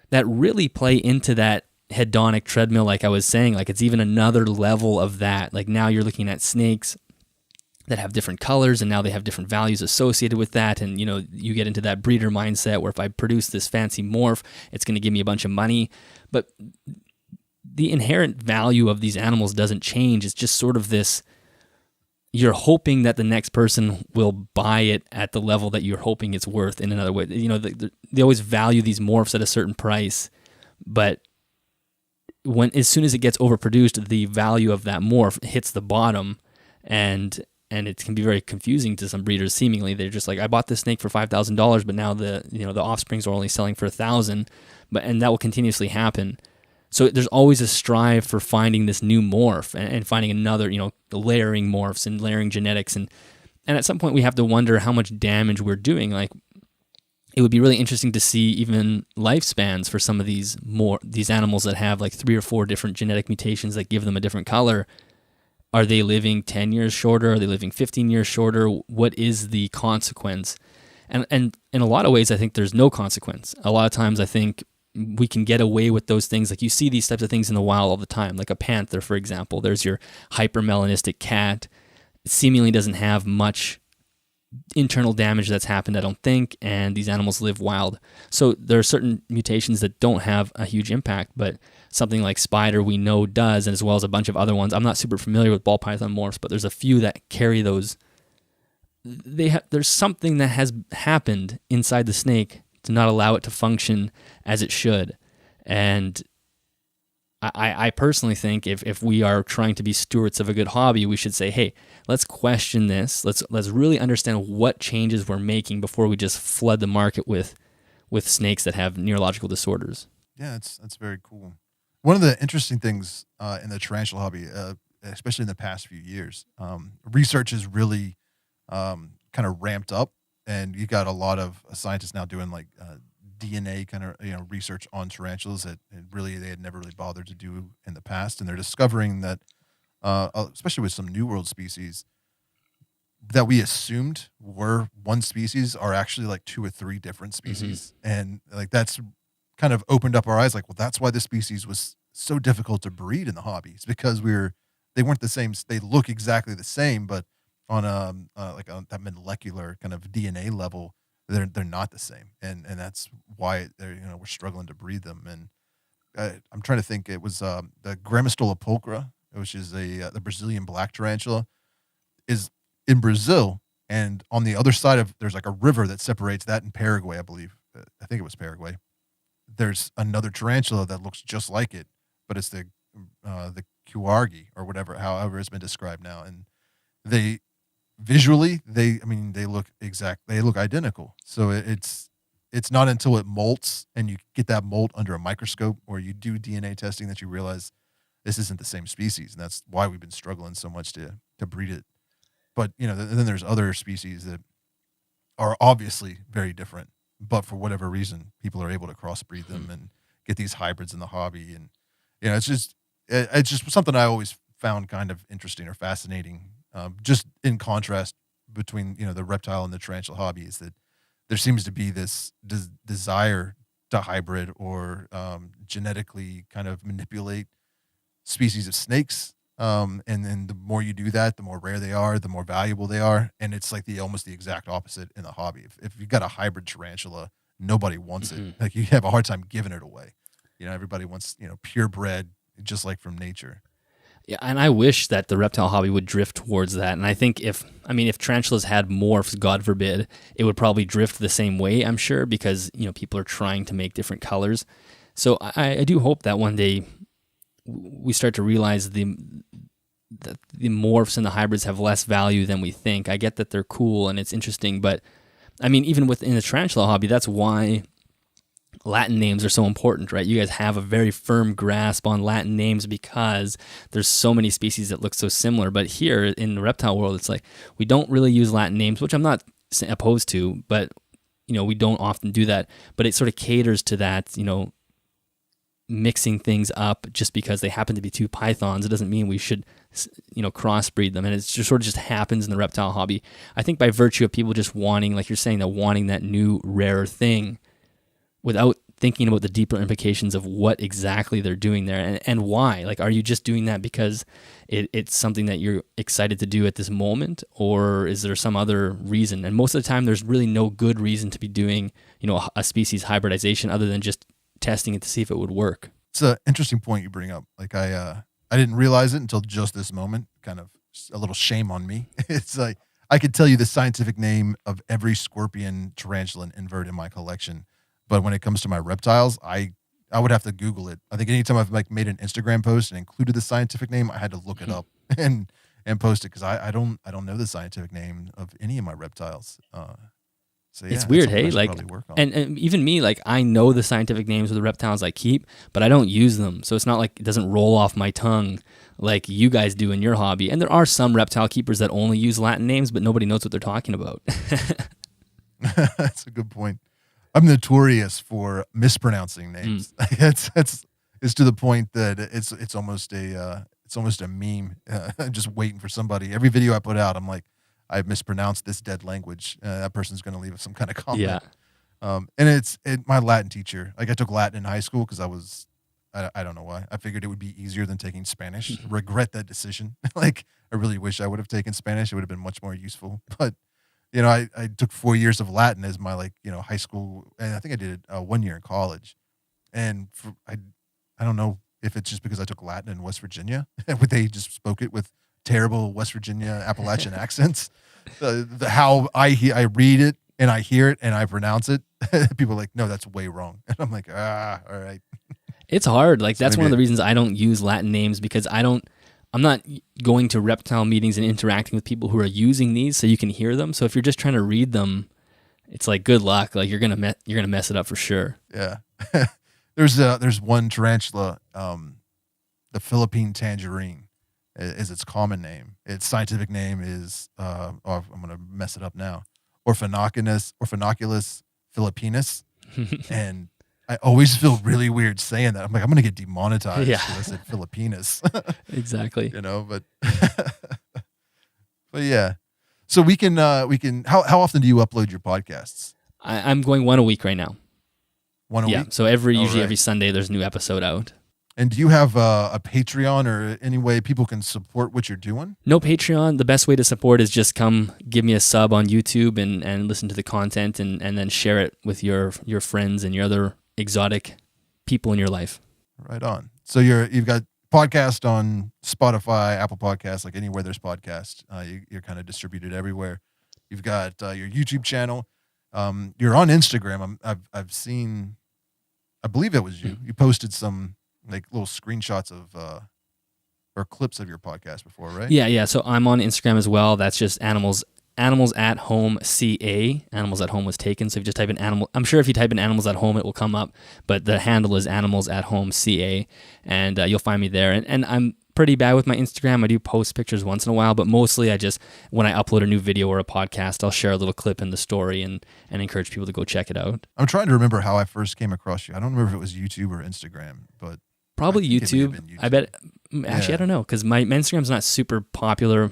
Speaker 2: that really play into that hedonic treadmill, like I was saying. Like it's even another level of that. Like now you're looking at snakes that have different colors, and now they have different values associated with that. And you get into that breeder mindset where if I produce this fancy morph, it's going to give me a bunch of money. But the inherent value of these animals doesn't change. It's just sort of this, you're hoping that the next person will buy it at the level that you're hoping it's worth in another way. They always value these morphs at a certain price, but as soon as it gets overproduced, the value of that morph hits the bottom, and it can be very confusing to some breeders. Seemingly, they're just like, I bought this snake for $5,000, but now the offsprings are only selling for $1,000, and that will continuously happen. So there's always a strive for finding this new morph and finding another, layering morphs and layering genetics, and at some point we have to wonder how much damage we're doing. Like, it would be really interesting to see even lifespans for some of these animals that have like 3 or 4 different genetic mutations that give them a different color. Are they living 10 years shorter? Are they living 15 years shorter? What is the consequence? And in a lot of ways, I think there's no consequence. A lot of times I think we can get away with those things. Like you see these types of things in the wild all the time, like a panther, for example. There's your hypermelanistic cat. It seemingly doesn't have much internal damage that's happened, I don't think, and these animals live wild. So there are certain mutations that don't have a huge impact, but something like spider we know does, and as well as a bunch of other ones. I'm not super familiar with ball python morphs, but there's a few that carry those. There's something that has happened inside the snake to not allow it to function as it should. And I personally think if we are trying to be stewards of a good hobby, we should say, hey, let's question this. Let's really understand what changes we're making before we just flood the market with snakes that have neurological disorders.
Speaker 1: Yeah, that's very cool. One of the interesting things in the tarantula hobby, especially in the past few years, research is really kind of ramped up, and you got a lot of scientists now doing like DNA kind of research on tarantulas that really they had never really bothered to do in the past, and they're discovering that, especially with some New World species that we assumed were one species are actually like 2 or 3 different species, and like that's kind of opened up our eyes. Like, well, that's why the species was so difficult to breed in the hobby. It's because they weren't the same. They look exactly the same, but on like on that molecular kind of DNA level, they're not the same, and that's why we're struggling to breed them. And I'm trying to think. It was the Grammostola pulchra, which is the Brazilian black tarantula, is in Brazil, and on the other side of there's like a river that separates that in Paraguay, I believe. I think it was Paraguay. There's another tarantula that looks just like it, but it's the Kuargi or whatever, however it's been described now, and they visually they look identical. So it's not until it molts and you get that molt under a microscope or you do DNA testing that you realize this isn't the same species, and that's why we've been struggling so much to breed it. But then there's other species that are obviously very different, but for whatever reason, people are able to crossbreed them and get these hybrids in the hobby. And it's just something I always found kind of interesting or fascinating. Just in contrast between the reptile and the tarantula hobby is that there seems to be this desire to hybrid or genetically kind of manipulate species of snakes. And then the more you do that, the more rare they are, the more valuable they are. And it's like almost the exact opposite in the hobby. If you've got a hybrid tarantula, nobody wants it. Like you have a hard time giving it away. Everybody wants, purebred, just like from nature.
Speaker 2: Yeah, and I wish that the reptile hobby would drift towards that. And I think if tarantulas had morphs, God forbid, it would probably drift the same way, I'm sure, because, people are trying to make different colors. So I do hope that one day we start to realize that the morphs and the hybrids have less value than we think. I get that they're cool and it's interesting, but even within the tarantula hobby, that's why Latin names are so important, right? You guys have a very firm grasp on Latin names because there's so many species that look so similar. But here in the reptile world, it's like we don't really use Latin names, which I'm not opposed to, but we don't often do that. But it sort of caters to that, mixing things up just because they happen to be two pythons. It doesn't mean we should, crossbreed them. And it just happens in the reptile hobby. I think by virtue of people just wanting, like you're saying, wanting that new rare thing without thinking about the deeper implications of what exactly they're doing there and why. Like, are you just doing that because it's something that you're excited to do at this moment, or is there some other reason? And most of the time, there's really no good reason to be doing, a species hybridization other than just testing it to see if it would work.
Speaker 1: It's an interesting point you bring up. Like I didn't realize it until just this moment. Kind of a little shame on me. It's like I could tell you the scientific name of every scorpion, tarantula, and invert in my collection, but when it comes to my reptiles, I would have to Google it. I think anytime I've made an Instagram post and included the scientific name, I had to look it up and post it because I don't know the scientific name of any of my reptiles. So yeah,
Speaker 2: it's weird, hey? Like, and even me, like, I know the scientific names of the reptiles I keep, but I don't use them. So it's not like it doesn't roll off my tongue like you guys do in your hobby. And there are some reptile keepers that only use Latin names, but nobody knows what they're talking about.
Speaker 1: That's a good point. I'm notorious for mispronouncing names. It's to the point that it's almost a meme. Just waiting for somebody. Every video I put out, I'm like, I mispronounced this dead language. That person's going to leave some kind of comment.
Speaker 2: Yeah.
Speaker 1: And my Latin teacher. Like I took Latin in high school because I don't know why. I figured it would be easier than taking Spanish. Regret that decision. Like I really wish I would have taken Spanish. It would have been much more useful. But I took 4 years of Latin as my high school, and I think I did it 1 year in college. And I don't know if it's just because I took Latin in West Virginia, they just spoke it with terrible West Virginia Appalachian accents. How I read it and I hear it and I pronounce it, people are like, no, that's way wrong. And I'm like, all right.
Speaker 2: It's hard. Like that's one of the reasons I don't use Latin names because I'm not going to reptile meetings and interacting with people who are using these so you can hear them. So if you're just trying to read them, it's like good luck. Like you're gonna mess it up for sure.
Speaker 1: Yeah. There's one tarantula, the Philippine tangerine is its common name. Its scientific name is I'm gonna mess it up now. Orphanoculus philippinus. And I always feel really weird saying that. I'm like, I'm gonna get demonetized because I said Philippinus.
Speaker 2: Exactly.
Speaker 1: But but yeah. So we can how often do you upload your podcasts?
Speaker 2: I'm going one a week right now.
Speaker 1: One a
Speaker 2: Yeah.
Speaker 1: week?
Speaker 2: So usually every Sunday there's a new episode out.
Speaker 1: And do you have a Patreon or any way people can support what you're doing?
Speaker 2: No Patreon. The best way to support is just come give me a sub on YouTube and listen to the content and then share it with your friends and your other exotic people in your life.
Speaker 1: Right on. So you've got podcast on Spotify, Apple Podcasts, like anywhere there's podcasts. You're kind of distributed everywhere. You've got your YouTube channel. You're on Instagram. I've seen, I believe it was you. You posted some like little screenshots of or clips of your podcast before, right?
Speaker 2: Yeah. So I'm on Instagram as well. That's just Animals at Home CA. Animals at Home was taken. So if you just type in animal, I'm sure if you type in Animals at Home, it will come up. But the handle is Animals at Home CA, and you'll find me there. And I'm pretty bad with my Instagram. I do post pictures once in a while, but mostly I just, when I upload a new video or a podcast, I'll share a little clip in the story and encourage people to go check it out.
Speaker 1: I'm trying to remember how I first came across you. I don't remember if it was YouTube or Instagram, but
Speaker 2: probably YouTube. I bet. Actually, I don't know, because my Instagram's not super popular.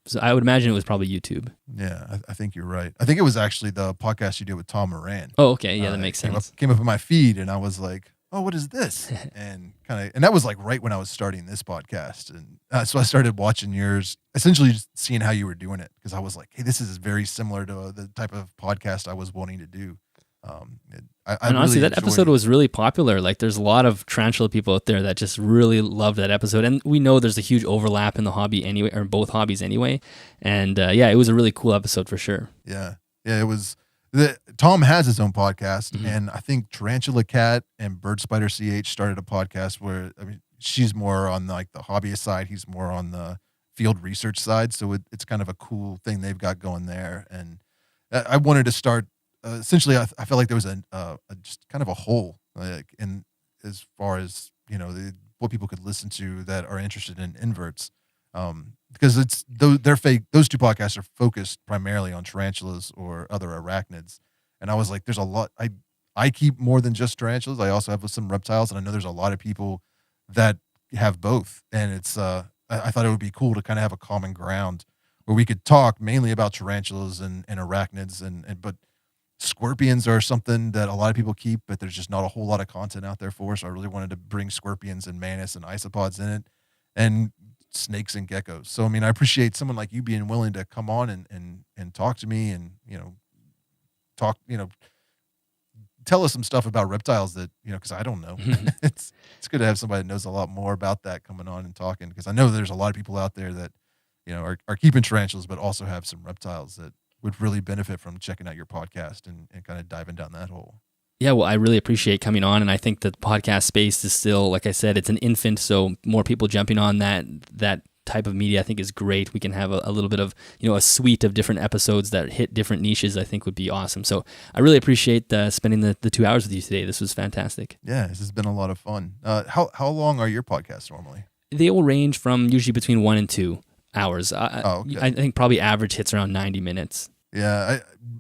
Speaker 2: So I would imagine it was probably YouTube.
Speaker 1: Yeah, I think you're right. I think it was actually the podcast you did with Tom Moran.
Speaker 2: Oh, okay. Yeah, that makes sense.
Speaker 1: Came up in my feed, and I was like, oh, what is this? And that was like right when I was starting this podcast. And so I started watching yours, essentially just seeing how you were doing it, because I was like, hey, this is very similar to the type of podcast I was wanting to do.
Speaker 2: And honestly, that episode was really popular. Like, there's a lot of tarantula people out there that just really loved that episode. And we know there's a huge overlap in the hobby anyway, or both hobbies anyway. And it was a really cool episode for sure.
Speaker 1: Yeah, it was. Tom has his own podcast, and I think Tarantula Cat and Bird Spider CH started a podcast where, I mean, she's more on like the hobbyist side, he's more on the field research side. So it's kind of a cool thing they've got going there. And I wanted to start. Essentially, I felt like there was a just kind of a hole, like, in as far as what people could listen to that are interested in inverts, because it's they're fake. Those two podcasts are focused primarily on tarantulas or other arachnids, and I was like, there's a lot. I keep more than just tarantulas. I also have some reptiles, and I know there's a lot of people that have both, and it's I thought it would be cool to kind of have a common ground where we could talk mainly about tarantulas and arachnids, but scorpions are something that a lot of people keep, but there's just not a whole lot of content out there for. So I really wanted to bring scorpions and mantis and isopods in it, and snakes and geckos. So I mean, I appreciate someone like you being willing to come on and talk to me, and tell us some stuff about reptiles that because I don't know. It's good to have somebody that knows a lot more about that coming on and talking, because I know there's a lot of people out there that are keeping tarantulas, but also have some reptiles that would really benefit from checking out your podcast and kind of diving down that hole.
Speaker 2: Yeah, well, I really appreciate coming on, and I think that the podcast space is still, like I said, it's an infant, so more people jumping on that type of media I think is great. We can have a little bit of, a suite of different episodes that hit different niches, I think would be awesome. So I really appreciate spending the 2 hours with you today. This was fantastic.
Speaker 1: Yeah, this has been a lot of fun. How long are your podcasts normally?
Speaker 2: They will range from usually between 1 and 2 hours.
Speaker 1: Okay.
Speaker 2: I think probably average hits around 90 minutes.
Speaker 1: Yeah,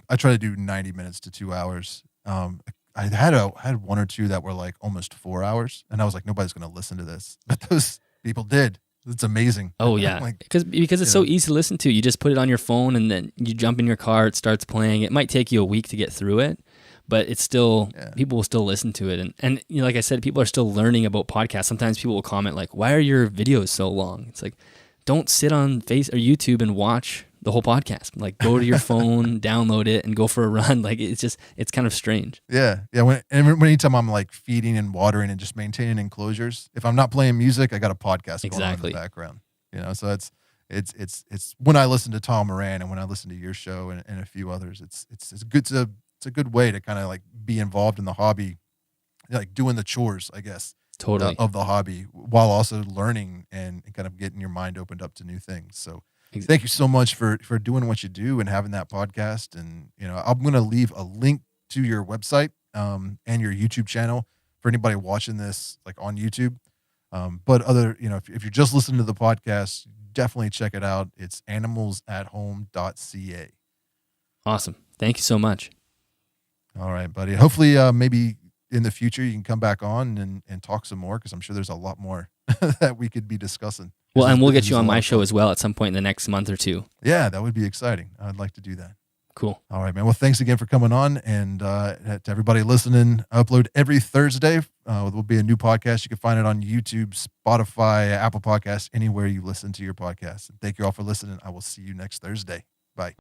Speaker 1: I try to do 90 minutes to 2 hours. I had one or two that were like almost 4 hours, and I was like, nobody's going to listen to this, but those people did. It's amazing.
Speaker 2: Oh yeah, because it's so easy to listen to. You just put it on your phone, and then you jump in your car. It starts playing. It might take you a week to get through it, but it's still people will still listen to it. And like I said, people are still learning about podcasts. Sometimes people will comment like, "Why are your videos so long?" It's like, don't sit on Facebook or YouTube and watch the whole podcast. Like, go to your phone, download it, and go for a run. Like, it's kind of strange.
Speaker 1: Yeah. Anytime I'm like feeding and watering and just maintaining enclosures, if I'm not playing music, I got a podcast going on in the background. So it's when I listen to Tom Moran and when I listen to your show and a few others, it's a good way to kind of like be involved in the hobby, like doing the chores, I guess.
Speaker 2: Totally.
Speaker 1: Of the hobby, while also learning and kind of getting your mind opened up to new things. So thank you so much for doing what you do and having that podcast. And, I'm going to leave a link to your website and your YouTube channel for anybody watching this like on YouTube. But if you're just listening to the podcast, definitely check it out. It's animalsathome.ca. Awesome.
Speaker 2: Thank you so much.
Speaker 1: All right, buddy. Hopefully, maybe in the future you can come back on and talk some more, because I'm sure there's a lot more that we could be discussing.
Speaker 2: Well, and we'll get you on my show as well at some point in the next month or two.
Speaker 1: Yeah, that would be exciting. I'd like to do that.
Speaker 2: Cool.
Speaker 1: All right, man. Well, thanks again for coming on. And to everybody listening, I upload every Thursday. Will be a new podcast. You can find it on YouTube, Spotify, Apple Podcasts, anywhere you listen to your podcast. And thank you all for listening. I will see you next Thursday. Bye.